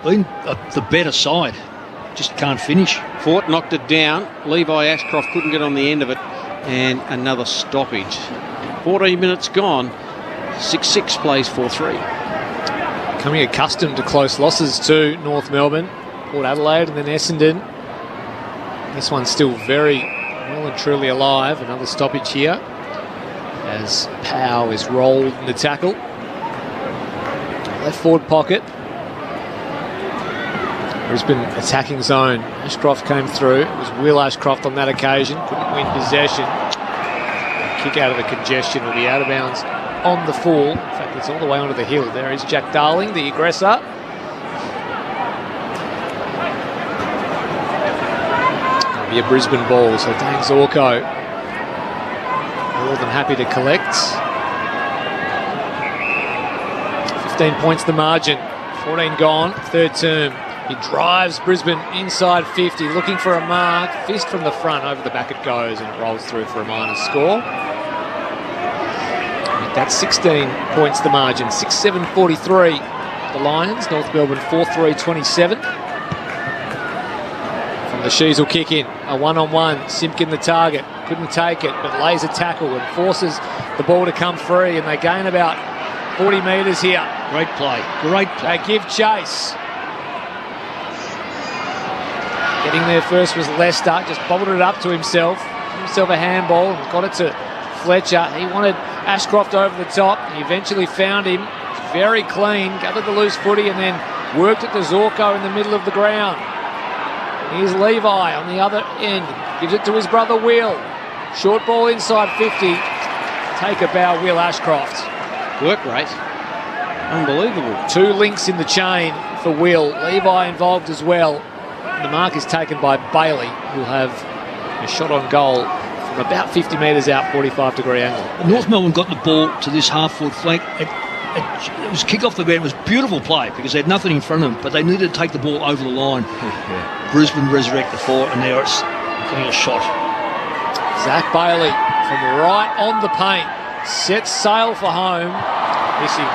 D: been the better side. Just can't finish.
F: Fort knocked it down. Levi Ashcroft couldn't get on the end of it. And another stoppage. 14 minutes gone. 6-6 plays 4-3.
B: Coming accustomed to close losses to North Melbourne, Port Adelaide and then Essendon. This one's still very well and truly alive. Another stoppage here as Powell is rolled in the tackle. Left forward pocket. Brisbane attacking zone. Ashcroft came through. It was Will Ashcroft on that occasion. Couldn't win possession. Kick out of the congestion will be out of bounds on the full. In fact, it's all the way onto the hill. There is Jack Darling, the aggressor. It'll be a Brisbane ball, so Dane Zorko more than happy to collect. 15 points the margin. 14 gone, third term. He drives Brisbane inside 50, looking for a mark. Fist from the front, over the back it goes, and it rolls through for a minor score. That's 16 points the margin. 6-7-43 the Lions. North Melbourne 4-3-27. From the Sheasel kick in, a one-on-one. Simpkin the target, couldn't take it, but lays a tackle and forces the ball to come free, and they gain about 40 metres here.
D: Great play, great play.
B: They give chase. Getting there first was Lester, just bobbled it up to himself. Himself a handball and got it to Fletcher. He wanted Ashcroft over the top. He eventually found him. Very clean, gathered the loose footy and then worked it to Zorko in the middle of the ground. Here's Levi on the other end. Gives it to his brother Will. Short ball inside 50. Take a bow, Will Ashcroft.
F: Work rate. Unbelievable. 2
B: links in the chain for Will. Levi involved as well. The mark is taken by Bailey, who'll have a shot on goal from about 50 metres out, 45-degree angle.
D: North Melbourne got the ball to this half-forward flank. it was kick off the ground. It was beautiful play because they had nothing in front of them, but they needed to take the ball over the line. Brisbane resurrect the fort, and now it's getting a shot.
B: Zach Bailey from right on the paint. Sets sail for home. Missing.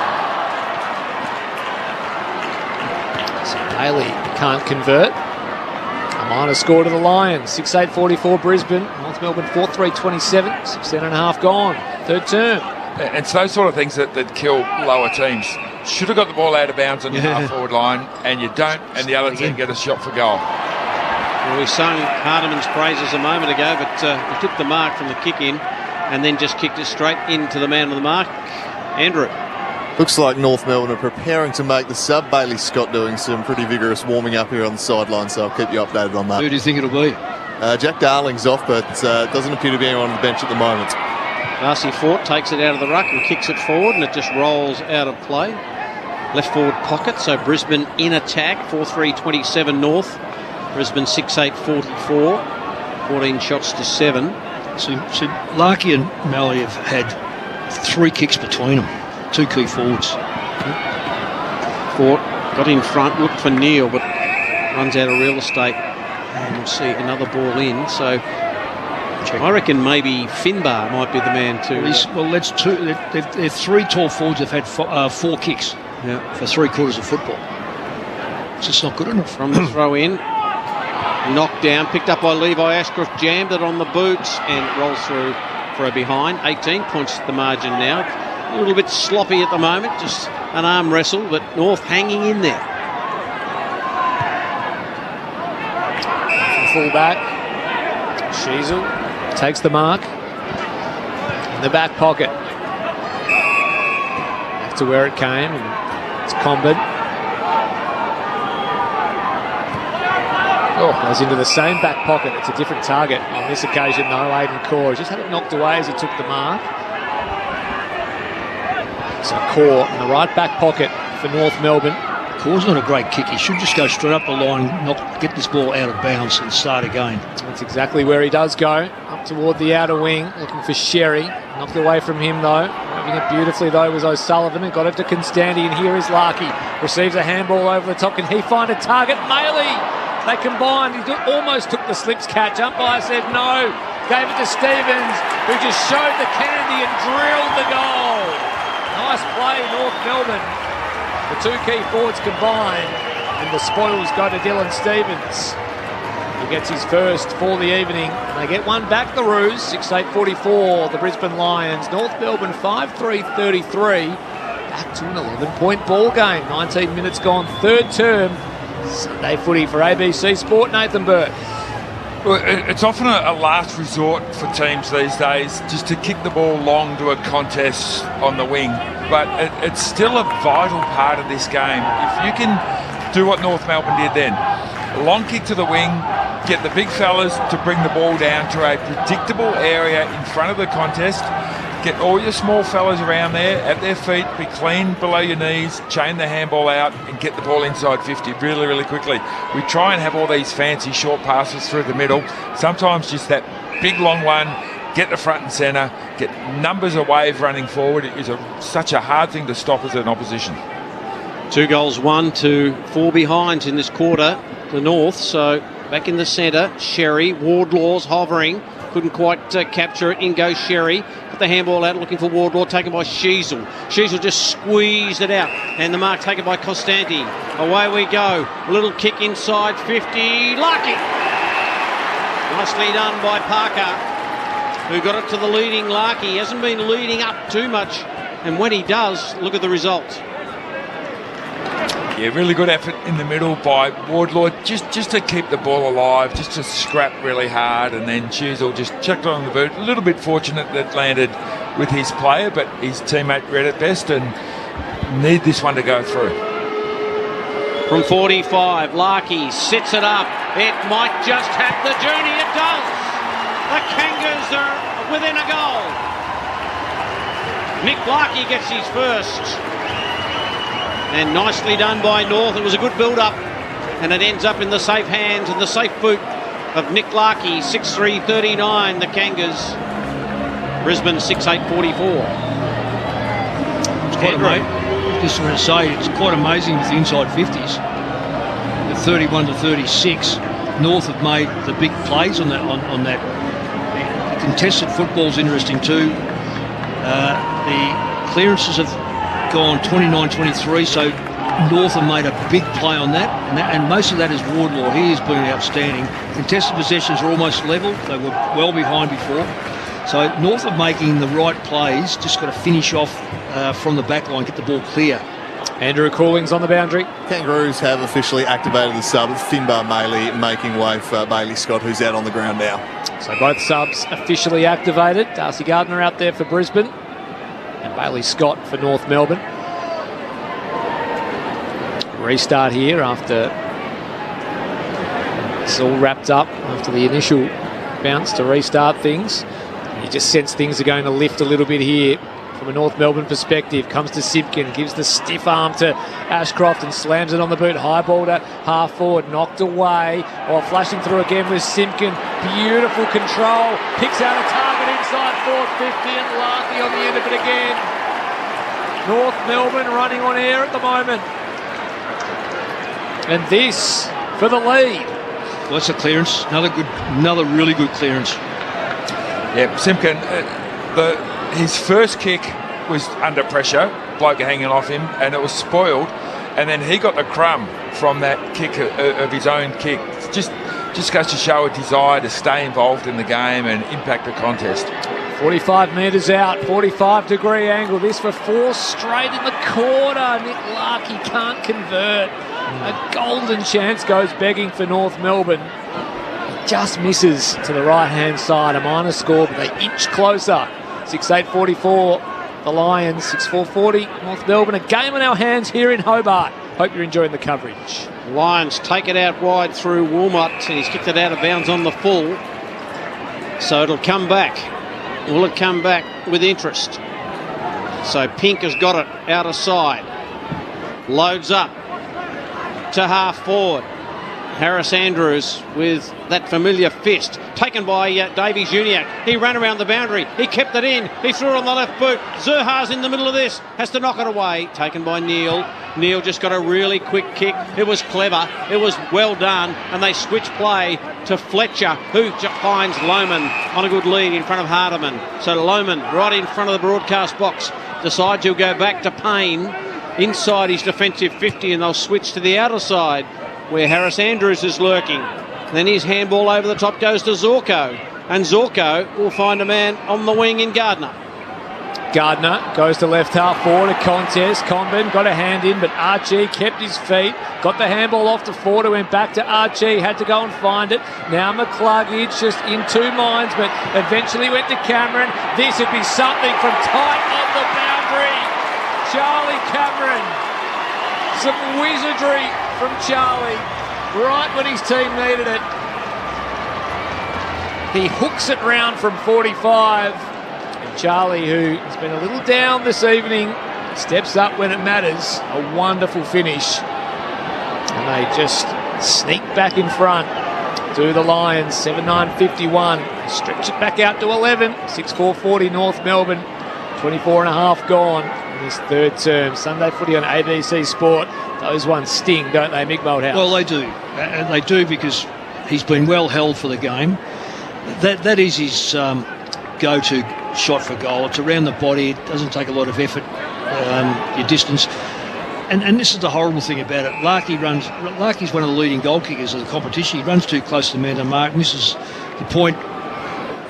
B: So Bailey can't convert. A minor score to the Lions. 6-8-44 Brisbane. North Melbourne 4-3-27. 16.5 gone. Third term.
E: And it's those sort of things that kill lower teams. Should have got the ball out of bounds on the half-forward line, and you don't, and the other team get a shot for goal.
F: Well, we sung Hardiman's praises a moment ago, but he took the mark from the kick-in and then just kicked it straight into the man of the mark, Andrew.
A: Looks like North Melbourne are preparing to make the sub. Bailey Scott doing some pretty vigorous warming up here on the sideline, so I'll keep you updated on that.
D: Who do you think it'll be?
A: Jack Darling's off, but doesn't appear to be anyone on the bench at the moment.
F: Darcy Fort takes it out of the ruck and kicks it forward, and it just rolls out of play. Left forward pocket, so Brisbane in attack, 4-3-27 North. Brisbane 6-8-44, 14 shots to 7.
D: So Larky and Malley have had 3 kicks between them, 2 key forwards.
F: Fort got in front, looked for Neal, but runs out of real estate. And we'll see another ball in. So I reckon maybe Finbar might be the man too.
D: Well, that's 2. They're 3 tall forwards. They've had 4 kicks for 3 quarters of football. It's just not good enough.
F: From the throw in. Knocked down, picked up by Levi Ashcroft, jammed it on the boots and rolls through for a behind. 18 points at the margin now. A little bit sloppy at the moment, just an arm wrestle, but North hanging in there.
B: Full back. Sheasel takes the mark. In the back pocket. Back to where it came, and it's Comben. Goes into the same back pocket. It's a different target on this occasion, though. Aidan Corr just had it knocked away as he took the mark. So Corr in the right back pocket for North Melbourne.
D: Corr's not a great kick. He should just go straight up the line, get this ball out of bounds and start again.
B: That's exactly where he does go. Up toward the outer wing, looking for Sherry. Knocked away from him, though. Moving it beautifully, though, was O'Sullivan, and got it to Constanti, and here is Larky. Receives a handball over the top. Can he find a target? Maley! They combined. He almost took the slips catch. Umpire said no. Gave it to Stevens, who just showed the candy and drilled the goal. Nice play, North Melbourne. The 2 key forwards combined, and the spoils go to Dylan Stevens. He gets his first for the evening, and they get one back, the Roos. 6-8-44, the Brisbane Lions. North Melbourne 5-3-33. Back to an 11-point ball game. 19 minutes gone, third term. Sunday footy for ABC Sport, Nathan Burke.
E: Well, it's often a last resort for teams these days just to kick the ball long to a contest on the wing. But it's still a vital part of this game. If you can do what North Melbourne did then, a long kick to the wing, get the big fellas to bring the ball down to a predictable area in front of the contest, get all your small fellas around there at their feet, be clean below your knees, chain the handball out and get the ball inside 50 really, really quickly. We try and have all these fancy short passes through the middle. Sometimes just that big long one, get the front and centre, get numbers of wave running forward. It is such a hard thing to stop as an opposition.
F: 2 goals, 1 to 4 behinds in this quarter, the North. So back in the centre, Sherry, Wardlaw's hovering. Couldn't quite capture it. In goes Sherry. Put the handball out looking for Wardlaw, taken by Sheasel. Sheasel just squeezed it out. And the mark taken by Costanti. Away we go. A little kick inside 50. Lucky! Nicely done by Parker, who got it to the leading Larky. He hasn't been leading up too much. And when he does, look at the result.
E: Yeah, really good effort in the middle by Wardlaw, just to keep the ball alive, just to scrap really hard, and then Sheasel just chucked it on the boot. A little bit fortunate that landed with his player, but his teammate read it best and need this one to go through.
F: From 45, Larky sets it up. It might just have the journey. It does. The Kangas are within a goal. Nick Larky gets his first. And nicely done by North. It was a good build-up. And it ends up in the safe hands and the safe boot of Nick Larky. 6-3-39, the Kangas. Brisbane 6-8-44.
D: It's quite amazing. Just want to say, it's quite amazing with the inside 50s. The 31 to 36. North have made the big plays on that. On that. The contested football's interesting too. The clearances have gone 29-23, so North have made a big play on that, and most of that is Wardlaw. He has been outstanding. Contested possessions are almost level. They were well behind before. So North are making the right plays, just got to finish off from the back line, get the ball clear.
B: Andrew Calling's on the boundary.
A: Kangaroos have officially activated the sub. Finbar Maley making way for Bailey Scott, who's out on the ground now.
B: So both subs officially activated. Darcy Gardner out there for Brisbane and Bailey Scott for North Melbourne. Restart here after it's all wrapped up after the initial bounce to restart things. You just sense things are going to lift a little bit here from a North Melbourne perspective. Comes to Simpkin, gives the stiff arm to Ashcroft and slams it on the boot. High ball to half forward, knocked away while flashing through again with Simpkin. Beautiful control, picks out a target inside 450 and Larky on the end of it again. North Melbourne running on air at the moment. And this for the lead.
D: Well, that's a clearance. Another really good clearance.
E: Yeah, Simpkin, his first kick was under pressure, bloke hanging off him, and it was spoiled. And then he got the crumb from that kick of his own kick. Just goes to show a desire to stay involved in the game and impact the contest.
B: 45 metres out, 45-degree angle. This for 4 straight in the corner. Nick Larky can't convert. A golden chance goes begging for North Melbourne. He just misses to the right-hand side. A minor score, but they inch closer. 6-8-44, the Lions. 6-4-40, North Melbourne. A game on our hands here in Hobart. Hope you're enjoying the coverage.
F: Lions take it out wide through Wilmot, and he's kicked it out of bounds on the full. So it'll come back. Will it come back with interest? So Pink has got it out of side. Loads up to half forward. Harris Andrews with that familiar fist. Taken by Davies Uniacke. He ran around the boundary. He kept it in. He threw it on the left boot. Zurhaar's in the middle of this. Has to knock it away. Taken by Neil. Neil just got a really quick kick. It was clever. It was well done. And they switch play to Fletcher, who finds Lohman on a good lead in front of Hardiman. So Lohman right in front of the broadcast box. Decides he'll go back to Payne inside his defensive 50, and they'll switch to the outer side where Harris Andrews is lurking. Then his handball over the top goes to Zorko, and Zorko will find a man on the wing in Gardner.
B: Gardner goes to left half forward, a contest. Conben got a hand in, but Archie kept his feet. Got the handball off to Ford, who went back to Archie, had to go and find it. Now McCluggage just in 2 minds, but eventually went to Cameron. This would be something from tight on the boundary. Charlie Cameron. Some wizardry from Charlie, right when his team needed it. He hooks it round from 45. And Charlie, who has been a little down this evening, steps up when it matters. A wonderful finish. And they just sneak back in front to the Lions. 7-9-51. Stretch it back out to 11. 6-4-40 North Melbourne. 24 and a half gone in this third term. Sunday footy on ABC Sport. Those ones sting, don't they, Mick Moldhouse?
D: Well, they do. And they do because he's been well held for the game. That is his go-to shot for goal. It's around the body. It doesn't take a lot of effort, your distance. And this is the horrible thing about it. Larky's one of the leading goal kickers of the competition. He runs too close to the man to mark, misses the point,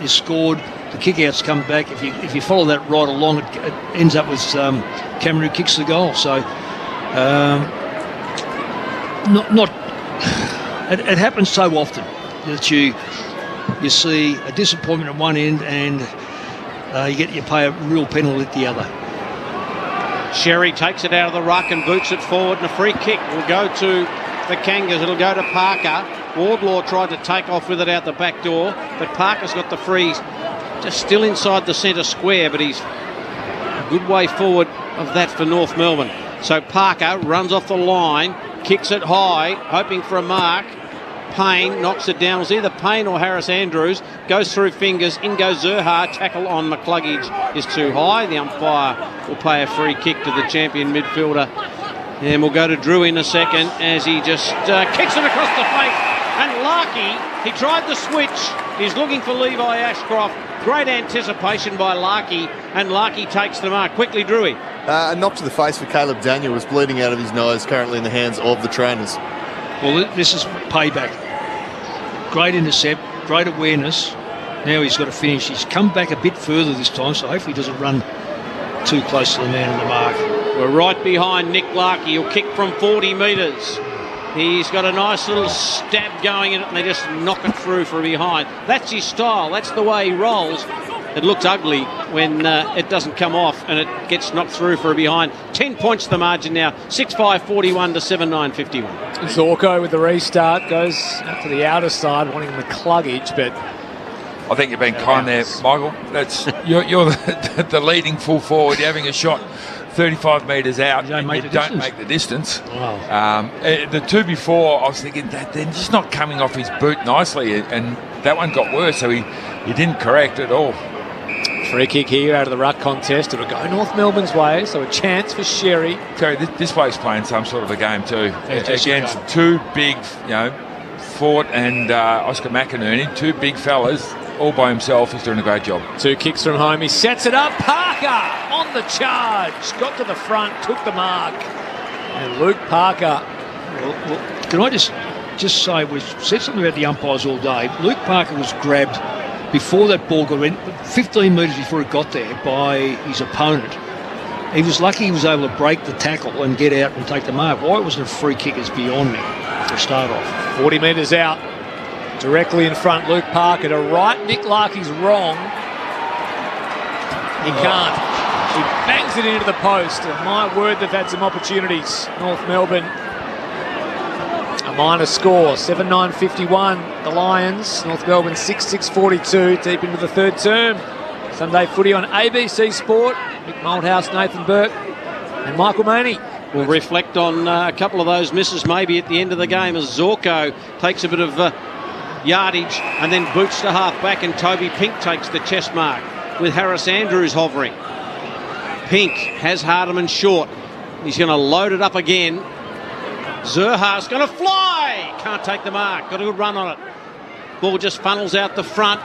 D: is scored. The kick-outs come back. If you follow that right along, it ends up with Cameron who kicks the goal. So, it happens so often that you see a disappointment at one end and you pay a real penalty at the other.
F: Sherry takes it out of the ruck and boots it forward, and a free kick will go to the Kangas. It'll go to Parker. Wardlaw tried to take off with it out the back door, but Parker's got the freeze. Just still inside the centre square, but he's a good way forward of that for North Melbourne. So Parker runs off the line, kicks it high, hoping for a mark. Payne knocks it down. It was either Payne or Harris Andrews. Goes through fingers. In goes Zurhaar. Tackle on McCluggage is too high. The umpire will pay a free kick to the champion midfielder. And we'll go to Drew in a second as he just kicks it across the face. And Larkey, he tried the switch. He's looking for Levi Ashcroft. Great anticipation by Larkey, and Larkey takes the mark. Quickly, Drewy.
A: A knock to the face for Caleb Daniel, was bleeding out of his nose, currently in the hands of the trainers.
D: Well, this is payback. Great intercept, great awareness. Now he's got to finish. He's come back a bit further this time, so hopefully he doesn't run too close to the man on the mark.
F: We're right behind Nick Larkey. He'll kick from 40 metres. He's got a nice little stab going in it, and they just knock it through from behind. That's his style. That's the way he rolls. It looks ugly when it doesn't come off and it gets knocked through for a behind. 10 points the margin now. 6-5-41 to 7-9-51.
B: Zorko with the restart goes out to the outer side, wanting the cluggage, but
E: I think you've been kind there, Michael. That's you're the leading full forward. You're having a shot 35 metres out, and you don't make the distance.
B: Wow.
E: The two before, I was thinking that they're just not coming off his boot nicely, and that one got worse, so he didn't correct at all.
B: Free kick here out of the ruck contest. It'll go North Melbourne's way, so a chance for Sherry.
E: Terry, this bloke's playing some sort of a game too. Against two big, Fort and Oscar McInerney, two big fellas, all by himself. He's doing a great job.
B: Two kicks from home. He sets it up. Parker on the charge. Got to the front, took the mark. And Luke Parker.
D: Well, can I just say, we've said something about the umpires all day. Luke Parker was grabbed before that ball got in, 15 metres before it got there, by his opponent. He was lucky he was able to break the tackle and get out and take the mark. Why it wasn't a free kick is beyond me to start off.
B: 40 metres out. Directly in front, Luke Parker to right. Nick Larkey's wrong. He can't. He bangs it into the post. And my word, they've had some opportunities. North Melbourne, a minor score, 7-9-51. The Lions, North Melbourne 6-6-42, deep into the third term. Sunday footy on ABC Sport. Mick Malthouse, Nathan Burke and Michael Maney.
F: We'll reflect on a couple of those misses maybe at the end of the game as Zorko takes a bit of yardage and then boots to half back, and Toby Pink takes the chest mark with Harris Andrews hovering. Pink has Hardiman short. He's going to load it up again. Zerha's going to fly. Can't take the mark. Got a good run on it. Ball just funnels out the front.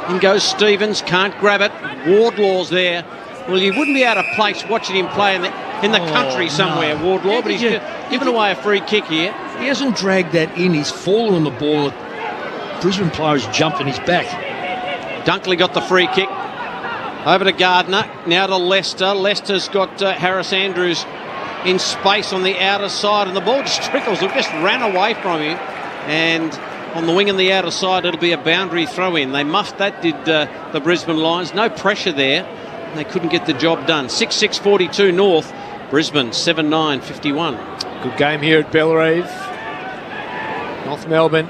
F: In goes Stevens. Can't grab it. Wardlaw's there. Well, you wouldn't be out of place watching him play in the country somewhere, no. Wardlaw, but he's given away a free kick here.
D: He hasn't dragged that in. He's fallen on the ball. Brisbane players jumped in his back.
F: Dunkley got the free kick. Over to Gardner. Now to Lester. Lester's got Harris Andrews in space on the outer side, and the ball just trickles. It just ran away from him, and on the wing on the outer side, it'll be a boundary throw-in. They muffed that, did the Brisbane Lions. No pressure there. They couldn't get the job done. 6-6-42 North. Brisbane 7-9-51.
B: Good game here at Bellerive. North Melbourne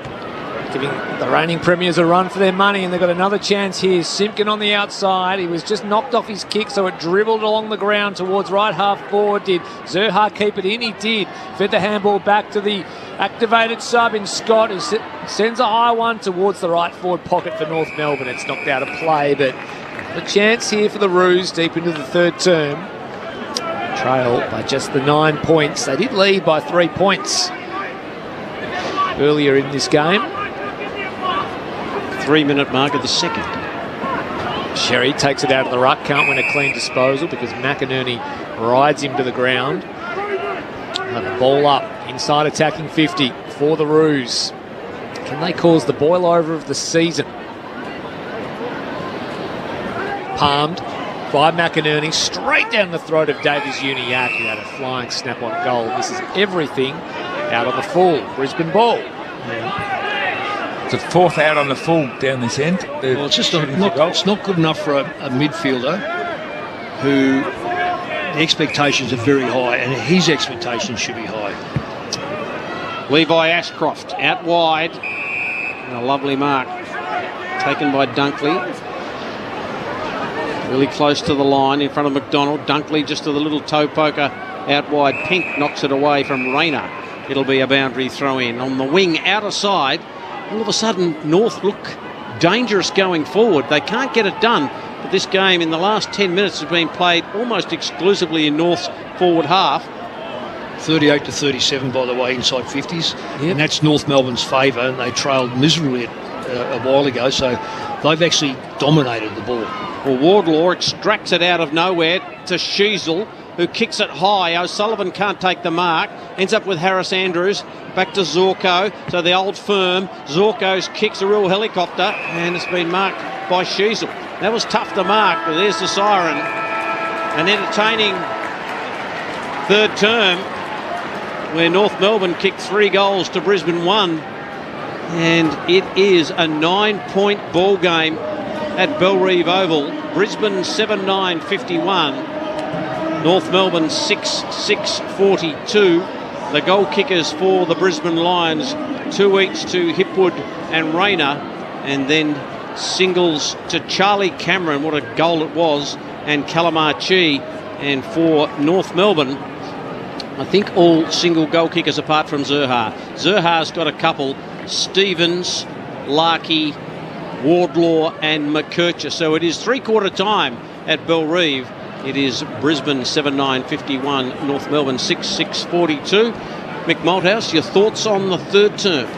B: giving the reigning premiers a run for their money, and they've got another chance here. Simpkin on the outside. He was just knocked off his kick, so it dribbled along the ground towards right half forward. Did Zerha keep it in? He did. Fed the handball back to the activated sub in Scott, who sends a high one towards the right forward pocket for North Melbourne. It's knocked out of play, but a chance here for the Roos deep into the third term. Trail by just the 9 points. They did lead by 3 points earlier in this game.
F: 3-minute mark of the second.
B: Sherry takes it out of the ruck. Can't win a clean disposal because McInerney rides him to the ground. And the ball up inside attacking 50 for the Roos. Can they cause the boil over of the season? Palmed by McInerney straight down the throat of Davies Uniacke, who had a flying snap on goal. This is everything out on the full. Brisbane ball.
E: It's a fourth out on the full down this end.
D: Well, it's just it's not good enough for a midfielder who the expectations are very high, and his expectations should be high.
F: Levi Ashcroft out wide. And a lovely mark taken by Dunkley. Really close to the line in front of McDonald. Dunkley just to the little toe poker out wide. Pink knocks it away from Rayner. It'll be a boundary throw in. On the wing outer side, all of a sudden North look dangerous going forward. They can't get it done. But this game in the last 10 minutes has been played almost exclusively in North's forward half.
D: 38-37, by the way, inside 50s. Yep. And that's North Melbourne's favour, and they trailed miserably a while ago, so they've actually dominated the ball.
F: Well, Wardlaw extracts it out of nowhere to Sheasel, who kicks it high. O'Sullivan can't take the mark. Ends up with Harris Andrews. Back to Zorko. So the old firm. Zorko's kicks a real helicopter, and it's been marked by Sheasel. That was tough to mark, but there's the siren. An entertaining third term where North Melbourne kicked 3 goals to Brisbane 1. And it is a 9-point ball game at Bellerive Oval. Brisbane 7-9-51. North Melbourne 6-6-42. The goal kickers for the Brisbane Lions, 2 each to Hipwood and Rayner, and then singles to Charlie Cameron, what a goal it was, and Calamachi. And for North Melbourne, I think all single goal kickers apart from Zurhaar. Zurhaar's got a couple, Stevens, Larkey, Wardlaw and McKercher. So it is 3-quarter time at Bellerive. It is Brisbane 7-9-51, North Melbourne 6-6-42. Mick Malthouse, your thoughts on the third term?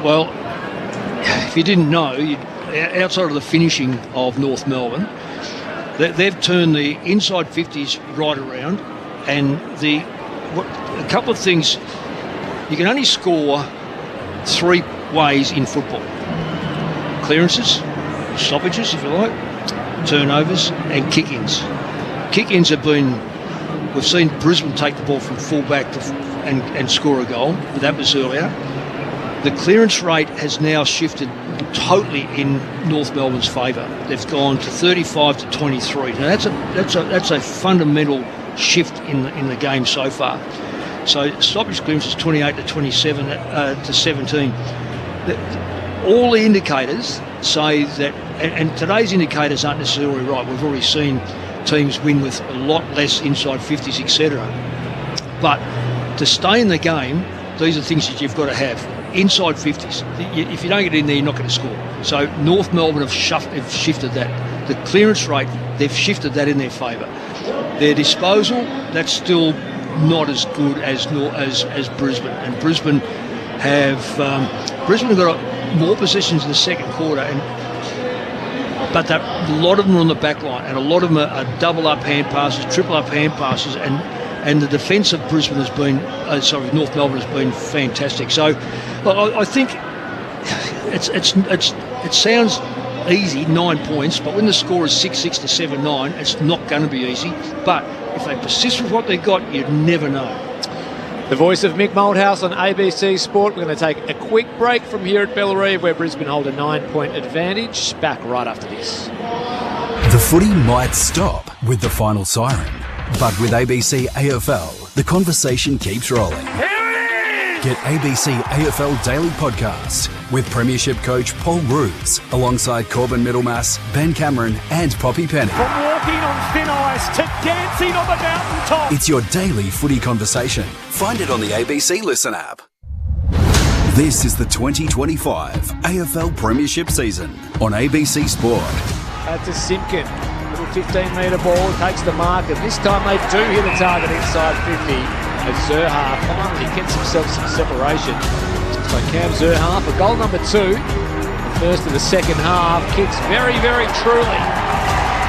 D: Well, if you didn't know, outside of the finishing of North Melbourne, they've turned the inside 50s right around, and a couple of things. You can only score 3 ways in football: clearances, stoppages, if you like, turnovers, and kick-ins. Kick-ins have been, we've seen Brisbane take the ball from full-back and score a goal, but that was earlier. The clearance rate has now shifted totally in North Melbourne's favour. They've gone to 35-23. Now that's a fundamental shift in the game so far. So stoppage clearance is 28-27-17. All the indicators say that, and today's indicators aren't necessarily right. We've already seen teams win with a lot less inside 50s, etc. But to stay in the game, these are things that you've got to have. Inside 50s. If you don't get in there, you're not going to score. So North Melbourne have shifted that. The clearance rate, they've shifted that in their favour. Their disposal, that's still not as good as Brisbane. And Brisbane have got more possessions in the second quarter, but a lot of them are on the back line, and a lot of them are double up hand passes, triple up hand passes, and the defence of Brisbane has been, North Melbourne has been fantastic. So I think it sounds easy, 9 points, but when the score is 6-6 to 7-9, it's not going to be easy. But if they persist with what they've got, you'd never know.
B: The voice of Mick Malthouse on ABC Sport. We're going to take a quick break from here at Bellerive, where Brisbane hold a 9-point advantage. Back right after this.
G: The footy might stop with the final siren, but with ABC AFL, the conversation keeps rolling. Get ABC AFL Daily Podcast with Premiership coach Paul Roos, alongside Corbin Middlemass, Ben Cameron and Poppy Penny.
H: From walking on thin ice to dancing on the mountaintop.
G: It's your daily footy conversation. Find it on the ABC Listen app. This is the 2025 AFL Premiership season on ABC Sport.
B: Out to Simpkin. Little 15-metre ball, takes the mark, and this time they do hit a target inside 50. As Zurhaar finally gets himself some separation. So Cam Zurhaar for goal number 2. The first of the second half. Kicks very, very truly.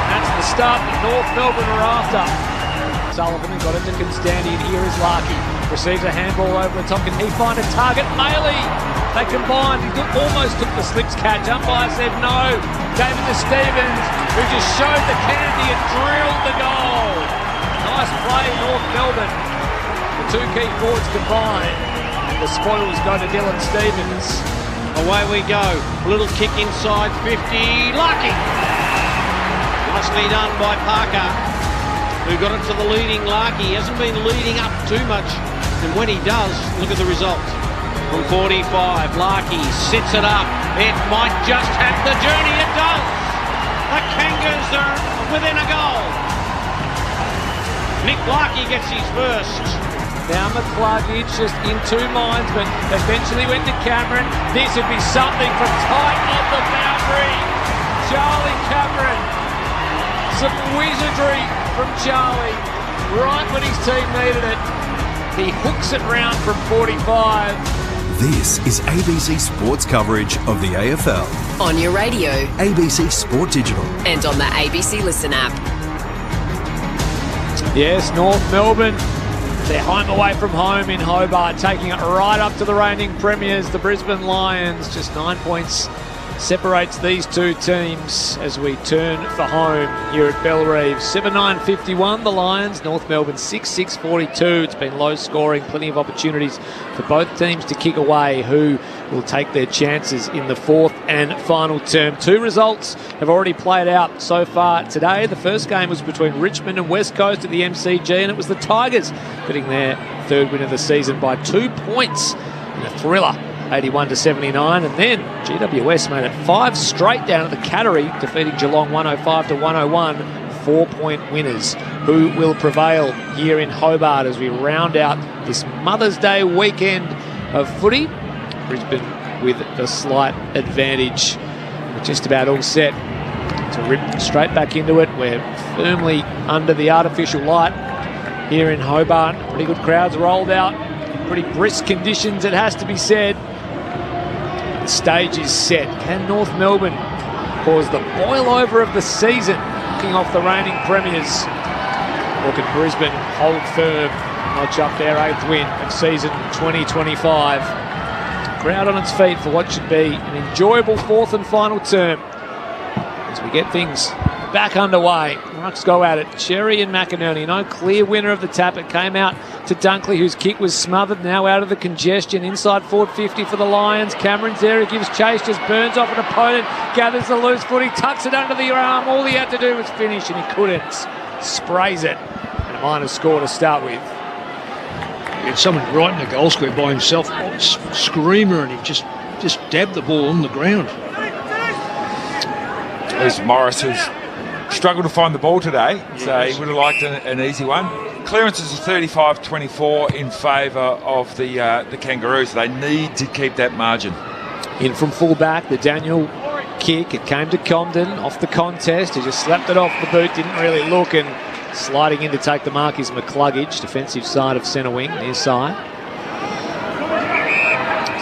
B: That's the start that North Melbourne are after. Sullivan got it to Constanti, and here is Larkey. Receives a handball over the top. Can he find a target? Maley! They combined. He almost took the slips catch. Umpire said no. Gave it to Stevens, who just showed the candy and drilled the goal. Nice play, North Melbourne. The 2 key forwards combined, and the spoils go to Dylan Stevens.
F: Away we go. A little kick inside 50. Lucky. Nicely done by Parker, who got it to the leading Larkey. He hasn't been leading up too much, and when he does, look at the result. From 45, Larkey sits it up. It might just have the journey. It does. The Kangaroos are within a goal. Nick Larkey gets his first.
B: Now McCluggage just in 2 minds, but eventually went to Cameron. This would be something from tight on the boundary. Charlie Cameron Some wizardry from Charlie. Right when his team needed it. He hooks it round from 45.
G: This is ABC Sports coverage of the AFL.
I: On your radio.
G: ABC Sport Digital.
I: And on the ABC Listen app.
B: Yes, North Melbourne. They're home away from home in Hobart, taking it right up to the reigning premiers, the Brisbane Lions. Just 9 points separates these two teams as we turn for home here at Bellerive. 7-9-51, the Lions. North Melbourne 6-6-42. It's been low scoring, plenty of opportunities for both teams to kick away. Who will take their chances in the fourth and final term? Two results have already played out so far today. The first game was between Richmond and West Coast at the MCG, and it was the Tigers getting their third win of the season by 2 points in a thriller, 81-79, and then GWS made it 5 straight down at the Cattery, defeating Geelong 105-101. 4-point winners. Who will prevail here in Hobart as we round out this Mother's Day weekend of footy? Brisbane with the slight advantage. We're just about all set to rip straight back into it. We're firmly under the artificial light here in Hobart. Pretty good crowds rolled out. Pretty brisk conditions, it has to be said. The stage is set. Can North Melbourne cause the boil over of the season, knocking off the reigning premiers? Or can Brisbane hold firm, notch up their 8th win of season 2025? Crowd on its feet for what should be an enjoyable fourth and final term as we get things back underway. Rucks go at it. Cherry and McInerney, no clear winner of the tap. It came out to Dunkley, whose kick was smothered, now out of the congestion. Inside forward 50 for the Lions. Cameron's there, he gives chase, just burns off an opponent, gathers the loose foot, he tucks it under the arm. All he had to do was finish, and he couldn't. Sprays it, and a minor score to start with.
D: He had someone right in the goal square by himself, screamer, and he just dabbed the ball on the ground.
E: As Morris has struggled to find the ball today, so he would have liked an easy one. Clearances are 35-24 in favour of the Kangaroos. They need to keep that margin.
B: In from full-back, the Daniel kick. It came to Comden off the contest. He just slapped it off the boot, didn't really look, and sliding in to take the mark is McCluggage, defensive side of centre wing, near side.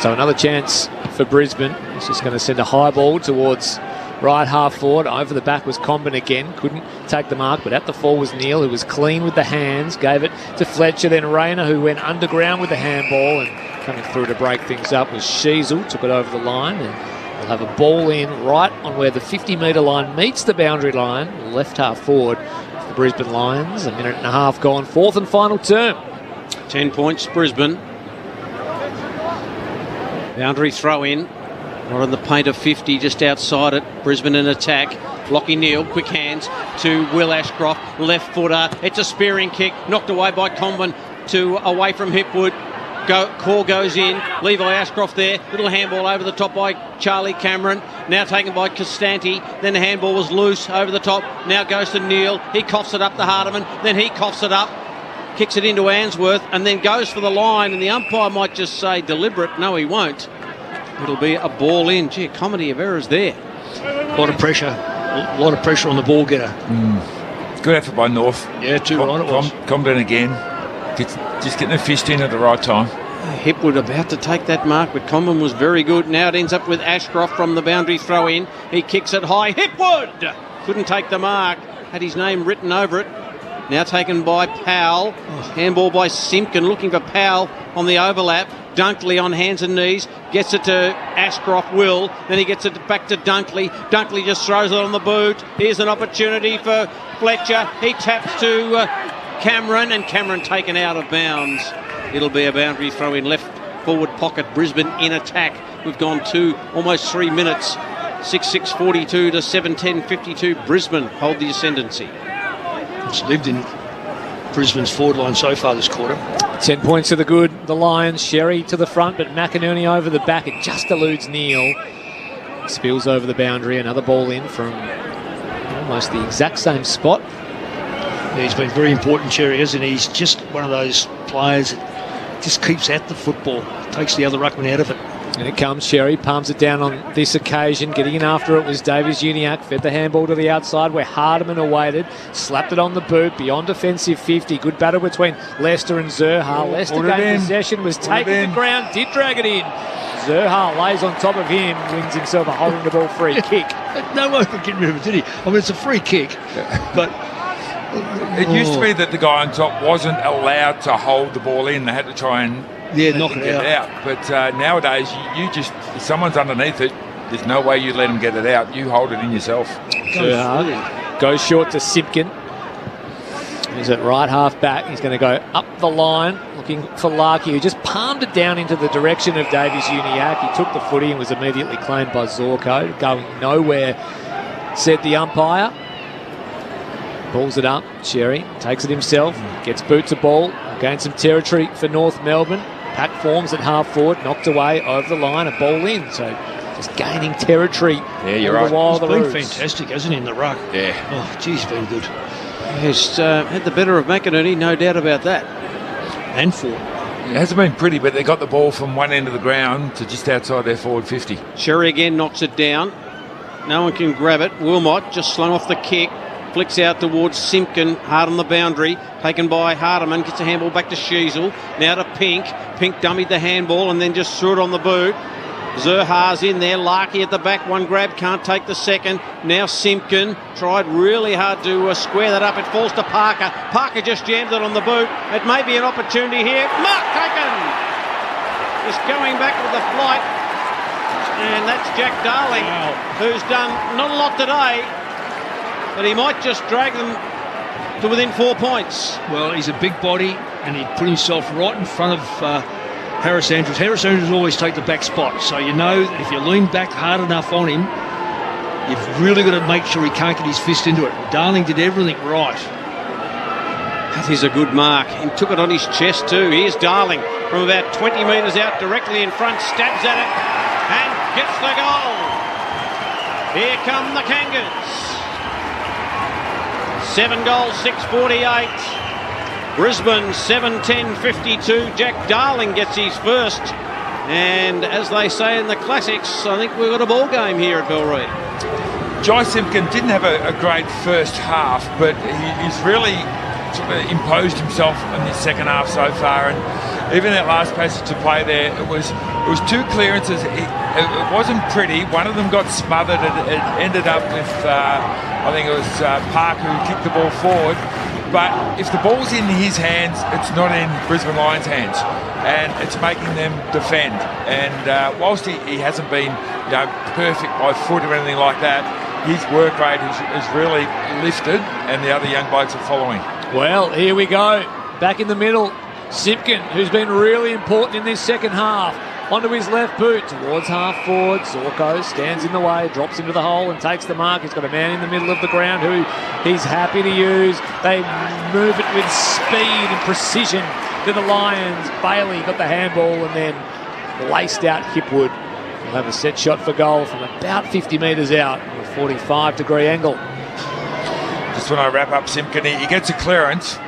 B: So another chance for Brisbane. He's just going to send a high ball towards right half forward. Over the back was Comben again. Couldn't take the mark, but at the fall was Neal, who was clean with the hands. Gave it to Fletcher, then Rayner, who went underground with the handball, and coming through to break things up was Sheasel. Took it over the line, and we'll have a ball in right on where the 50-metre line meets the boundary line. Left half forward for the Brisbane Lions. A minute and a half gone. Fourth and final term.
F: 10 points, Brisbane. Boundary throw in. Right on the paint of 50, just outside it. Brisbane in attack. Lockie Neal, quick hands to Will Ashcroft. Left footer. It's a spearing kick. Knocked away by Comben to away from Hipwood. Core goes in. Levi Ashcroft there. Little handball over the top by Charlie Cameron. Now taken by Costanti. Then the handball was loose over the top. Now goes to Neal. He coughs it up to Hardiman. Then he coughs it up. Kicks it into Answorth and then goes for the line. And the umpire might just say deliberate. No, he won't. It'll be a ball in. Gee, a comedy of errors there.
D: A lot of pressure. A lot of pressure on the ball getter.
E: Good effort by North.
D: Yeah, too right it was.
E: Comden again. Just getting the fist in at the right time.
F: Hipwood about to take that mark, but Comben was very good. Now it ends up with Ashcroft from the boundary throw in. He kicks it high. Hipwood couldn't take the mark. Had his name written over it. Now taken by Powell. Handball by Simpkin, looking for Powell on the overlap. Dunkley on hands and knees. Gets it to Ashcroft, Will. Then he gets it back to Dunkley. Dunkley just throws it on the boot. Here's an opportunity for Fletcher. He taps to Cameron, and Cameron taken out of bounds. It'll be a boundary throw in left forward pocket. Brisbane in attack. We've gone almost 3 minutes. 6-6-42 to 7-10-52. Brisbane hold the ascendancy.
D: It's lived in Brisbane's forward line so far this quarter.
B: 10 points to the good. The Lions. Sherry to the front, but McInerney over the back. It just eludes Neal. Spills over the boundary. Another ball in from almost the exact same spot.
D: Yeah, he's been very important, Cherry, isn't he? He's just one of those players that just keeps at the football, takes the other ruckman out of it.
B: And it comes, Sherry palms it down on this occasion. Getting in after it was Davies Uniacke. Fed the handball to the outside where Hardiman awaited. Slapped it on the boot beyond defensive 50. Good battle between Leicester and Zurhar. Leicester gained possession, was taken to ground, did drag it in. Zurhar lays on top of him, wins himself a holding the ball free kick.
D: No one could get rid of it, did he? I mean, it's a free kick, but...
E: It used to be that the guy on top wasn't allowed to hold the ball in. They had to try and
D: knock it
E: out. But nowadays, you just, if someone's underneath it, there's no way you let them get it out. You hold it in yourself.
B: Goes short to Simpkin. He's at right half back. He's going to go up the line looking for Larkey, who just palmed it down into the direction of Davies Uniacke. He took the footy and was immediately claimed by Zorko. Going nowhere, said the umpire. Pulls it up. Sherry takes it himself. Gets boot to ball. Gains some territory for North Melbourne. Pack forms at half forward. Knocked away over the line. A ball in. So just gaining territory.
E: Yeah, you're right.
D: He's been fantastic, hasn't he, in the ruck?
E: Yeah.
D: Oh, geez, been good.
F: He's had the better of McInerney, no doubt about that.
D: And Ford.
E: It hasn't been pretty, but they got the ball from one end of the ground to just outside their forward 50.
F: Sherry again knocks it down. No one can grab it. Wilmot just slung off the kick. Flicks out towards Simpkin, hard on the boundary, taken by Hardiman, gets a handball back to Sheasel, now to Pink. Pink dummied the handball and then just threw it on the boot. Zurhar's in there, Larkey at the back, one grab, can't take the second. Now Simpkin tried really hard to square that up, it falls to Parker. Parker just jammed it on the boot, it may be an opportunity here. Mark taken! Just going back with the flight, and that's Jack Darling, who's done not a lot today. But he might just drag them to within 4 points.
D: Well, he's a big body, and he put himself right in front of Harris Andrews. Harris Andrews always take the back spot, so you know that if you lean back hard enough on him, you've really got to make sure he can't get his fist into it. Darling did everything right.
F: That is a good mark. He took it on his chest too. Here's Darling from about 20 metres out, directly in front, stabs at it, and gets the goal. Here come the Kangas. 7 goals, 6:48. Brisbane 7:10:52. Jack Darling gets his first. And as they say in the classics, I think we've got a ball game here at Bellreed.
E: Jai Simpkin didn't have a great first half, but he's really sort of imposed himself in the second half so far. And even that last passage to play there, it was 2 clearances. It wasn't pretty. One of them got smothered. It ended up with, I think it was Park who kicked the ball forward. But if the ball's in his hands, it's not in Brisbane Lions' hands. And it's making them defend. And whilst he hasn't been perfect by foot or anything like that, his work rate is really lifted, and the other young blokes are following.
B: Well, here we go. Back in the middle. Simpkin, who's been really important in this second half. Onto his left boot, towards half forward. Zorko stands in the way, drops into the hole and takes the mark. He's got a man in the middle of the ground who he's happy to use. They move it with speed and precision to the Lions. Bailey got the handball and then laced out Hipwood. He'll have a set shot for goal from about 50 metres out at a 45-degree angle.
E: Just when I wrap up Simpkin, he gets a clearance,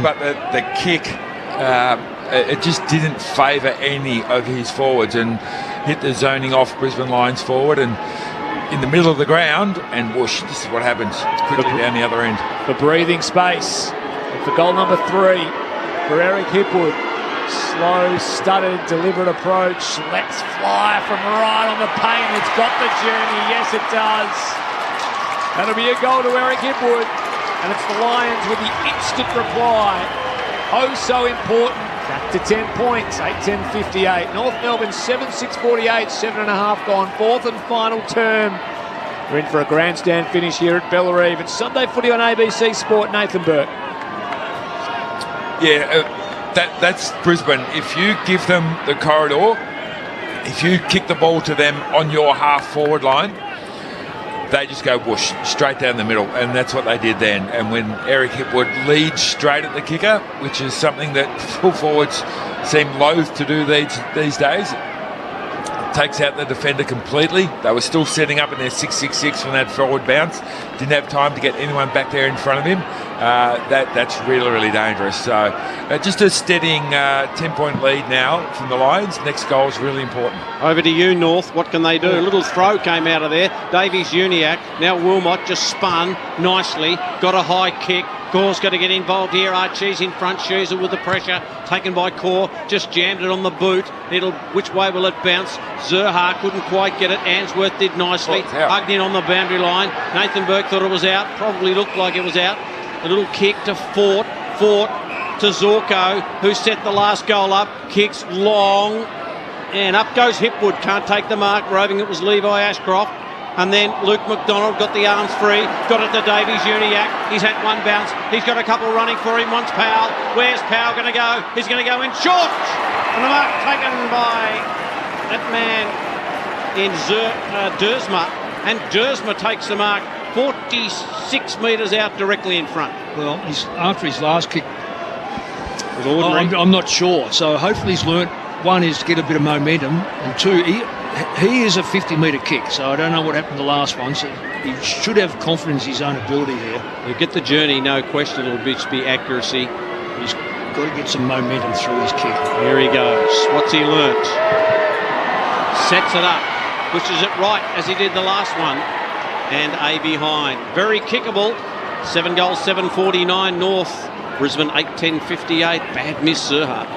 E: but the kick... it just didn't favour any of his forwards and hit the zoning off Brisbane Lions forward and in the middle of the ground, and whoosh, this is what happens quickly down the other end.
B: For breathing space, and for goal number 3 for Eric Hipwood. Slow, stuttered, deliberate approach, lets fly from right on the paint. It's got the journey, yes it does. That'll be a goal to Eric Hipwood, and it's the Lions with the instant reply. Oh, so important. Back to 10 points, 8:10:58. North Melbourne 7:6:48, 7.5 gone, 4th and final term. We're in for a grandstand finish here at Bellerive. It's Sunday footy on ABC Sport. Nathan Burke.
E: Yeah, that's Brisbane. If you give them the corridor, if you kick the ball to them on your half forward line, they just go whoosh, straight down the middle, and that's what they did then. And when Eric Hipwood leads straight at the kicker, which is something that full forwards seem loath to do these days, it takes out the defender completely. They were still setting up in their 6-6-6 from that forward bounce. Didn't have time to get anyone back there in front of him. that's really, really dangerous. So just a steadying 10-point lead now from the Lions. Next goal is really important.
F: Over to you, North. What can they do? A little throw came out of there. Davies-Uniacke. Now Wilmot just spun nicely. Got a high kick. Gore's got to get involved here. Archie's in front. Sheezel with the pressure. Taken by Core. Just jammed it on the boot. Which way will it bounce? Zerha couldn't quite get it. Answorth did nicely. Hugged in on the boundary line. Nathan Burke thought it was out. Probably looked like it was out. A little kick to Fort to Zorko, who set the last goal up. Kicks long, and up goes Hipwood. Can't take the mark. Roving it was Levi Ashcroft. And then Luke McDonald got the arms free. Got it to Davies-Uniacke. He's had one bounce. He's got a couple running for him. Wants Powell. Where's Powell going to go? He's going to go in short. And the mark taken by that man in Dersma. And Dersma takes the mark 46 metres out directly in front.
D: Well, after his last kick, I'm not sure. So hopefully he's learnt, one is to get a bit of momentum, and two, he is a 50-metre kick, so I don't know what happened the last one. So he should have confidence in his own ability here.
F: He'll get the journey, no question. It'll just be accuracy.
D: He's got to get some momentum through his kick.
F: Here he goes. What's he learnt? Sets it up. Pushes it right as he did the last one. And a behind. Very kickable. 7 goals, 749 North. Brisbane 8-10-58. Bad miss, Zerha.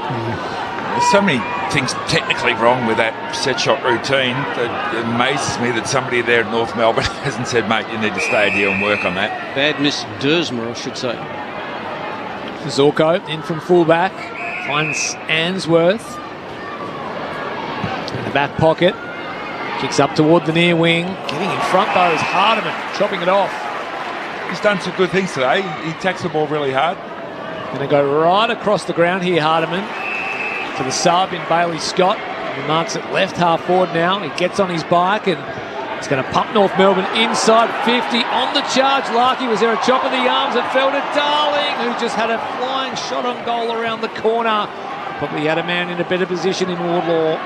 E: There's so many things technically wrong with that set shot routine that it amazes me that somebody there at North Melbourne hasn't said, mate, you need to stay here and work on that.
F: Bad miss, Dersma, I should say.
B: Zorko in from fullback. Finds Answorth. In the back pocket. Kicks up toward the near wing. Getting in front though is Hardiman, chopping it off.
E: He's done some good things today. He attacks the ball really hard.
B: Going to go right across the ground here, Hardiman. To the sub in Bailey Scott. He marks it left half forward now. He gets on his bike and he's going to pump North Melbourne inside 50 on the charge. Larkey, was there a chop of the arms? It fell to Darling, who just had a flying shot on goal around the corner. Probably had a man in a better position in Wardlaw.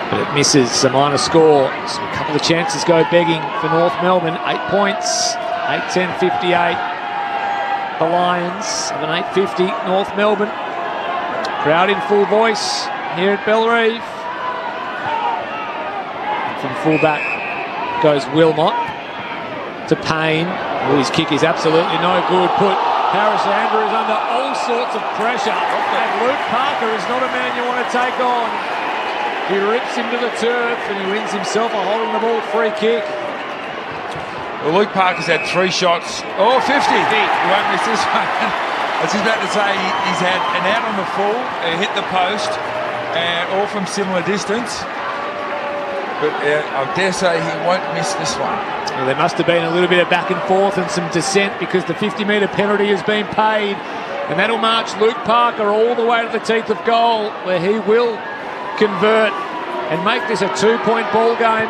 B: But it misses, a minor score. So a couple of chances go begging for North Melbourne. 8 points, 8-10-58. The Lions of an 850 North Melbourne. Crowd in full voice here at Bellerive. From fullback goes Wilmot to Payne. Oh, his kick is absolutely no good. Put Harris Andrews under all sorts of pressure. And Luke Parker is not a man you want to take on. He rips him to the turf and he wins himself a holding the ball free kick.
E: Well, Luke Parker's had 3 shots. Oh, 50. He won't miss this one. I was just about to say he's had an out on the full, hit the post, and all from similar distance. But I dare say he won't miss this one.
B: Well, there must have been a little bit of back and forth and some dissent because the 50-metre penalty has been paid. And that'll march Luke Parker all the way to the teeth of goal, where he will convert and make this a 2-point ball game.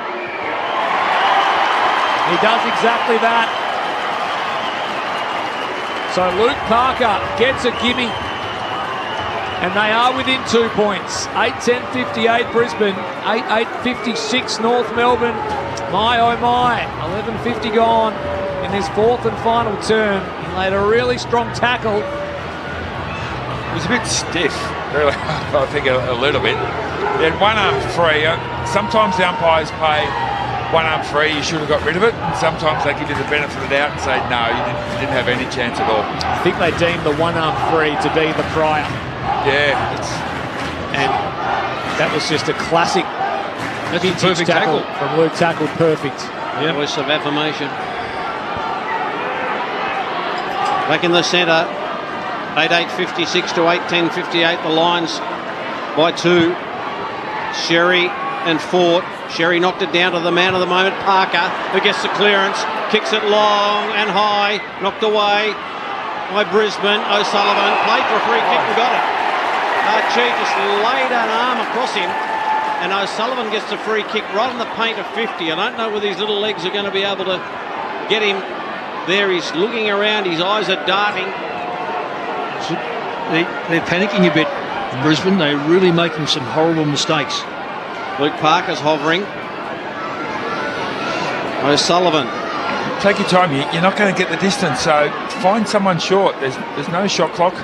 B: He does exactly that. So Luke Parker gets a gimme. And they are within 2 points. 8-10-58 Brisbane, 8-8-56 North Melbourne. My oh my, 11:50 gone in his 4th and final term. He laid a really strong tackle.
E: It was a bit stiff, really, I think a little bit. He had one arm free. Sometimes the umpires pay one arm free, you should have got rid of it. And sometimes they give you the benefit of the doubt and say, no, you didn't have any chance at all.
B: I think they deemed the one arm free to be the prior.
E: Yeah.
B: And that was just a classic vintage tackle from Luke. Tackled perfect.
F: Yeah. Voice of affirmation. Back in the centre. 8-8-56 to 8-10-58. The Lions by 2. Sherry and Fort. Sherry knocked it down to the man of the moment, Parker, who gets the clearance, kicks it long and high, knocked away by Brisbane. O'Sullivan played for a free kick and got it. Archie just laid an arm across him, and O'Sullivan gets the free kick right in the paint of 50. I don't know whether his little legs are going to be able to get him there. He's looking around, his eyes are darting.
D: They're panicking a bit, Brisbane. They're really making some horrible mistakes.
F: Luke Parker's hovering. O'Sullivan
E: take your time. You're not going to get the distance, so find someone short. There's no shot clock.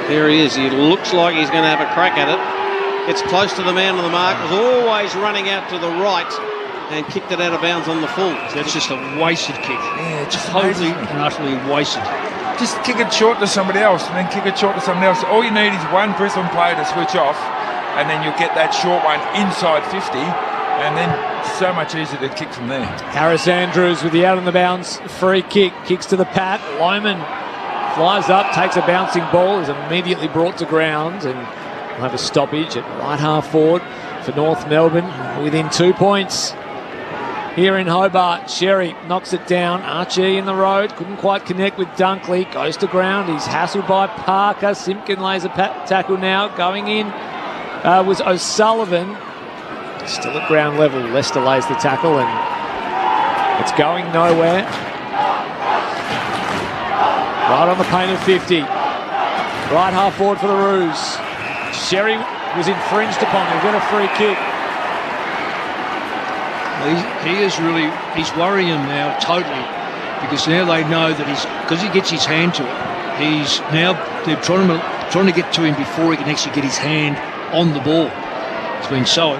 F: There he is. He looks like he's going to have a crack at it. It's close to the man on the mark. Was always running out to the right and kicked it out of bounds on the full.
D: That's just a wasted kick.
E: Yeah, just
D: Totally and utterly wasted.
E: Just kick it short to somebody else, and then kick it short to somebody else. All you need is one Brisbane player to switch off, and then you'll get that short one inside 50, and then so much easier to kick from there.
B: Harris Andrews with the out on the bounce free kick, kicks to the pad. Loman flies up, takes a bouncing ball, is immediately brought to ground, and we'll have a stoppage at right half forward for North Melbourne within 2 points. Here in Hobart, Sherry knocks it down. Archie in the road, couldn't quite connect with Dunkley. Goes to ground, he's hassled by Parker. Simpkin lays a tackle now. Going in was O'Sullivan. Still at ground level. Lester lays the tackle and it's going nowhere. Right on the paint of 50. Right half forward for the Roos. Sherry was infringed upon. He'll get a free kick.
D: He's worrying them now totally, because now they know that because he gets his hand to it, they're trying to get to him before he can actually get his hand on the ball. It's been so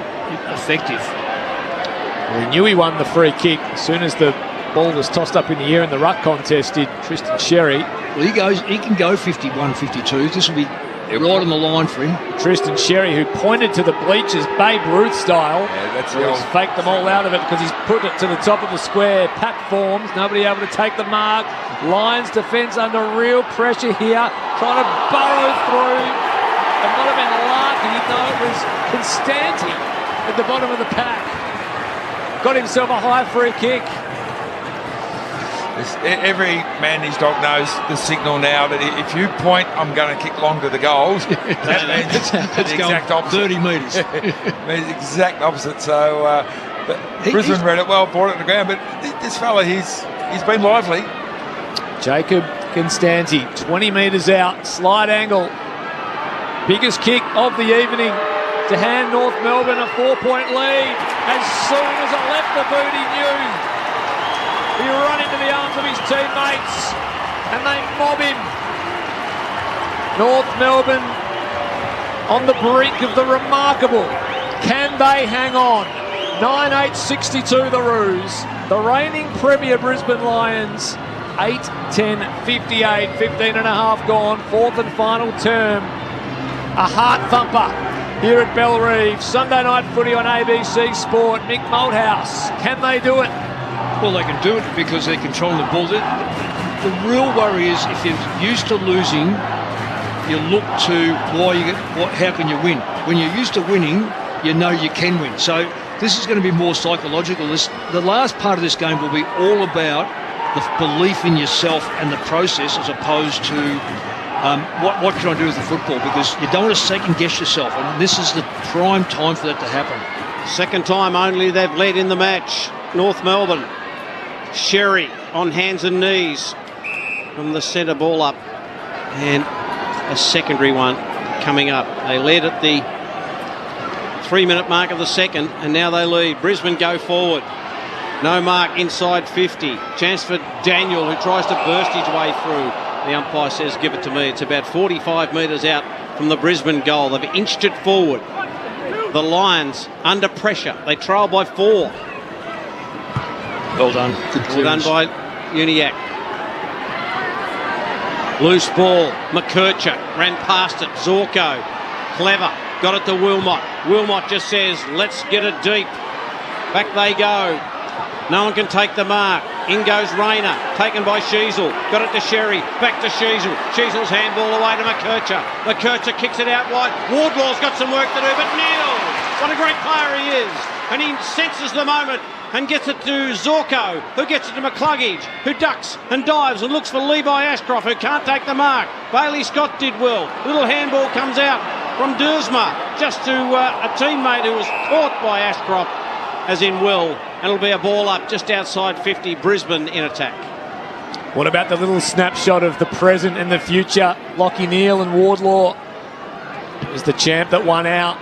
D: effective.
B: Well, he knew he won the free kick as soon as the ball was tossed up in the air in the ruck contest, did Tristan Sherry.
D: Well, he can go 51, 52. This will be right on the line for him.
B: Tristan Sherry, who pointed to the bleachers, Babe Ruth style.
E: Yeah, that's
B: he's faked them all out of it because he's put it to the top of the square. Pack forms, nobody able to take the mark. Lions defence under real pressure here, trying to burrow through. It might have been Larky, no, it was Constanti at the bottom of the pack. Got himself a high free kick.
E: Every man his dog knows the signal now that if you point, I'm going to kick long to the goals. That means the exact opposite.
D: 30 metres.
E: means the exact opposite. So Brisbane read it well, brought it to the ground. But this fella, he's been lively.
B: Jacob Constanti, 20 metres out, slide angle. Biggest kick of the evening to hand North Melbourne a 4-point lead. As soon as it left the boot, he knew. He run into the arms of his teammates and they mob him. North Melbourne on the brink of the remarkable. Can they hang on? 9-8-62 the Roos. The reigning premier Brisbane Lions. 8-10-58, 15 and a half gone. Fourth and final term. A heart thumper here at Bellerive. Sunday night footy on ABC Sport. Mick Malthouse. Can they do it?
D: Well, they can do it because they're controlling the ball. The real worry is if you're used to losing, you look to how can you win? When you're used to winning, you know you can win. So this is going to be more psychological. The last part of this game will be all about the belief in yourself and the process, as opposed to what can I do with the football? Because you don't want to second guess yourself, and this is the prime time for that to happen.
F: Second time only they've led in the match. North Melbourne. Sherry on hands and knees from the centre ball up, and a secondary one coming up. They led at the 3-minute mark of the second, and now they lead. Brisbane go forward. No mark inside 50. Chance for Daniel, who tries to burst his way through. The umpire says, give it to me. It's about 45 metres out from the Brisbane goal. They've inched it forward. The Lions under pressure. They trail by 4.
D: Well done.
F: Well done by Uniac. Loose ball. McKercher ran past it. Zorko. Clever. Got it to Wilmot. Wilmot just says, let's get it deep. Back they go. No one can take the mark. In goes Rayner. Taken by Sheasel. Got it to Sherry. Back to Sheasel. Sheasel's handball away to McKercher. McKercher kicks it out wide. Wardlaw's got some work to do, but Neil, what a great player he is. And he senses the moment and gets it to Zorko, who gets it to McCluggage, who ducks and dives and looks for Levi Ashcroft, who can't take the mark. Bailey Scott did well. Little handball comes out from Duursma, just to a teammate who was caught by Ashcroft, as in Will. And it'll be a ball up just outside 50, Brisbane in attack.
B: What about the little snapshot of the present and the future? Lockie Neal and Wardlaw. It was the champ that won out,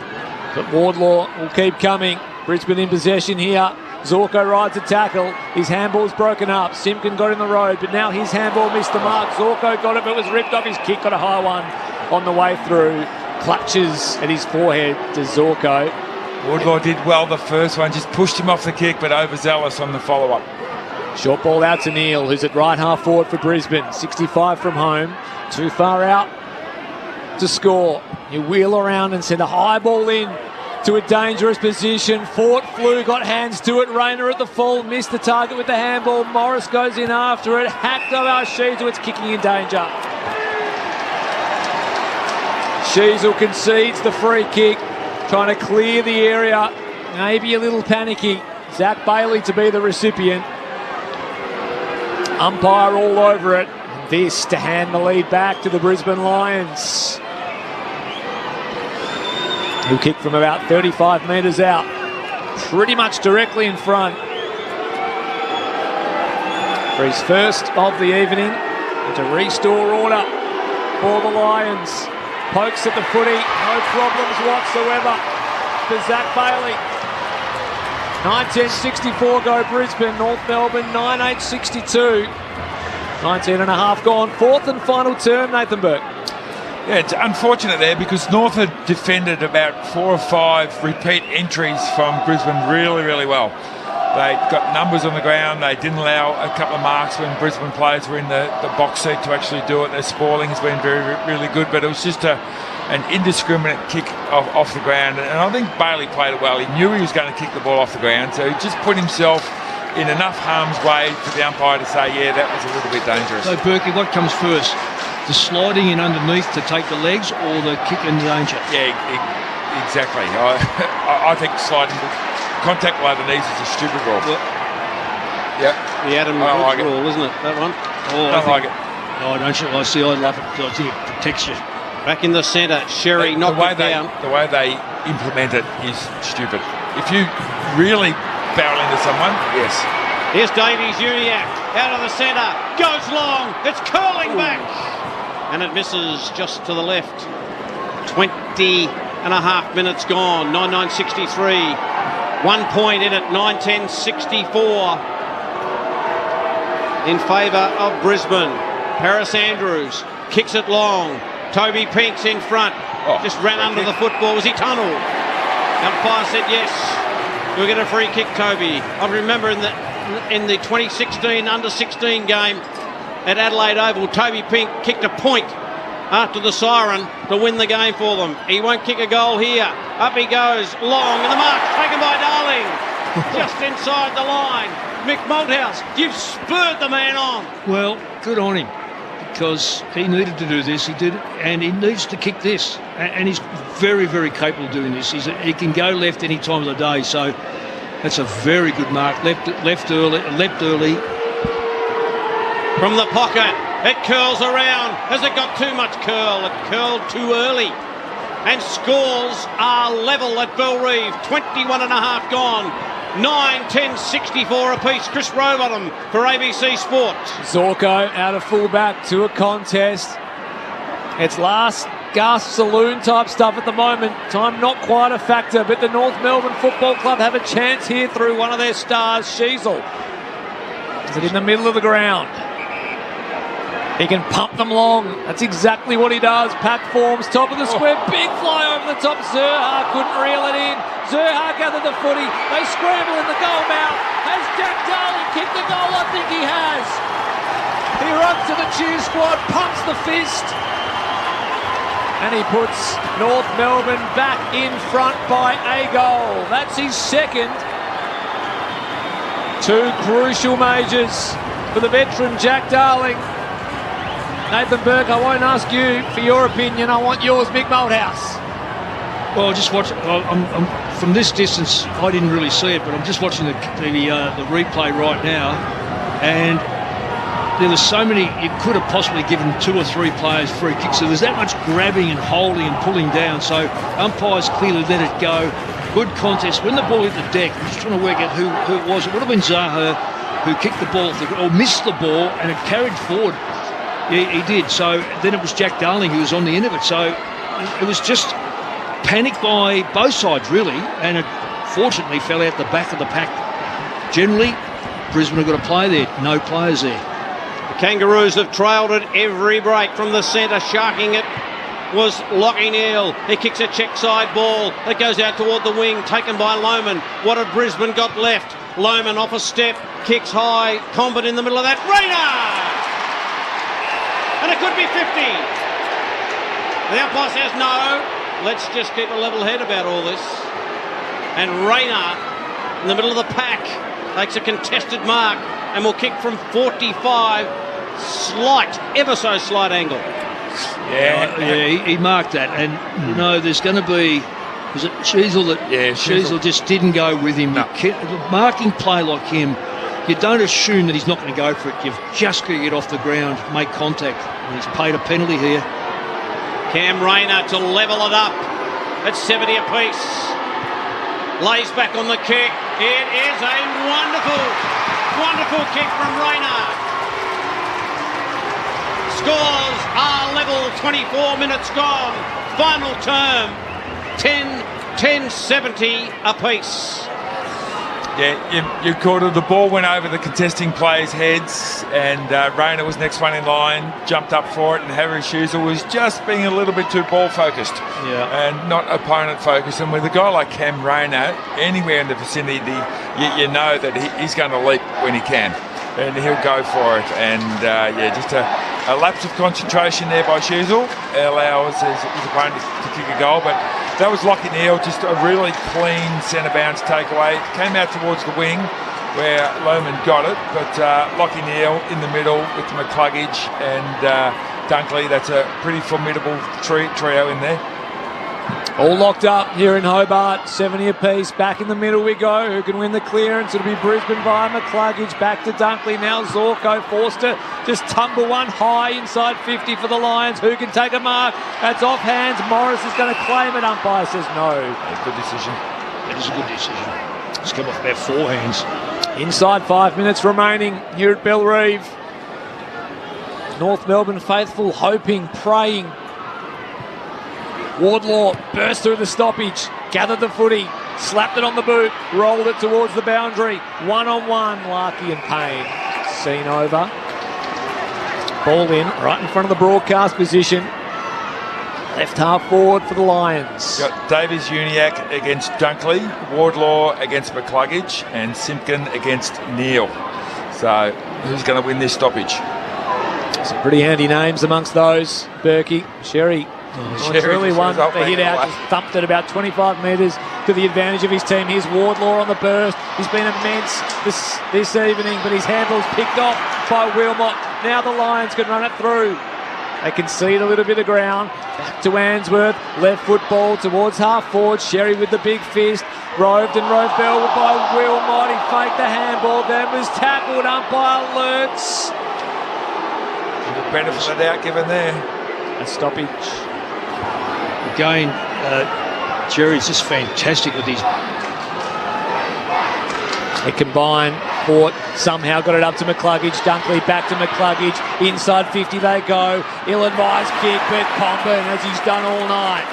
B: but Wardlaw will keep coming. Brisbane in possession here. Zorko rides a tackle. His handball's broken up. Simpkin got in the road, but now his handball missed the mark. Zorko got it, but it was ripped off. His kick got a high one on the way through. Clutches at his forehead to Zorko.
E: Woodlaw did well the first one, just pushed him off the kick, but overzealous on the follow-up.
B: Short ball out to Neil, who's at right half forward for Brisbane. 65 from home. Too far out to score. You wheel around and send a high ball in to a dangerous position. Fort flew, got hands to it. Rayner at the full, missed the target with the handball. Morris goes in after it. Hacked of Sheezel, it's kicking in danger. Sheezel concedes the free kick, trying to clear the area. Maybe a little panicky. Zach Bailey to be the recipient. Umpire all over it. This to hand the lead back to the Brisbane Lions, who kick from about 35 metres out, pretty much directly in front. For his first of the evening, and to restore order for the Lions. Pokes at the footy, no problems whatsoever for Zach Bailey. 1964 go Brisbane, North Melbourne 9862. 19 and a half gone, fourth and final term, Nathan Burke.
E: Yeah, it's unfortunate there because North had defended about 4 or 5 repeat entries from Brisbane really, really well. They got numbers on the ground. They didn't allow a couple of marks when Brisbane players were in the box seat to actually do it. Their spoiling has been really good, but it was just an indiscriminate kick off the ground. And I think Bailey played it well. He knew he was going to kick the ball off the ground, so he just put himself in enough harm's way for the umpire to say, yeah, that was a little bit dangerous.
D: So, Berkey, what comes first? The sliding in underneath to take the legs or the kick in danger?
E: Yeah, exactly. I think sliding contact below the knees is a stupid rule.
F: Yep. The Adam Woods rule, isn't it, that one?
E: I don't like it.
D: No, I don't. I see. I love it. I think it protects you.
F: Back in the centre, Sherry knocked it down.
E: The way they implement it is stupid. If you really barrel into someone, yes.
F: Here's Davies Uniac out of the centre, goes long, it's curling back, and it misses just to the left. 20 and a half minutes gone, 9:63. 1 point in it, 9:10.64 in favour of Brisbane. Paris Andrews kicks it long. Toby Pink's in front, just ran under the football. Was he tunnelled? Umpire said yes. We'll get a free kick, Toby. I remember in the 2016 under-16 game at Adelaide Oval, Toby Pink kicked a point after the siren to win the game for them. He won't kick a goal here. Up he goes, long, and the mark taken by Darling. Just inside the line. Mick Malthouse, you've spurred the man on.
D: Well, good on him, because he needed to do this. He did it, and he needs to kick this. And he's very, very capable of doing this. He can go left any time of the day, so that's a very good mark. Left early.
F: From the pocket, it curls around. Has it got too much curl? It curled too early. And scores are level at Bellerive. 21 and a half gone. 9:10.64 apiece. Chris Rowbottom for ABC Sports.
B: Zorko out of fullback to a contest. It's last gasp saloon type stuff at the moment. Time not quite a factor, but the North Melbourne Football Club have a chance here through one of their stars, Sheezel. Is it in the middle of the ground? He can pump them long. That's exactly what he does. Pack forms, top of the square. Big fly over the top. Zurhaar couldn't reel it in. Zurhaar gathered the footy. They scramble in the goal mouth. Has Jack Darling kicked the goal? I think he has. He runs to the cheer squad, pumps the fist, and he puts North Melbourne back in front by a goal. That's his second. 2 crucial majors for the veteran Jack Darling. Nathan Burke, I won't ask you for your opinion. I want yours, Mick Malthouse.
D: Well, just watch. I'm from this distance, I didn't really see it, but I'm just watching the replay right now, and there was so many. You could have possibly given 2 or 3 players free kicks. So there's that much grabbing and holding and pulling down. So umpires clearly let it go. Good contest. When the ball hit the deck, I'm just trying to work out who it was. It would have been Zaha who kicked the ball or missed the ball, and it carried forward. Yeah, he did. So then it was Jack Darling who was on the end of it. So it was just panic by both sides, really, and it fortunately fell out the back of the pack generally, Brisbane have got to play there. No players there.
F: The Kangaroos have trailed it every break from the centre. Sharking it was Lockie Neal. He kicks a check side ball. It goes out toward the wing, taken by Lohman. What have Brisbane got left? Lohman off a step, kicks high. Combat in the middle of that. Rayner! And it could be 50. The umpire says no. Let's just keep a level head about all this. And Rayner, in the middle of the pack, takes a contested mark and will kick from 45. Slight, ever so slight angle.
D: He marked that. And, there's going to be... Was it Sheasel that...
E: Yeah,
D: Sheasel just didn't go with him.
E: No.
D: Marking play like him, you don't assume that he's not going to go for it. You've just got to get off the ground, make contact. And he's paid a penalty here.
F: Cam Rayner to level it up at 70 apiece. Lays back on the kick. It is a wonderful, wonderful kick from Rayner. Scores are level, 24 minutes gone. Final term, 10-70 apiece.
E: Yeah, you caught it. The ball went over the contesting players' heads, and Rayner was next one in line, jumped up for it, and Harry Sheasel was just being a little bit too ball focused, and not opponent focused. And with a guy like Cam Rayner, anywhere in the vicinity, you know that he's going to leap when he can, and he'll go for it. And just a lapse of concentration there by Sheasel allows his opponent to kick a goal, but. That was Lockie Neal, just a really clean centre bounce takeaway. It came out towards the wing where Lohman got it, but Lockie Neal in the middle with McCluggage and Dunkley. That's a pretty formidable trio in there.
B: All locked up here in Hobart, 70 apiece. Back in the middle we go. Who can win the clearance? It'll be Brisbane via McCluggage. Back to Dunkley. Now Zorko forced to just tumble one high inside 50 for the Lions. Who can take a mark? That's off hands. Morris is going to claim it. Umpire says no.
E: Good decision.
D: It is a good decision. It's come off about 4 hands.
B: Inside 5 minutes remaining here at Bellerive. North Melbourne faithful hoping, praying. Wardlaw burst through the stoppage, gathered the footy, slapped it on the boot, rolled it towards the boundary. 1-on-1, Larkey and Payne. Seen over. Ball in, right in front of the broadcast position. Left half forward for the Lions.
E: Got Davies Uniacke against Dunkley, Wardlaw against McCluggage, and Simpkin against Neal. So who's going to win this stoppage?
B: Some pretty handy names amongst those. Berkey, Sherry. Really one the hit out, just thumped it about 25 metres to the advantage of his team. Here's Wardlaw on the burst. He's been immense this evening, but his handle's picked off by Wilmot. Now the Lions can run it through. They concede a little bit of ground. Back to Answorth. Left foot ball towards half forward. Sherry with the big fist. Roved and roved bell by Wilmot. He faked the handball. Then was tackled. Umpire alerts.
E: The benefit of the doubt given there.
B: A stoppage.
D: Again, Jerry's just fantastic with these.
B: They combine. Fort somehow got it up to McCluggage. Dunkley back to McCluggage. Inside 50 they go. Ill-advised kick, but Comben, as he's done all night.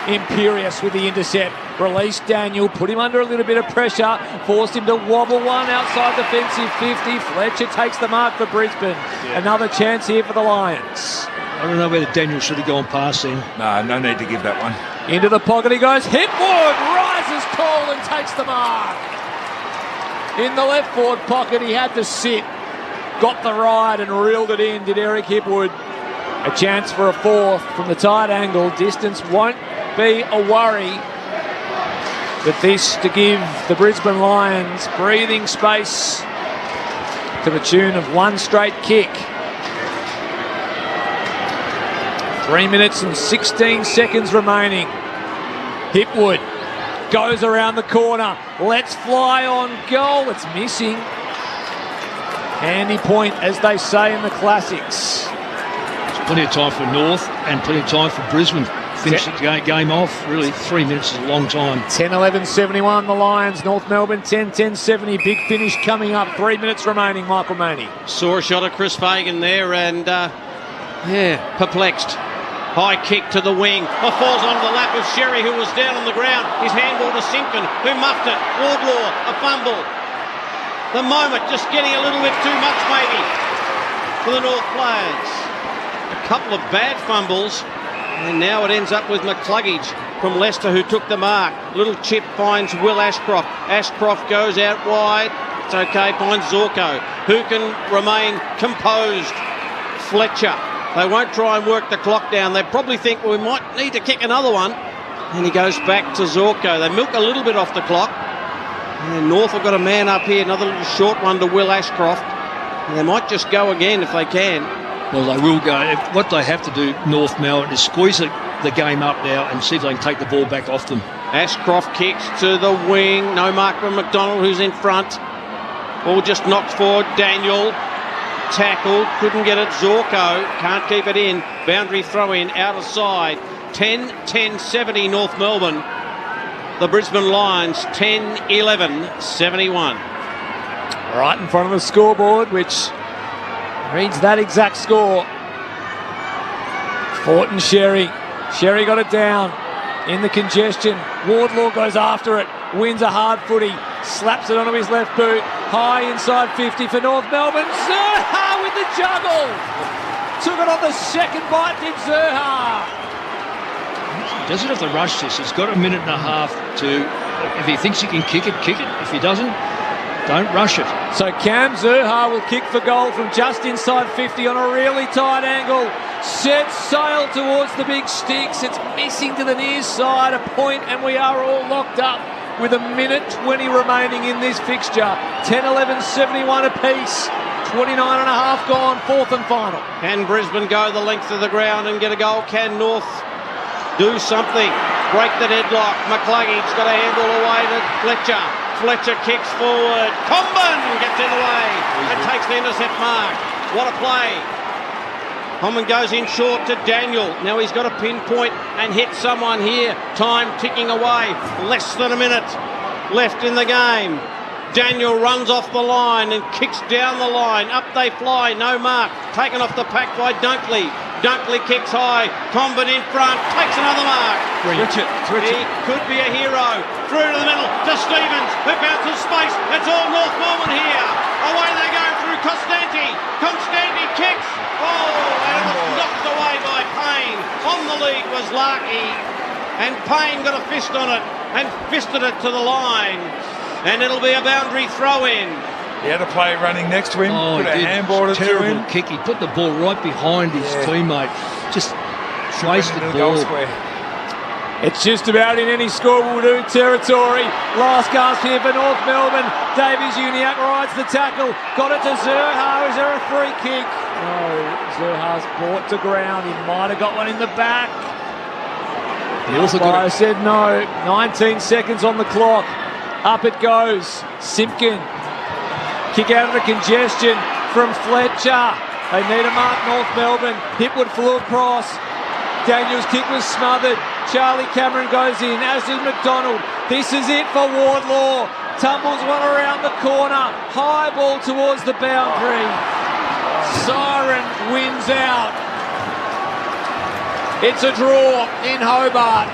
B: Imperious with the intercept. Released Daniel, put him under a little bit of pressure. Forced him to wobble one outside defensive 50. Fletcher takes the mark for Brisbane. Yeah. Another chance here for the Lions.
D: I don't know whether Daniel should have gone past him.
E: No need to give that one.
B: Into the pocket he goes. Hipwood rises tall and takes the mark. In the left forward pocket he had to sit. Got the ride and reeled it in, did Eric Hipwood. A chance for a fourth from the tight angle. Distance won't be a worry. But this to give the Brisbane Lions breathing space to the tune of one straight kick. 3 minutes and 16 seconds remaining. Hipwood goes around the corner. Let's fly on goal. It's missing. Handy point, as they say in the classics.
D: There's plenty of time for North and plenty of time for Brisbane. Finish the game off. Really, 3 minutes is a long time.
B: 10-11-71 the Lions. North Melbourne 10-10-70. Big finish coming up. 3 minutes remaining. Michael Maney.
F: Saw a shot of Chris Fagan there and, perplexed. High kick to the wing. Falls onto the lap of Sherry, who was down on the ground. His handball to Simpkin, who muffed it. Wardlaw, a fumble. The moment just getting a little bit too much maybe for the North players. A couple of bad fumbles, and now it ends up with McCluggage from Leicester, who took the mark. Little chip finds Will Ashcroft. Ashcroft goes out wide. It's okay, finds Zorko, who can remain composed. Fletcher. They won't try and work the clock down. They probably think, well, we might need to kick another one. And he goes back to Zorko. They milk a little bit off the clock. And North have got a man up here, another little short one to Will Ashcroft. And they might just go again if they can.
D: Well, they will go. What they have to do, North Melbourne, is squeeze the game up now and see if they can take the ball back off them.
F: Ashcroft kicks to the wing. No mark from McDonald, who's in front. Ball just knocked forward. Daniel tackled. Couldn't get it. Zorko can't keep it in. Boundary throw in, out of side. 10-10-70 North Melbourne. The Brisbane Lions 10-11-71.
B: Right in front of the scoreboard, which reads that exact score. Fortin Sherry. Sherry got it down in the congestion. Wardlaw goes after it. Wins a hard footy. Slaps it onto his left boot. High inside 50 for North Melbourne. Zerha with the juggle. Took it on the second bite, did Zerha.
D: He doesn't have to rush this. He's got a minute and a half to, if he thinks he can kick it, kick it. If he doesn't, don't rush it.
B: So Cam Zerha will kick for goal from just inside 50 on a really tight angle. Set sail towards the big sticks. It's missing to the near side. A point, and we are all locked up with a minute 20 remaining in this fixture. 10-11-71 apiece. 29 and a half gone, fourth and final.
F: Can Brisbane go the length of the ground and get a goal? Can North do something? Break the deadlock. McCluggage got a handball away to Fletcher. Fletcher kicks forward. Comben gets in the way and takes the intercept mark. What a play. Comben goes in short to Daniel. Now he's got to pinpoint and hit someone here. Time ticking away. Less than a minute left in the game. Daniel runs off the line and kicks down the line. Up they fly. No mark. Taken off the pack by Dunkley. Dunkley kicks high. Comben in front. Takes another mark.
D: Richard.
F: He could be a hero. Through to the middle to Stevens, who bounces space. It's all North Melbourne here. Away they go through Constanti. Constanti kicks. Oh, and it was knocked away by Payne. On the lead was Larkey. And Payne got a fist on it and fisted it to the line. And it'll be a boundary throw in.
E: He had a player running next to him, put a handball to him.
D: Terrible kick. He put the ball right behind his teammate. Just wasted the ball.
B: It's just about in any score will do territory. Last gasp here for North Melbourne. Davies-Uniacke rides the tackle. Got it to Zerha. Is there a free kick? No, Zerha's brought to ground. He might have got one in the back.
D: He also
B: I said no. 19 seconds on the clock. Up it goes. Simpkin. Kick out of the congestion from Fletcher. They need a mark, North Melbourne. Hipwood flew across. Daniel's kick was smothered. Charlie Cameron goes in, as did McDonald. This is it for Wardlaw. Tumbles one around the corner. High ball towards the boundary. Siren wins out. It's a draw in Hobart.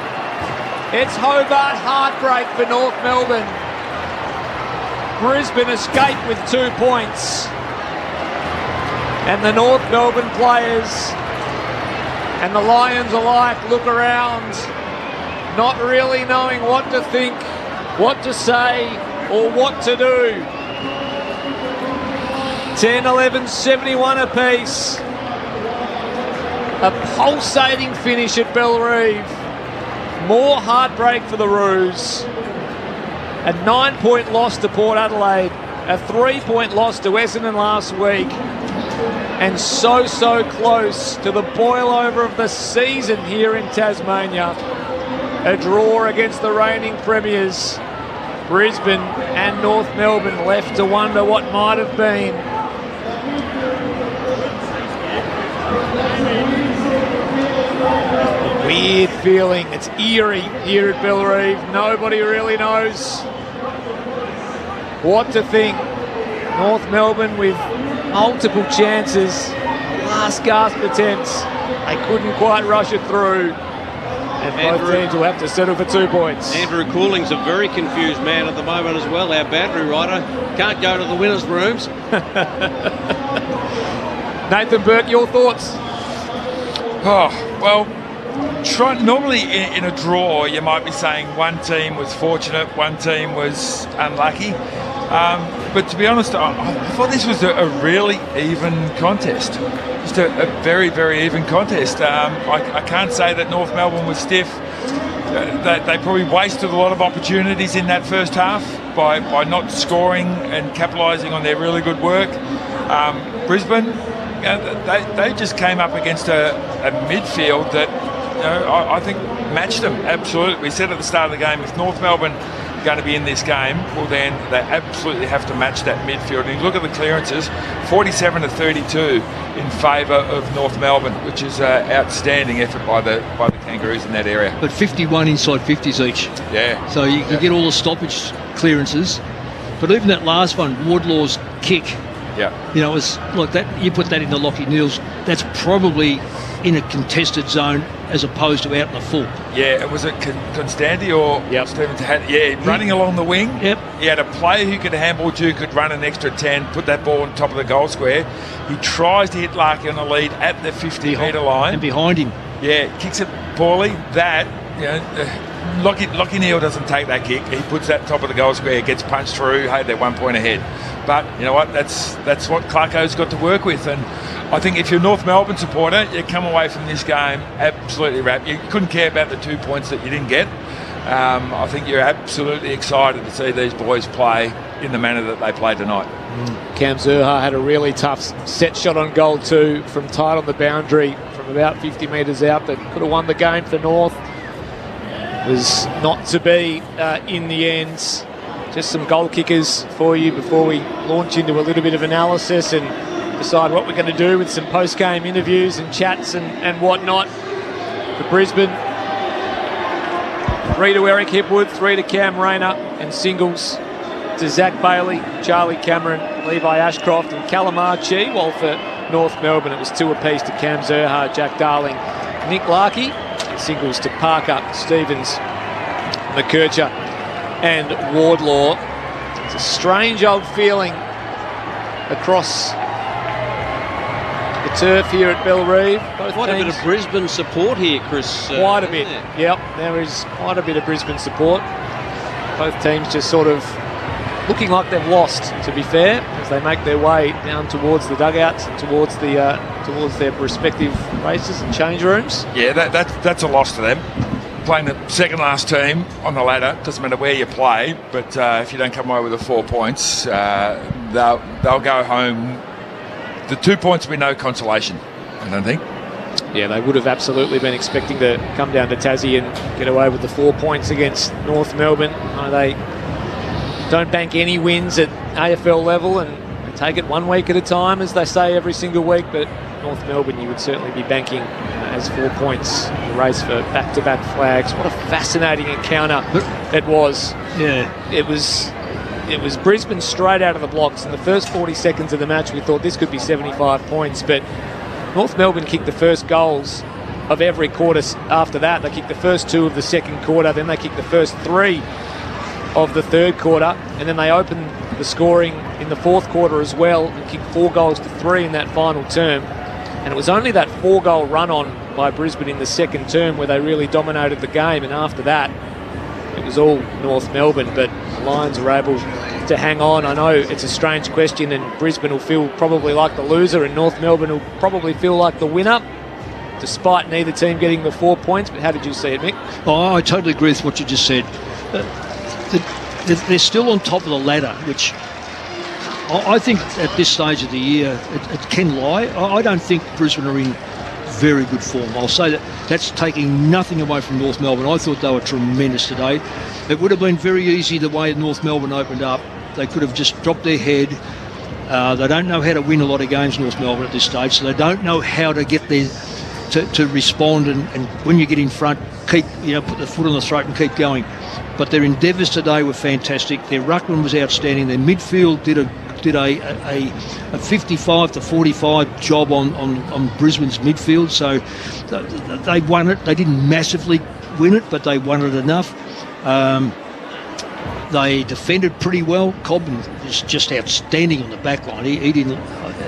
B: It's Hobart heartbreak for North Melbourne. Brisbane escape with 2 points. And the North Melbourne players and the Lions alike look around, not really knowing what to think, what to say, or what to do. 10-11-71 apiece. A pulsating finish at Bellerive. More heartbreak for the Roos. A 9-point loss to Port Adelaide. A 3-point loss to Essendon last week. And so close to the boil-over of the season here in Tasmania. A draw against the reigning premiers. Brisbane and North Melbourne left to wonder what might have been. Weird feeling. It's eerie here at Bellerive. Nobody really knows what to think. North Melbourne with multiple chances, last gasp attempts. They couldn't quite rush it through. And both teams will have to settle for 2 points.
F: Andrew Cooling's a very confused man at the moment as well, our boundary rider. Can't go to the winners' rooms.
B: Nathan Burke, your thoughts?
E: Oh, well, normally in a draw, you might be saying one team was fortunate, one team was unlucky. But to be honest, I thought this was a really even contest. Just a very, very even contest. I can't say that North Melbourne was stiff. They probably wasted a lot of opportunities in that first half by not scoring and capitalising on their really good work. Brisbane, they just came up against a midfield that I think matched them, absolutely. We said at the start of the game, if North Melbourne are going to be in this game, well then they absolutely have to match that midfield. And you look at the clearances, 47 to 32 in favour of North Melbourne, which is an outstanding effort by the Kangaroos in that area.
D: But 51 inside 50s each.
E: Yeah.
D: So you get all the stoppage clearances. But even that last one, Wardlaw's kick,
E: yeah,
D: it was like that. You put that into Lockie Neal's, that's probably in a contested zone as opposed to out in the full.
E: Yeah, it was a Constanti or Stevens had, running along the wing.
D: Yep.
E: He had a player who could handball to, could run an extra 10, put that ball on top of the goal square. He tries to hit Larky on the lead at the 50-metre line.
D: And behind him.
E: Yeah, kicks it poorly. That, Lockie Neal doesn't take that kick. He puts that top of the goal square, gets punched through. Hey, they're 1 point ahead. But you know what? That's what Clarko's got to work with. And I think if you're a North Melbourne supporter, you come away from this game absolutely wrapped. You couldn't care about the 2 points that you didn't get. I think you're absolutely excited to see these boys play in the manner that they played tonight.
B: Cam Zurhaar had a really tough set shot on goal too, from tight on the boundary from about 50 metres out, that could have won the game for North. Was not to be in the end. Just some goal kickers for you before we launch into a little bit of analysis and decide what we're going to do with some post-game interviews and chats and whatnot. For Brisbane, 3 to Eric Hipwood, 3 to Cam Rayner, and singles to Zach Bailey, Charlie Cameron, Levi Ashcroft and Callum Archie, while for North Melbourne it was 2 apiece to Cam Zurhaar, Jack Darling, Nick Larkey, and singles to Parker, Stevens, McKercher and Wardlaw. It's a strange old feeling across the turf here at Bellerive.
F: Quite a bit of Brisbane support here, Chris.
B: Quite a bit. Yep, there is quite a bit of Brisbane support. Both teams just sort of looking like they've lost, to be fair, as they make their way down towards the dugouts and towards their respective races and change rooms.
E: Yeah, that's a loss to them. Playing the second last team on the ladder, doesn't matter where you play, but if you don't come away with the 4 points, they'll go home. The 2 points will be no consolation, I don't think.
B: Yeah, they would have absolutely been expecting to come down to Tassie and get away with the 4 points against North Melbourne. They don't bank any wins at AFL level and take it 1 week at a time, as they say every single week, but North Melbourne you would certainly be banking as 4 points in the race for back-to-back flags. What a fascinating encounter it was.
D: Yeah.
B: It was Brisbane straight out of the blocks. In the first 40 seconds of the match, we thought this could be 75 points, but North Melbourne kicked the first goals of every quarter after that. They kicked the first 2 of the second quarter, then they kicked the first 3 of the third quarter, and then they opened the scoring in the fourth quarter as well and kicked 4 goals to 3 in that final term. And it was only that 4-goal run-on by Brisbane in the second term where they really dominated the game, and after that it was all North Melbourne, but the Lions were able to hang on. I know it's a strange question and Brisbane will feel probably like the loser and North Melbourne will probably feel like the winner, despite neither team getting the 4 points. But how did you see it, Mick?
D: Oh, I totally agree with what you just said. They're still on top of the ladder, which I think at this stage of the year it can lie. I don't think Brisbane are in very good form. I'll say that's taking nothing away from North Melbourne. I thought they were tremendous today. It would have been very easy the way North Melbourne opened up. They could have just dropped their head. They don't know how to win a lot of games, North Melbourne, at this stage, so they don't know how to get there to respond and when you get in front, keep put the foot on the throat and keep going. But their endeavours today were fantastic. Their ruckman was outstanding. Their midfield did a 55 to 45 job on Brisbane's midfield. So they won it. They didn't massively win it, but they won it enough. They defended pretty well. Cobham was just outstanding on the back line. He didn't,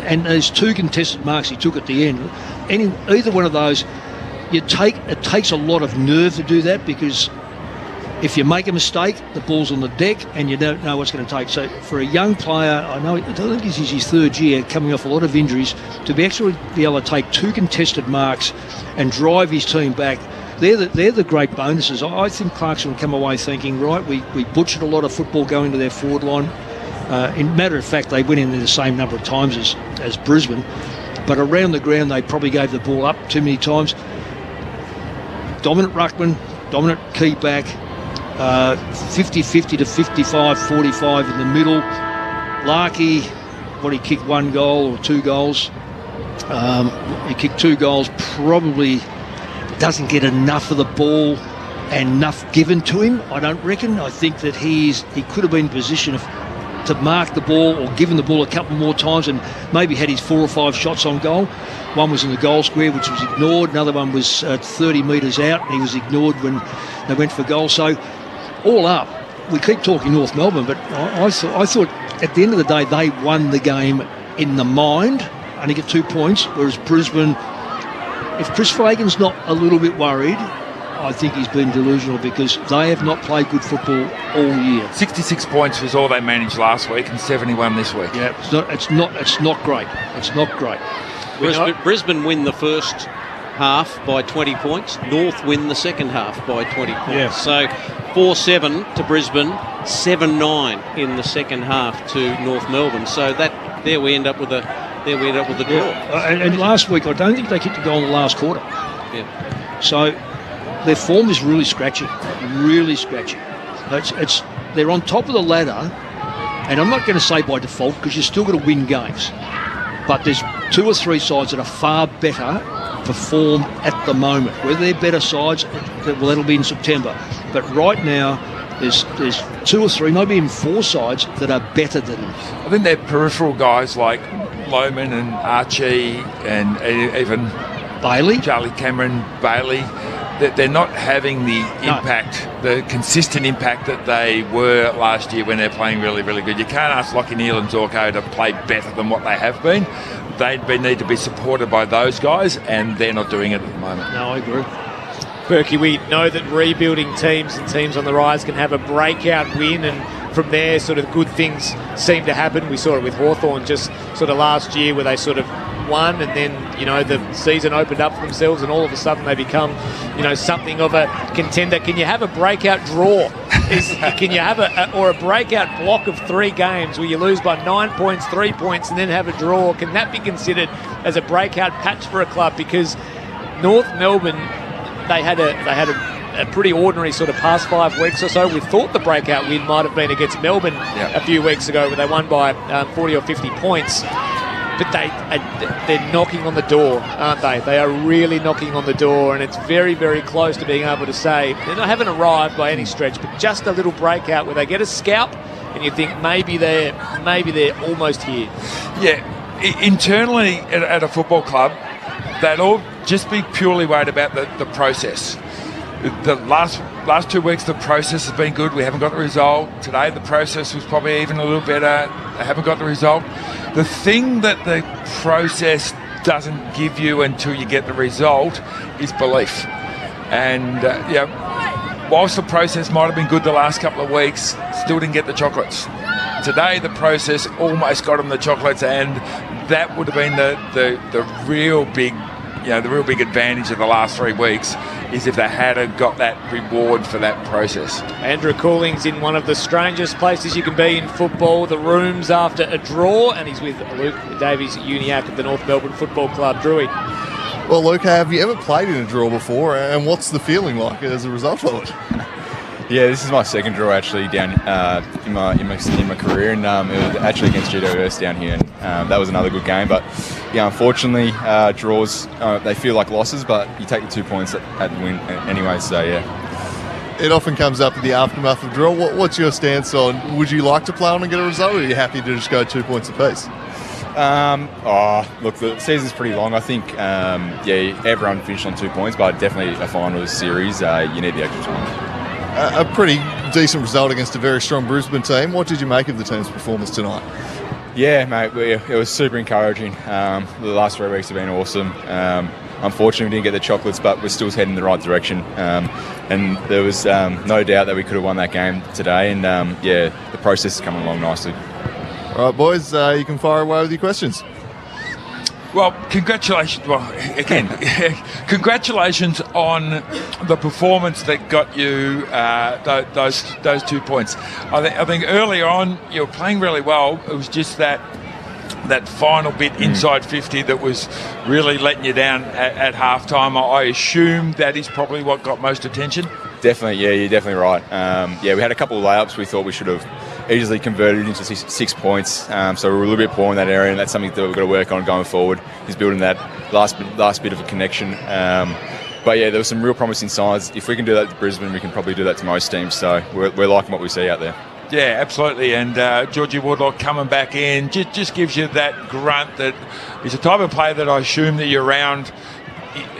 D: and those 2 contested marks he took at the end. Either one of those, it takes a lot of nerve to do that, because if you make a mistake, the ball's on the deck and you don't know what's going to take. So for a young player, I think this is his 3rd year, coming off a lot of injuries, to be able to take 2 contested marks and drive his team back, they're the great bonuses. I think Clarkson will come away thinking, right, we butchered a lot of football going to their forward line. In matter of fact, they went in there the same number of times as Brisbane, but around the ground they probably gave the ball up too many times. Dominant ruckman, dominant key back, 50-50 to 55-45 in the middle. Larkey, he kicked 1 goal or 2 goals. He kicked 2 goals, probably doesn't get enough of the ball and enough given to him, I don't reckon. I think that he could have been in position to mark the ball or given the ball a couple more times, and maybe had his 4 or 5 shots on goal. One was in the goal square, which was ignored. Another one was 30 metres out, and he was ignored when they went for goal. So all up, we keep talking North Melbourne, but I thought at the end of the day they won the game in the mind, only get 2 points, whereas Brisbane, if Chris Fagan's not a little bit worried, I think he's been delusional, because they have not played good football all year.
E: 66 points was all they managed last week, and 71 this week.
D: Yeah, it's not great. It's not great.
F: Brisbane win the first half by 20 points. North win the second half by 20 points.
D: Yeah.
F: So 4-7 to Brisbane, 7-9 in the second half to North Melbourne. So there we end up with a draw.
D: Yeah. And last week, I don't think they kicked a goal in the last quarter.
F: Yeah.
D: So their form is really scratchy, really scratchy. They're on top of the ladder, and I'm not going to say by default, because you're still going to win games. But there's 2 or 3 sides that are far better for form at the moment. Whether they're better sides, well, that'll be in September. But right now, there's 2 or 3, maybe even 4 sides that are better than them.
E: I think they're peripheral guys like Lohman and Archie and even
D: Bailey,
E: Charlie Cameron, Bailey. They're not having the impact, the consistent impact that they were last year when they're playing really, really good. You can't ask Lockie Neal and Zorko to play better than what they have been. They need to be supported by those guys, and they're not doing it at the moment.
D: No, I agree.
B: Berkey, we know that rebuilding teams and teams on the rise can have a breakout win, and from there sort of good things seem to happen. We saw it with Hawthorn just sort of last year, where they sort of won, and then the season opened up for themselves, and all of a sudden they become something of a contender. Can you have a breakout draw? Can you have a breakout block of 3 games where you lose by 9 points, 3 points, and then have a draw? Can that be considered as a breakout patch for a club? Because North Melbourne, they had a pretty ordinary sort of past 5 weeks or so. We thought the breakout win might have been against Melbourne a few weeks ago, where they won by 40 or 50 points. But they're knocking on the door, aren't they? They are really knocking on the door, and it's very, very close to being able to say they haven't arrived by any stretch, but just a little breakout where they get a scalp, and you think maybe they're almost here.
E: Yeah, internally at a football club, they'd all just be purely worried about the process. The last 2 weeks, the process has been good. We haven't got the result. Today, the process was probably even a little better. They haven't got the result. The thing that the process doesn't give you until you get the result is belief. And whilst the process might have been good the last couple of weeks, still didn't get the chocolates. Today, the process almost got them the chocolates, and that would have been the real big, the real big advantage of the last 3 weeks, is if they had got that reward for that process.
B: Andrew Cooling's in one of the strangest places you can be in football, the rooms after a draw, and he's with Luke Davies-Uniacke of the North Melbourne Football Club. Drewy.
A: Well, Luke, have you ever played in a draw before, and what's the feeling like as a result of it?
P: Yeah, this is my second draw actually down in my career, and it was actually against GWS down here, and that was another good game. But yeah, unfortunately, draws they feel like losses, but you take the 2 points at the win anyway. So yeah,
A: it often comes up in the aftermath of draw. What's your stance on? Would you like to play on and get a result, or are you happy to just go 2 points apiece?
P: Look, the season's pretty long. I think, everyone finished on 2 points, but definitely a finals series, you need the extra time.
A: A pretty decent result against a very strong Brisbane team. What did you make of the team's performance tonight?
P: Yeah, mate, it was super encouraging. The last 3 weeks have been awesome. Unfortunately, we didn't get the chocolates, but we're still heading in the right direction. And there was no doubt that we could have won that game today. And, the process is coming along nicely.
A: All right, boys, you can fire away with your questions.
E: Well, congratulations. Well, again, congratulations on the performance that got you those 2 points. I think earlier on you were playing really well. It was just that final bit inside 50 that was really letting you down at halftime. I assume that is probably what got most attention.
P: Definitely, yeah, you're definitely right. We had a couple of layups we thought we should have easily converted into 6 points. So we were a little bit poor in that area, and that's something that we've got to work on going forward, is building that last bit of a connection. There were some real promising signs. If we can do that to Brisbane, we can probably do that to most teams. So we're liking what we see out there.
E: Yeah, absolutely. And Georgie Woodlock coming back in just gives you that grunt that is the type of player that I assume that you're around.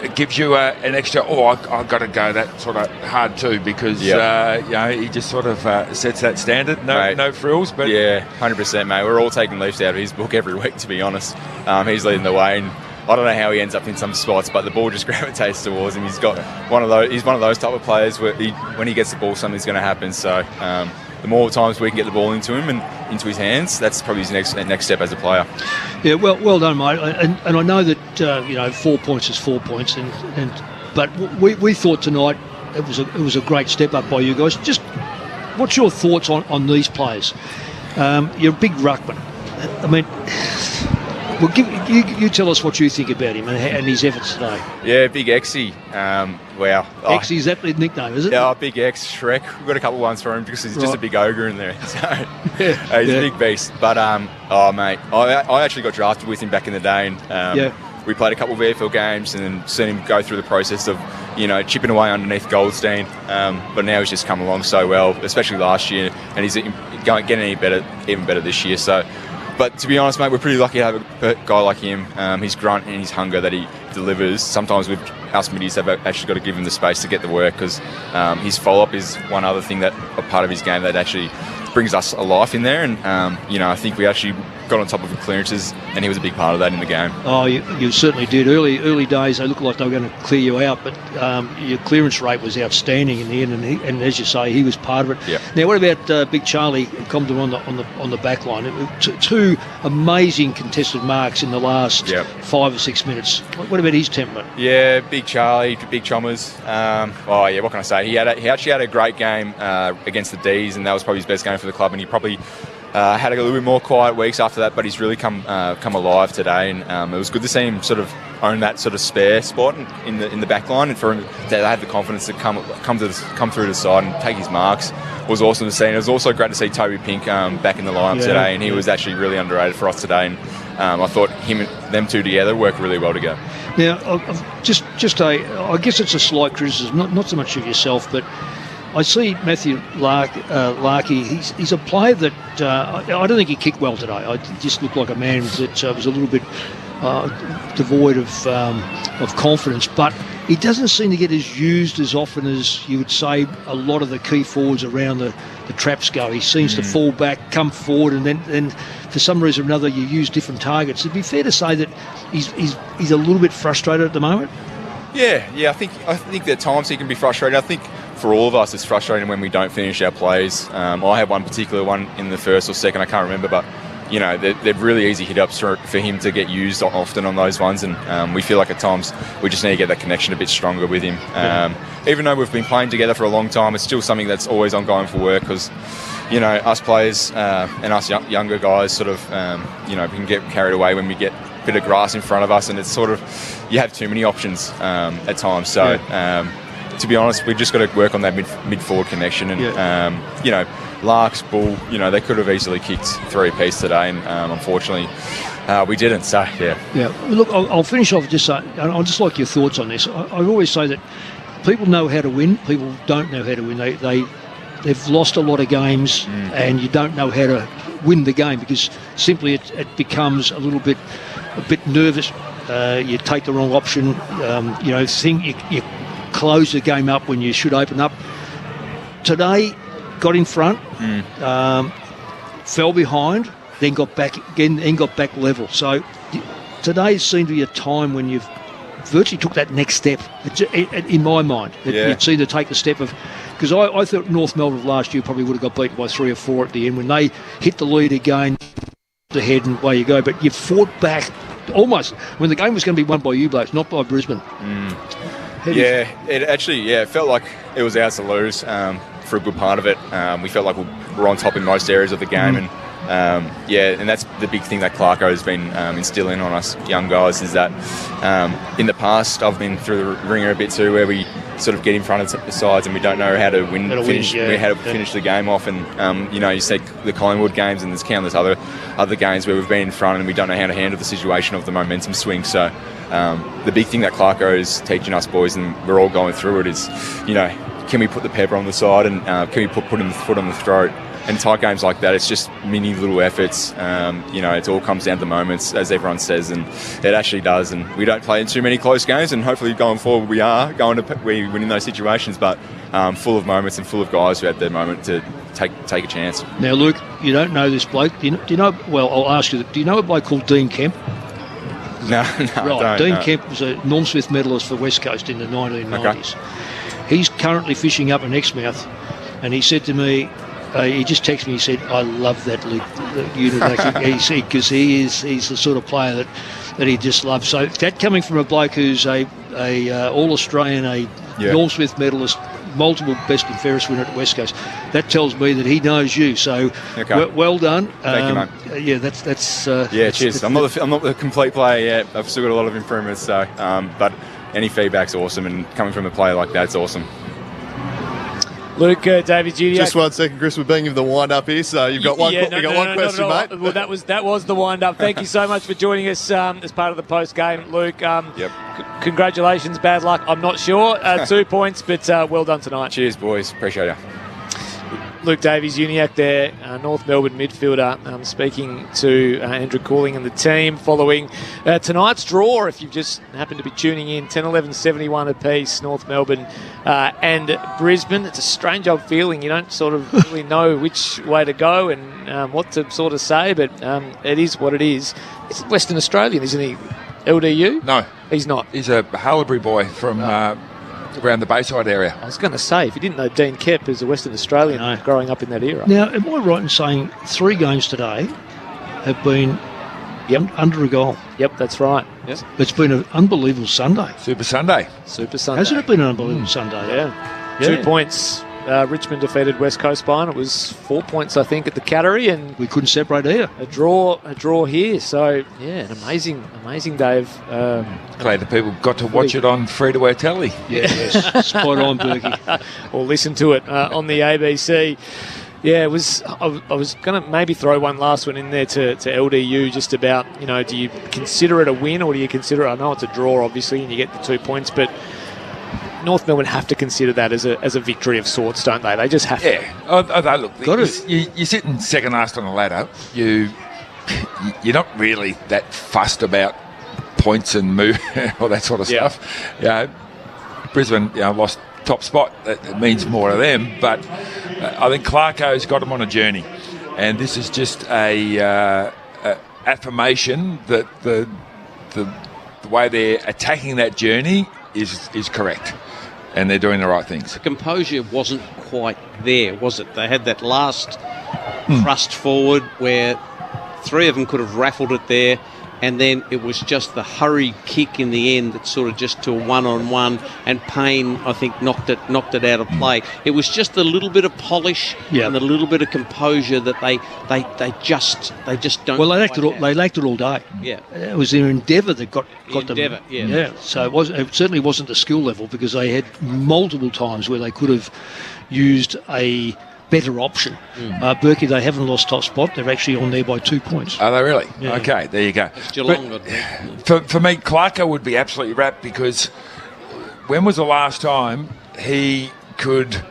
E: It gives you an extra, I've got to go that sort of hard too, because he just sort of sets that standard. No frills. But
P: yeah, 100%, mate. We're all taking leaves out of his book every week, to be honest. He's leading the way, and I don't know how he ends up in some spots, but the ball just gravitates towards him. He's one of those type of players where when he gets the ball, something's going to happen. So the more times we can get the ball into him and into his hands, that's probably his next step as a player.
D: Yeah, well done, mate. And I know that 4 points is 4 points, but we thought tonight it was a great step up by you guys. Just what's your thoughts on these players? You're a big ruckman. I mean, well, you tell us what you think about him and his efforts today.
P: Yeah, Big Exy. Wow.
D: Exy, is that the nickname, is it?
P: Yeah, Big X, Shrek. We've got a couple of ones for him because he's just a big ogre in there. So he's a big beast. But, mate, I actually got drafted with him back in the day. And we played a couple of VFL games and then seen him go through the process of, chipping away underneath Goldstein. But now he's just come along so well, especially last year. And he's getting even better this year. So... But to be honest, mate, we're pretty lucky to have a guy like him. His grunt and his hunger that he delivers. Sometimes us middies have actually got to give him the space to get the work, because his follow-up is one other thing, that a part of his game that actually brings us a life in there. And, I think we actually got on top of the clearances, and he was a big part of that in the game.
D: Oh, you certainly did. Early days, they looked like they were going to clear you out, but your clearance rate was outstanding in the end, and as you say, he was part of it.
P: Yep.
D: Now, what about Big Charlie Compton on the back line? Two amazing contested marks in the last 5 or 6 minutes. What about his temperament?
P: Yeah, Big Charlie, Big Chommers. What can I say? He actually had a great game against the D's, and that was probably his best game for the club, and he probably had a little bit more quiet weeks after that, but he's really come alive today, and it was good to see him sort of own that sort of spare spot in the back line, and for him to have the confidence to come through the side and take his marks was awesome to see. And it was also great to see Toby Pink back in the lineup today, and he was actually really underrated for us today, and I thought them two together worked really well together.
D: Now, I guess it's a slight criticism, not so much of yourself, but I see Matthew Larkey. He's a player that I don't think he kicked well today. I just looked like a man that was a little bit devoid of confidence, but he doesn't seem to get as used as often as you would say a lot of the key forwards around the traps go. He seems to fall back, come forward, and then for some reason or another you use different targets. It'd be fair to say that he's a little bit frustrated at the moment.
P: Yeah. I think at times he can be frustrated. I think for all of us it's frustrating when we don't finish our plays. I had one particular one in the first or second, I can't remember, but they're really easy hit-ups for him to get used often on those ones, and we feel like at times we just need to get that connection a bit stronger with him. Even though we've been playing together for a long time, it's still something that's always ongoing for work, because us players and us younger guys sort of we can get carried away when we get a bit of grass in front of us, and it's sort of, you have too many options at times. So to be honest, we've just got to work on that mid-forward connection, and Larks, Bull, they could have easily kicked 3-piece today, and unfortunately we didn't. So
D: Look, I'll finish off just saying, I'd just like your thoughts on this. I always say that people know how to win, people don't know how to win. they've lost a lot of games, and you don't know how to win the game because simply it becomes a bit nervous. You take the wrong option. You close the game up when you should open up. Today, got in front, fell behind, then got back again, and got back level. So today seemed to be a time when you've virtually took that next step, in my mind. You'd see to take the step of... Because I thought North Melbourne last year probably would have got beaten by 3 or 4 at the end. When they hit the lead again, the head and away you go. But you fought back almost when the game was going to be won by you blokes, not by Brisbane.
P: It felt like it was ours to lose for a good part of it. We felt like we were on top in most areas of the game, and that's the big thing that Clarko has been instilling on us young guys is that in the past I've been through the ringer a bit too, where we sort of get in front of the sides and we don't know how to finish the game off. And you see the Collingwood games, and there's countless other games where we've been in front and we don't know how to handle the situation of the momentum swing. So the big thing that Clarko is teaching us boys, and we're all going through it, is can we put the pepper on the side, and can we put him the foot on the throat? And tight games like that, it's just mini little efforts. It all comes down to moments, as everyone says, and it actually does. And we don't play in too many close games, and hopefully going forward we win in those situations, but full of moments and full of guys who had their moment to take a chance.
D: Now, Luke, you don't know this bloke. Do you know? Well, I'll ask you. Do you know a bloke called Dean Kemp?
P: No,
D: right.
P: I don't.
D: Dean Kemp was a Norm Smith medalist for West Coast in the 1990s. Okay. He's currently fishing up in Exmouth, and he said to me. He just texted me. He said, "I love that unit." He said because he's the sort of player that he just loves. So that coming from a bloke who's a All-Australian, a Norm Smith medalist, multiple best and fairest winner at West Coast, that tells me that he knows you. So well done.
P: Thank you, mate.
D: That's
P: cheers. I'm not the complete player yet. I've still got a lot of improvements. So, but any feedback's awesome, and coming from a player like that's awesome.
B: Luke Davies Jr.
A: Just 1 second, Chris. We're being given the wind up here, so you've got one question, mate.
B: Well, that was the wind up. Thank you so much for joining us as part of the post game, Luke. Congratulations. Bad luck, I'm not sure. 2 points, but well done tonight.
P: Cheers, boys. Appreciate it.
B: Luke Davies-Uniacke there, North Melbourne midfielder, speaking to Andrew Cooling and the team following tonight's draw. If you've just happened to be tuning in, 10-11-71 apiece, North Melbourne and Brisbane. It's a strange old feeling. You don't sort of really know which way to go and what to sort of say, but it is what it is. He's Western Australian, isn't he? LDU?
E: No.
B: He's not.
E: He's a Haileybury boy from... around the Bayside area.
B: I was going to say, if you didn't know Dean Kemp as a Western Australian growing up in that era.
D: Now, am I right in saying 3 games today have been under a goal?
B: Yep, that's right. Yep.
D: It's been an unbelievable Sunday.
E: Super Sunday.
D: Hasn't it been an unbelievable Sunday?
B: Yeah. 2 points. Richmond defeated West Coast by, and it was 4 points, I think, at the Cattery, and
D: we couldn't separate here.
B: A draw here. So an amazing day of.
E: Glad the people got to watch it on free-to-air telly.
D: Yes, spot on, Berkey.
B: Or listen to it on the ABC. Yeah, it was. I was going to maybe throw one last one in there to LDU, just about, do you consider it a win or do you consider it? I know it's a draw, obviously, and you get the 2 points, but. North Melbourne have to consider that as a victory of sorts, don't they? They just have to.
E: Yeah. Look, you're sitting second last on the ladder. You're not really that fussed about points and move or that sort of stuff. Brisbane lost top spot. That means more to them. But I think Clarko's got them on a journey. And this is just a affirmation that the way they're attacking that journey is correct. And they're doing the right things.
F: The composure wasn't quite there, was it? They had that last thrust forward where 3 of them could have raffled it there, and then it was just the hurried kick in the end that sort of just to a one-on-one, and Payne, I think, knocked it out of play. It was just a little bit of polish and a little bit of composure that they just don't.
D: Well, they lacked it all day.
F: Yeah,
D: it was their endeavour that got them.
F: Yeah.
D: So it certainly wasn't the skill level, because they had multiple times where they could have used a better option. Berkey, they haven't lost top spot. They're actually on there by 2 points.
E: Are they really?
D: Yeah.
E: Okay, there you go. For me, Clarko would be absolutely wrapped, because when was the last time he could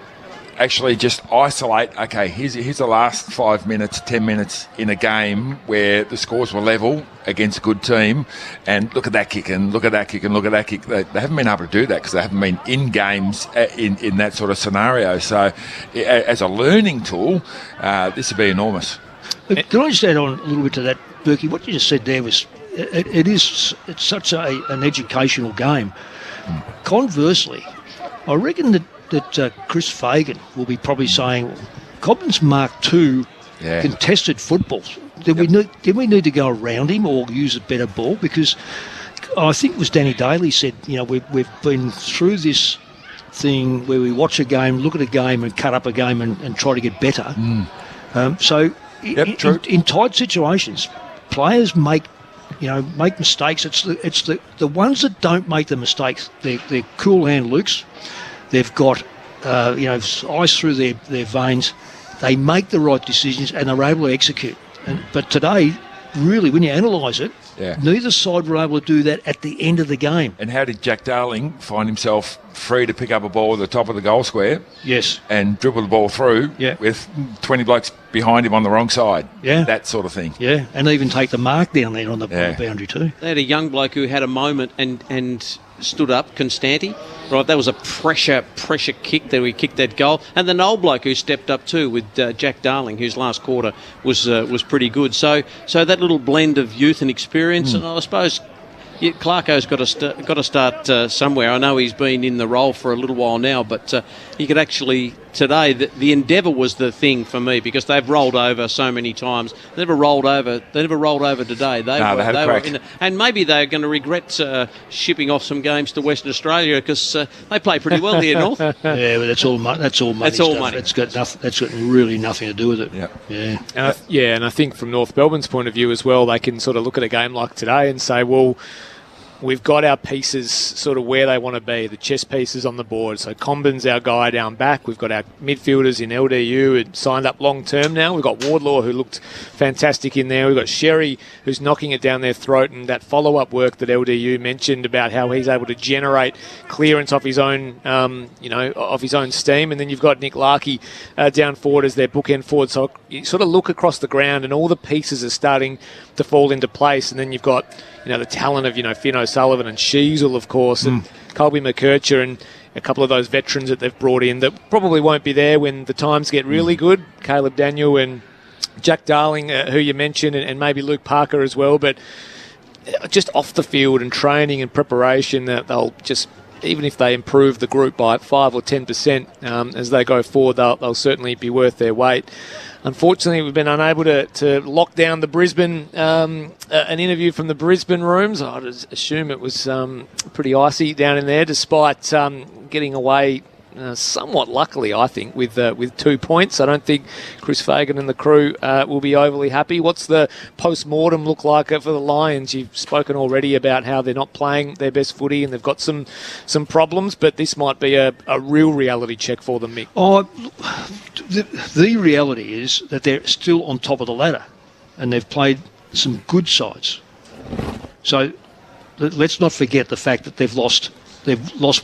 E: actually just isolate, okay, here's the last 5 minutes, 10 minutes in a game where the scores were level against a good team, and look at that kick and look at that kick and look at that kick. They haven't been able to do that because they haven't been in games in that sort of scenario. So as a learning tool, this would be enormous.
D: Can I just add on a little bit to that, Berkey? What you just said there was, it's such an educational game. Conversely, I reckon that Chris Fagan will be probably saying, well, Cobden's Mark II contested football. Did we need to go around him or use a better ball? Because I think it was Danny Daly said, we've been through this thing where we watch a game, look at a game and cut up a game and try to get better. In tight situations, players make mistakes. It's the ones that don't make the mistakes. They're cool hand Lukes. They've got ice through their veins. They make the right decisions and they're able to execute. But today, really, when you analyse it, neither side were able to do that at the end of the game.
E: And how did Jack Darling find himself free to pick up a ball at the top of the goal square?
D: Yes.
E: And dribble the ball through with 20 blokes behind him on the wrong side.
D: Yeah.
E: That sort of thing.
D: Yeah, and even take the mark down there on the boundary too.
F: They had a young bloke who had a moment and stood up, Constanti. Right, that was a pressure kick that he kicked that goal. And the old bloke who stepped up too with Jack Darling, whose last quarter was pretty good. So that little blend of youth and experience, and I suppose Clarko's got to start somewhere. I know he's been in the role for a little while now, but he could actually today. The endeavour was the thing for me because they've rolled over so many times. They never rolled over today. They had a crack. And maybe they're going to regret shipping off some games to Western Australia because they play pretty well here, North.
D: Yeah, but that's all money. That's all money. That's got really nothing to do with it.
B: And I think from North Melbourne's point of view as well, they can sort of look at a game like today and say, well, we've got our pieces sort of where they want to be, the chess pieces on the board. So Combin's our guy down back. We've got our midfielders in LDU and signed up long term now. We've got Wardlaw, who looked fantastic in there. We've got Sherry, who's knocking it down their throat, and that follow-up work that LDU mentioned about how he's able to generate clearance off his own, off his own steam. And then you've got Nick Larkey down forward as their bookend forward. So you sort of look across the ground and all the pieces are starting to fall into place. And then you've got the talent of, Finn O'Sullivan and Sheasel, of course, and Colby McKercher and a couple of those veterans that they've brought in that probably won't be there when the times get really good. Caleb Daniel and Jack Darling, who you mentioned, and maybe Luke Parker as well. But just off the field and training and preparation, that they'll just, even if they improve the group by 5 or 10% as they go forward, they'll certainly be worth their weight. Unfortunately, we've been unable to lock down the Brisbane, an interview from the Brisbane rooms. I'd assume it was pretty icy down in there, despite getting away somewhat luckily, I think, with 2 points. I don't think Chris Fagan and the crew will be overly happy. What's the post-mortem look like for the Lions? You've spoken already about how they're not playing their best footy and they've got some problems, but this might be a real reality check for them, Mick.
D: The reality is that they're still on top of the ladder and they've played some good sides. So let's not forget the fact that they've lost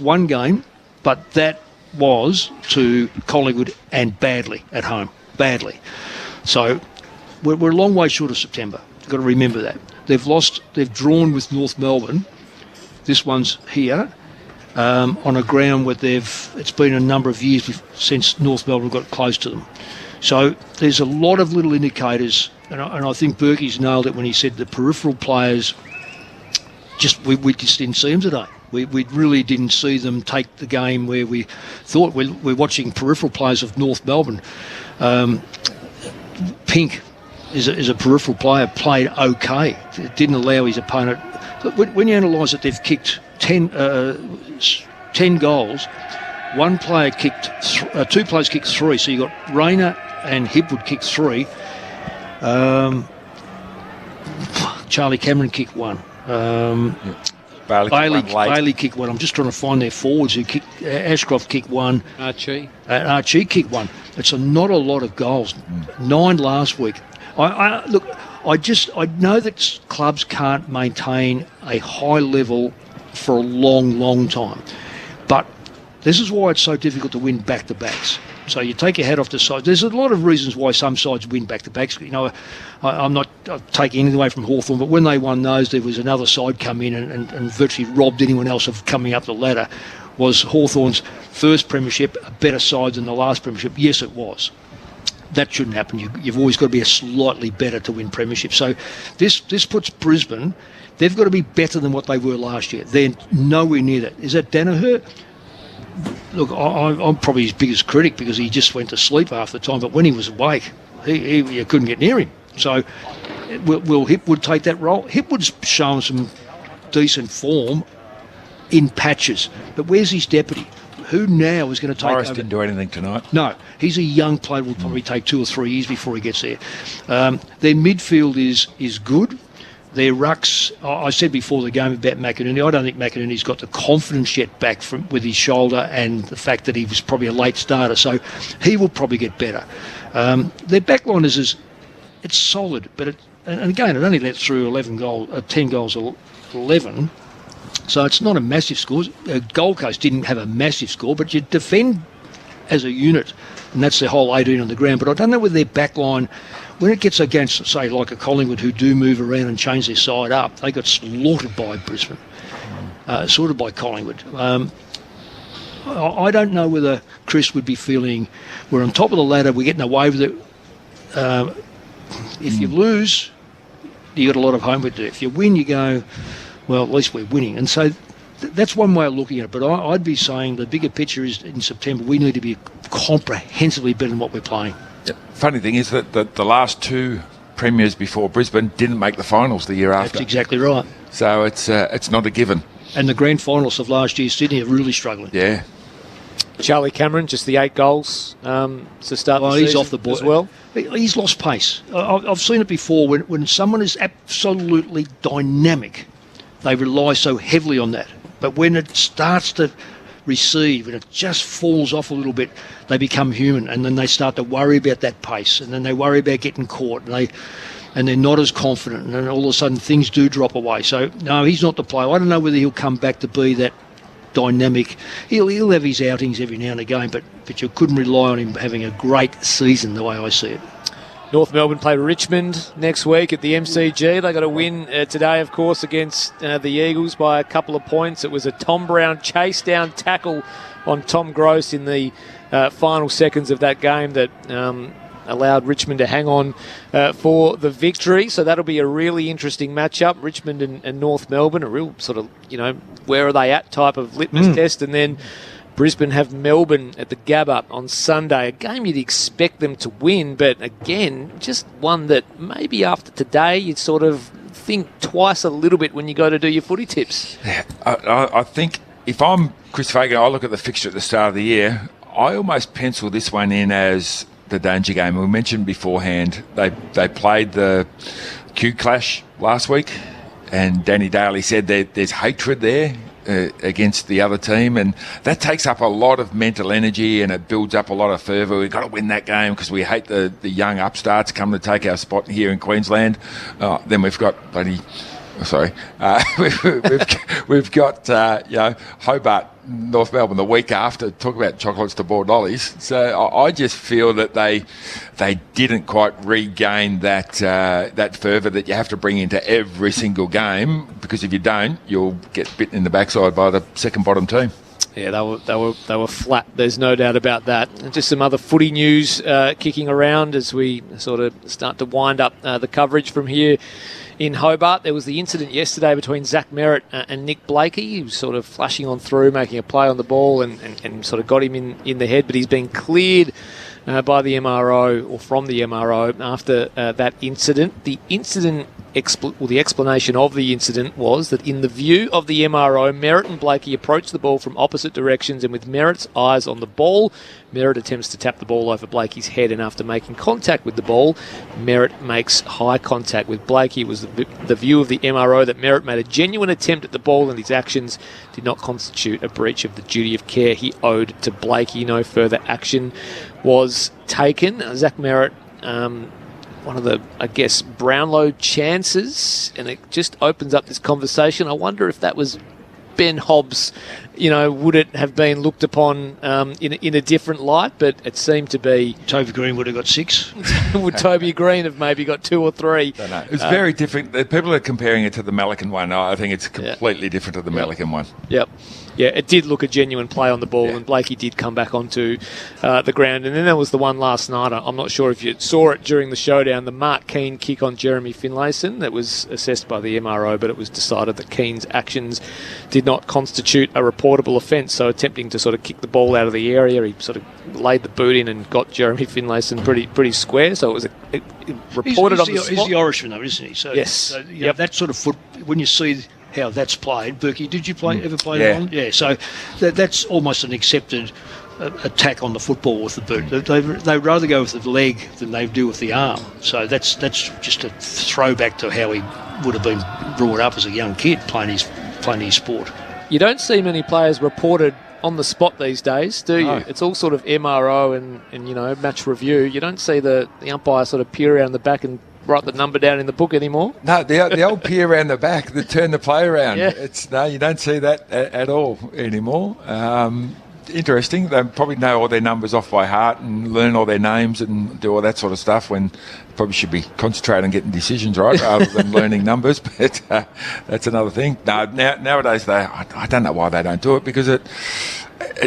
D: one game, but that was to Collingwood and badly at home. Badly. So we're a long way short of September. You've got to remember that. They've drawn with North Melbourne. This one's here. On a ground where it's been a number of years since North Melbourne got close to them. So there's a lot of little indicators, and I think Berkey's nailed it when he said the peripheral players, we just didn't see them today. We really didn't see them take the game where we thought we're watching peripheral players of North Melbourne. Pink is a peripheral player, played okay. It didn't allow his opponent. When you analyse it, they've kicked 10 goals. One player kicked, 2 players kicked 3. So you got Rayner and Hipwood kicked 3. Charlie Cameron kicked 1. Bailey kicked 1. I'm just trying to find their forwards who kicked. Ashcroft kicked 1. Archie kicked 1. It's not a lot of goals. 9 last week. I know that clubs can't maintain a high level for a long, long time, but This is why it's so difficult to win back-to-backs. So you take your hat off to sides. There's a lot of reasons why some sides win back-to-backs. You know, I'm not taking anything away from Hawthorn, but when they won those, there was another side come in and virtually robbed anyone else of coming up the ladder. Was Hawthorn's first premiership a better side than the last premiership? Yes, it was. That shouldn't happen. You've always got to be a slightly better to win premiership. So this puts Brisbane, they've got to be better than what they were last year. They're nowhere near that. Is that Danaher? Look, I'm probably his biggest critic because he just went to sleep half the time. But when he was awake, you couldn't get near him. So will Hipwood take that role? Hipwood's shown some decent form in patches. But where's his deputy? Who now is going to take
E: Morris
D: over?
E: didn't do anything tonight.
D: No, he's a young player. Will probably take 2 or 3 years before he gets there. Their midfield is good. Their rucks, I said before the game about McInerney, I don't think McInerney's got the confidence yet back with his shoulder and the fact that he was probably a late starter, so he will probably get better. Their backline is solid, but and again, it only let through 10 goals 11, so it's not a massive score. Gold Coast didn't have a massive score, but you defend as a unit, and that's their whole 18 on the ground. But I don't know whether their backline, when it gets against, say, like a Collingwood who do move around and change their side up, they got slaughtered by Brisbane, sorted by Collingwood. I don't know whether Chris would be feeling we're on top of the ladder, we're getting away with it. If you lose, you got a lot of homework to do. If you win, you go, well, at least we're winning. And so that's one way of looking at it. But I'd be saying the bigger picture is in September, we need to be comprehensively better than what we're playing.
E: Funny thing is that the last 2 premiers before Brisbane didn't make the finals the year after.
D: That's exactly right.
E: So it's not a given.
D: And the grand finalists of last year, Sydney, are really struggling.
E: Yeah.
B: Charlie Cameron, just the 8 goals to start the season.
D: He's off the board
B: as well.
D: He's lost pace. I've seen it before. When someone is absolutely dynamic, they rely so heavily on that. But when it starts to receive and it just falls off a little bit, they become human, and then they start to worry about that pace, and then they worry about getting caught, and they're not as confident, and then all of a sudden things do drop away. So no, he's not the player. I don't know whether he'll come back to be that dynamic. He'll have his outings every now and again, but you couldn't rely on him having a great season the way I see it.
B: North Melbourne play Richmond next week at the MCG. They got a win today, of course, against the Eagles by a couple of points. It was a Tom Brown chase down tackle on Tom Gross in the final seconds of that game that allowed Richmond to hang on for the victory. So that'll be a really interesting matchup. Richmond and North Melbourne, a real sort of, where are they at type of litmus test. And then Brisbane have Melbourne at the Gabba on Sunday, a game you'd expect them to win, but again, just one that maybe after today you'd sort of think twice a little bit when you go to do your footy tips.
E: Yeah, I think if I'm Chris Fagan, I look at the fixture at the start of the year, I almost pencil this one in as the danger game. We mentioned beforehand, they played the Q Clash last week, and Danny Daly said there's hatred there against the other team, and that takes up a lot of mental energy and it builds up a lot of fervour. We've got to win that game because we hate the young upstarts coming to take our spot here in Queensland. Then we've got we've got Hobart, North Melbourne the week after. Talk about chocolates to board lollies. So I just feel that they didn't quite regain that fervour that you have to bring into every single game, because if you don't, you'll get bitten in the backside by the second bottom team.
B: Yeah, they were flat. There's no doubt about that. And just some other footy news kicking around as we sort of start to wind up the coverage from here in Hobart. There was the incident yesterday between Zach Merritt and Nick Blakey. He was sort of flashing on through, making a play on the ball and sort of got him in the head, but he's been cleared by the MRO, or from the MRO, after that incident. The explanation of the incident was that in the view of the MRO, Merritt and Blakey approached the ball from opposite directions, and with Merritt's eyes on the ball, Merritt attempts to tap the ball over Blakey's head, and after making contact with the ball, Merritt makes high contact with Blakey. It was the view of the MRO that Merritt made a genuine attempt at the ball, and his actions did not constitute a breach of the duty of care he owed to Blakey. No further action was taken. Zach Merritt, one of the, I guess, Brownlow chances, and it just opens up this conversation. I wonder if that was Ben Hobbs would it have been looked upon in a different light? But it seemed to be...
D: Toby Green would have got 6.
B: Would Toby Green have maybe got 2 or 3?
E: Don't know. It's very different. People are comparing it to the Melican one. I think it's completely different to the Melican one.
B: Yep. Yeah, it did look a genuine play on the ball, and Blakey did come back onto the ground. And then there was the one last night. I'm not sure if you saw it during the showdown, the Mark Keane kick on Jeremy Finlayson that was assessed by the MRO, but it was decided that Keane's actions did not constitute a reportable offence. So attempting to sort of kick the ball out of the area, he sort of laid the boot in and got Jeremy Finlayson pretty square. So it was reported on the spot.
D: He's the Irishman, though, isn't he? So,
B: yes.
D: So, that sort of foot, when you see how that's played. Berkey, did you ever play that on? Yeah, so that's almost an accepted attack on the football with the boot. They rather go with the leg than they do with the arm. So that's just a throwback to how he would have been brought up as a young kid playing his sport.
B: You don't see many players reported on the spot these days, do you? No. It's all sort of MRO and match review. You don't see the umpire sort of peer around the back and write the number down in the book anymore.
E: No, the old peer around the back that turn the play around. Yeah. You don't see that at all anymore. Interesting. They probably know all their numbers off by heart and learn all their names and do all that sort of stuff when probably should be concentrating on getting decisions right rather than learning numbers. But that's another thing. No, nowadays I don't know why they don't do it, because it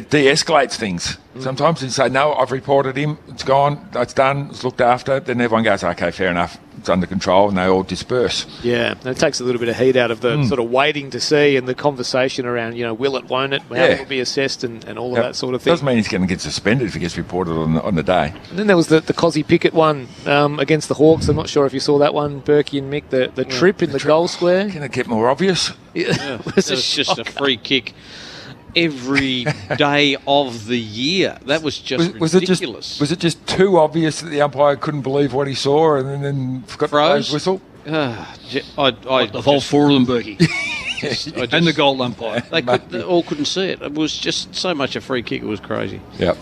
E: de-escalates things. Sometimes you say, no, I've reported him, it's gone, it's done, it's looked after. Then everyone goes, okay, fair enough, it's under control, and they all disperse.
B: Yeah, and it takes a little bit of heat out of the sort of waiting to see and the conversation around, will it, won't it, how will it be assessed and all of that sort of thing.
E: Doesn't mean he's going to get suspended if he gets reported on the day.
B: And then there was the Cozzy Pickett one against the Hawks. I'm not sure if you saw that one, Berkey and Mick, the trip in the goal square.
E: Can it get more obvious?
F: Yeah. It was just a free kick every day of the year. That was just ridiculous.
E: Was it just too obvious that the umpire couldn't believe what he saw and then forgot to his whistle?
D: The whole four of them, Berkey. And the goal umpire.
F: They all couldn't see it. It was just so much a free kick, it was crazy.
E: Yep.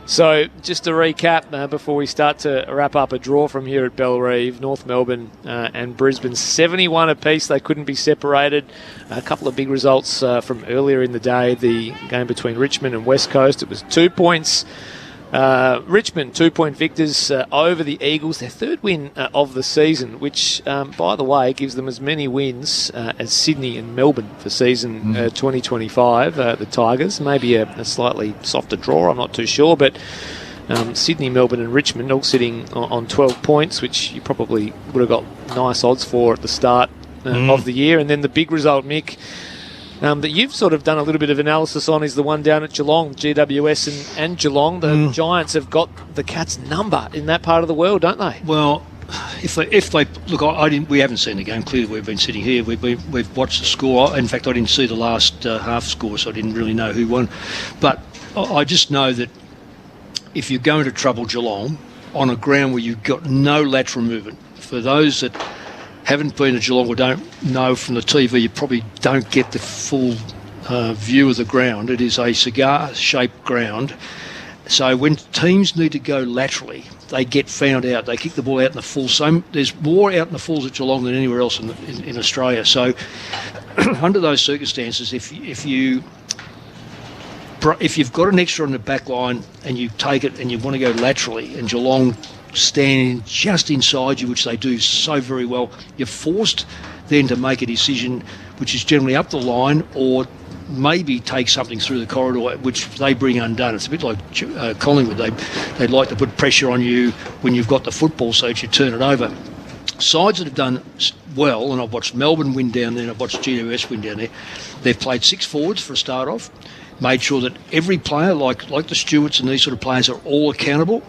B: So, just to recap before we start to wrap up, a draw from here at Bellerive, North Melbourne and Brisbane, 71 apiece. They couldn't be separated. A couple of big results from earlier in the day, the game between Richmond and West Coast. It was 2 points. Richmond, 2-point victors over the Eagles, their third win of the season, which, by the way, gives them as many wins as Sydney and Melbourne for season 2025, the Tigers. Maybe a slightly softer draw, I'm not too sure, but Sydney, Melbourne and Richmond all sitting on 12 points, which you probably would have got nice odds for at the start of the year. And then the big result, Mick, that you've sort of done a little bit of analysis on is the one down at Geelong, GWS and Geelong. The Giants have got the Cats' number in that part of the world, don't they?
D: Well, if they look, we haven't seen the game. Clearly, we've been sitting here. We've watched the score. In fact, I didn't see the last half score, so I didn't really know who won. But I just know that if you're going to trouble Geelong on a ground where you've got no lateral movement, for those that haven't been to Geelong or don't know from the TV, you probably don't get the full view of the ground. It is a cigar-shaped ground. So when teams need to go laterally, they get found out. They kick the ball out in the full. There's more out in the fulls at Geelong than anywhere else in Australia. So under those circumstances, if you've got an extra on the back line and you take it and you want to go laterally and Geelong standing just inside you, which they do so very well, you're forced then to make a decision which is generally up the line or maybe take something through the corridor, which they bring undone. It's a bit like Collingwood. They like to put pressure on you when you've got the football so that you turn it over. Sides that have done well, and I've watched Melbourne win down there and I've watched GWS win down there, they've played 6 forwards for a start off, made sure that every player, like the Stewarts and these sort of players, are all accountable.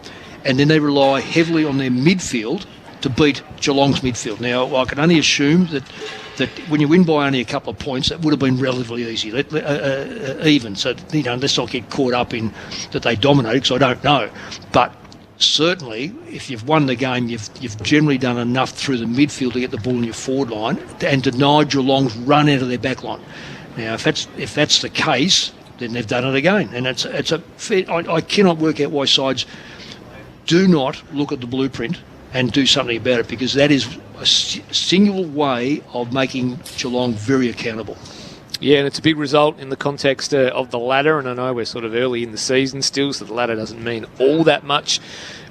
D: And then they rely heavily on their midfield to beat Geelong's midfield. Now, I can only assume that when you win by only a couple of points, that would have been relatively easy, even. So, let's not get caught up in that they dominated, because I don't know. But certainly, if you've won the game, you've generally done enough through the midfield to get the ball in your forward line and deny Geelong's run out of their back line. Now, if that's the case, then they've done it again. And I cannot work out why sides do not look at the blueprint and do something about it, because that is a single way of making Geelong very accountable.
B: Yeah, and it's a big result in the context of the ladder, and I know we're sort of early in the season still, so the ladder doesn't mean all that much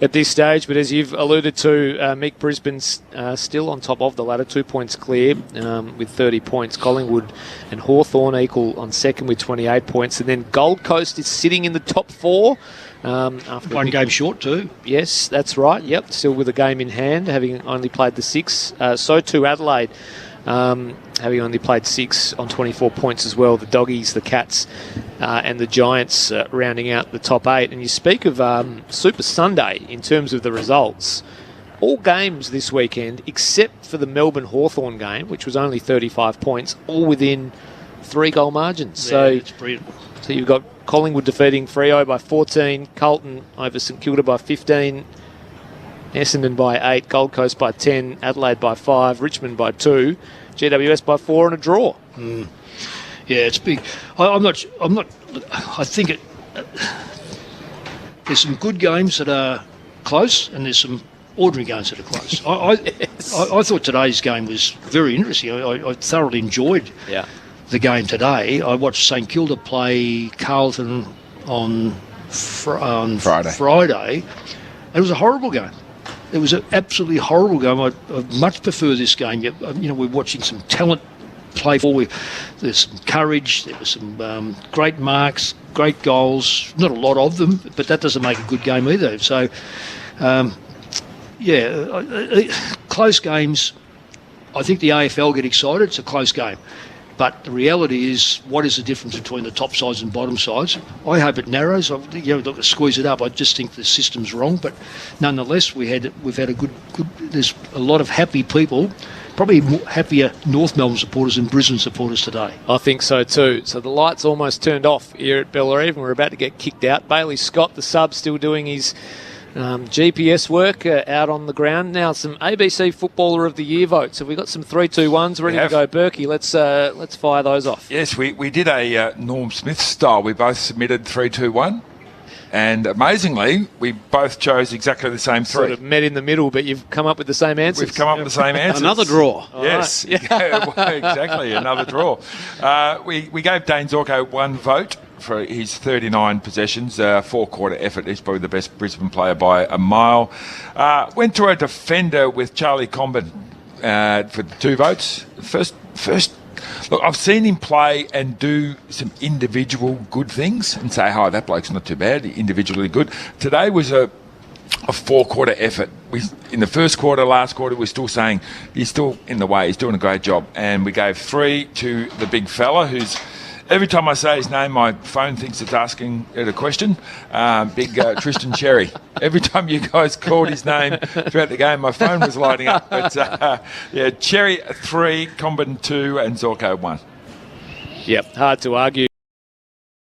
B: at this stage, but as you've alluded to, Mick, Brisbane's still on top of the ladder, 2 points clear with 30 points. Collingwood and Hawthorn equal on second with 28 points, and then Gold Coast is sitting in the top four. After
D: one game short too.
B: Yes, that's right, yep, still with a game in hand, having only played the 6. So too Adelaide, having only played 6 on 24 points as well. The Doggies, the Cats and the Giants rounding out the top 8. And you speak of Super Sunday in terms of the results. All games this weekend, except for the Melbourne Hawthorn game, which was only 35 points, all within 3-goal margins.
D: Yeah, it's brilliant.
B: So you've got Collingwood defeating Freo by 14, Carlton over St Kilda by 15, Essendon by 8, Gold Coast by 10, Adelaide by 5, Richmond by 2, GWS by 4, and a draw.
D: Yeah, it's big. I'm not. I think there's some good games that are close, and there's some ordinary games that are close. I thought today's game was very interesting. I thoroughly enjoyed the game today. I watched St Kilda play Carlton on Friday. It was a horrible game. It was an absolutely horrible game. I much prefer this game. We're watching some talent play for. There's some courage. There were some great marks, great goals. Not a lot of them, but that doesn't make a good game either. So, close games. I think the AFL get excited. It's a close game. But the reality is, what is the difference between the top sides and bottom sides? I hope it narrows. Look, squeeze it up. I just think the system's wrong. But nonetheless, we've had a good. There's a lot of happy people, probably happier North Melbourne supporters than Brisbane supporters today.
B: I think so too. So the lights almost turned off here at Bellerive, and we're about to get kicked out. Bailey Scott, the sub, still doing his GPS work out on the ground. Now some ABC Footballer of the Year votes. Have we got some 3-2-1s ready to go, Berkey? Let's fire those off.
E: Yes, we did a Norm Smith style. We both submitted 3-2-1. And amazingly, we both chose exactly the same 3.
B: Sort of met in the middle, but you've come up with the same answers.
E: We've come up with the same answers.
F: Another draw.
E: Yes, exactly, another draw. We gave Dane Zorko 1 vote for his 39 possessions, 4-quarter effort. He's probably the best Brisbane player by a mile. Went to a defender with Charlie Comben for 2 votes. First. Look, I've seen him play and do some individual good things and say, "Oh, that bloke's not too bad, individually good." Today was a 4-quarter effort. In the first quarter, last quarter, we're still saying he's still in the way. He's doing a great job. And we gave 3 to the big fella who's... Every time I say his name, my phone thinks it's asking it a question. Big Tristan Cherry. Every time you guys called his name throughout the game, my phone was lighting up. But Cherry 3, Comben 2, and Zorko 1.
B: Yep, hard to argue.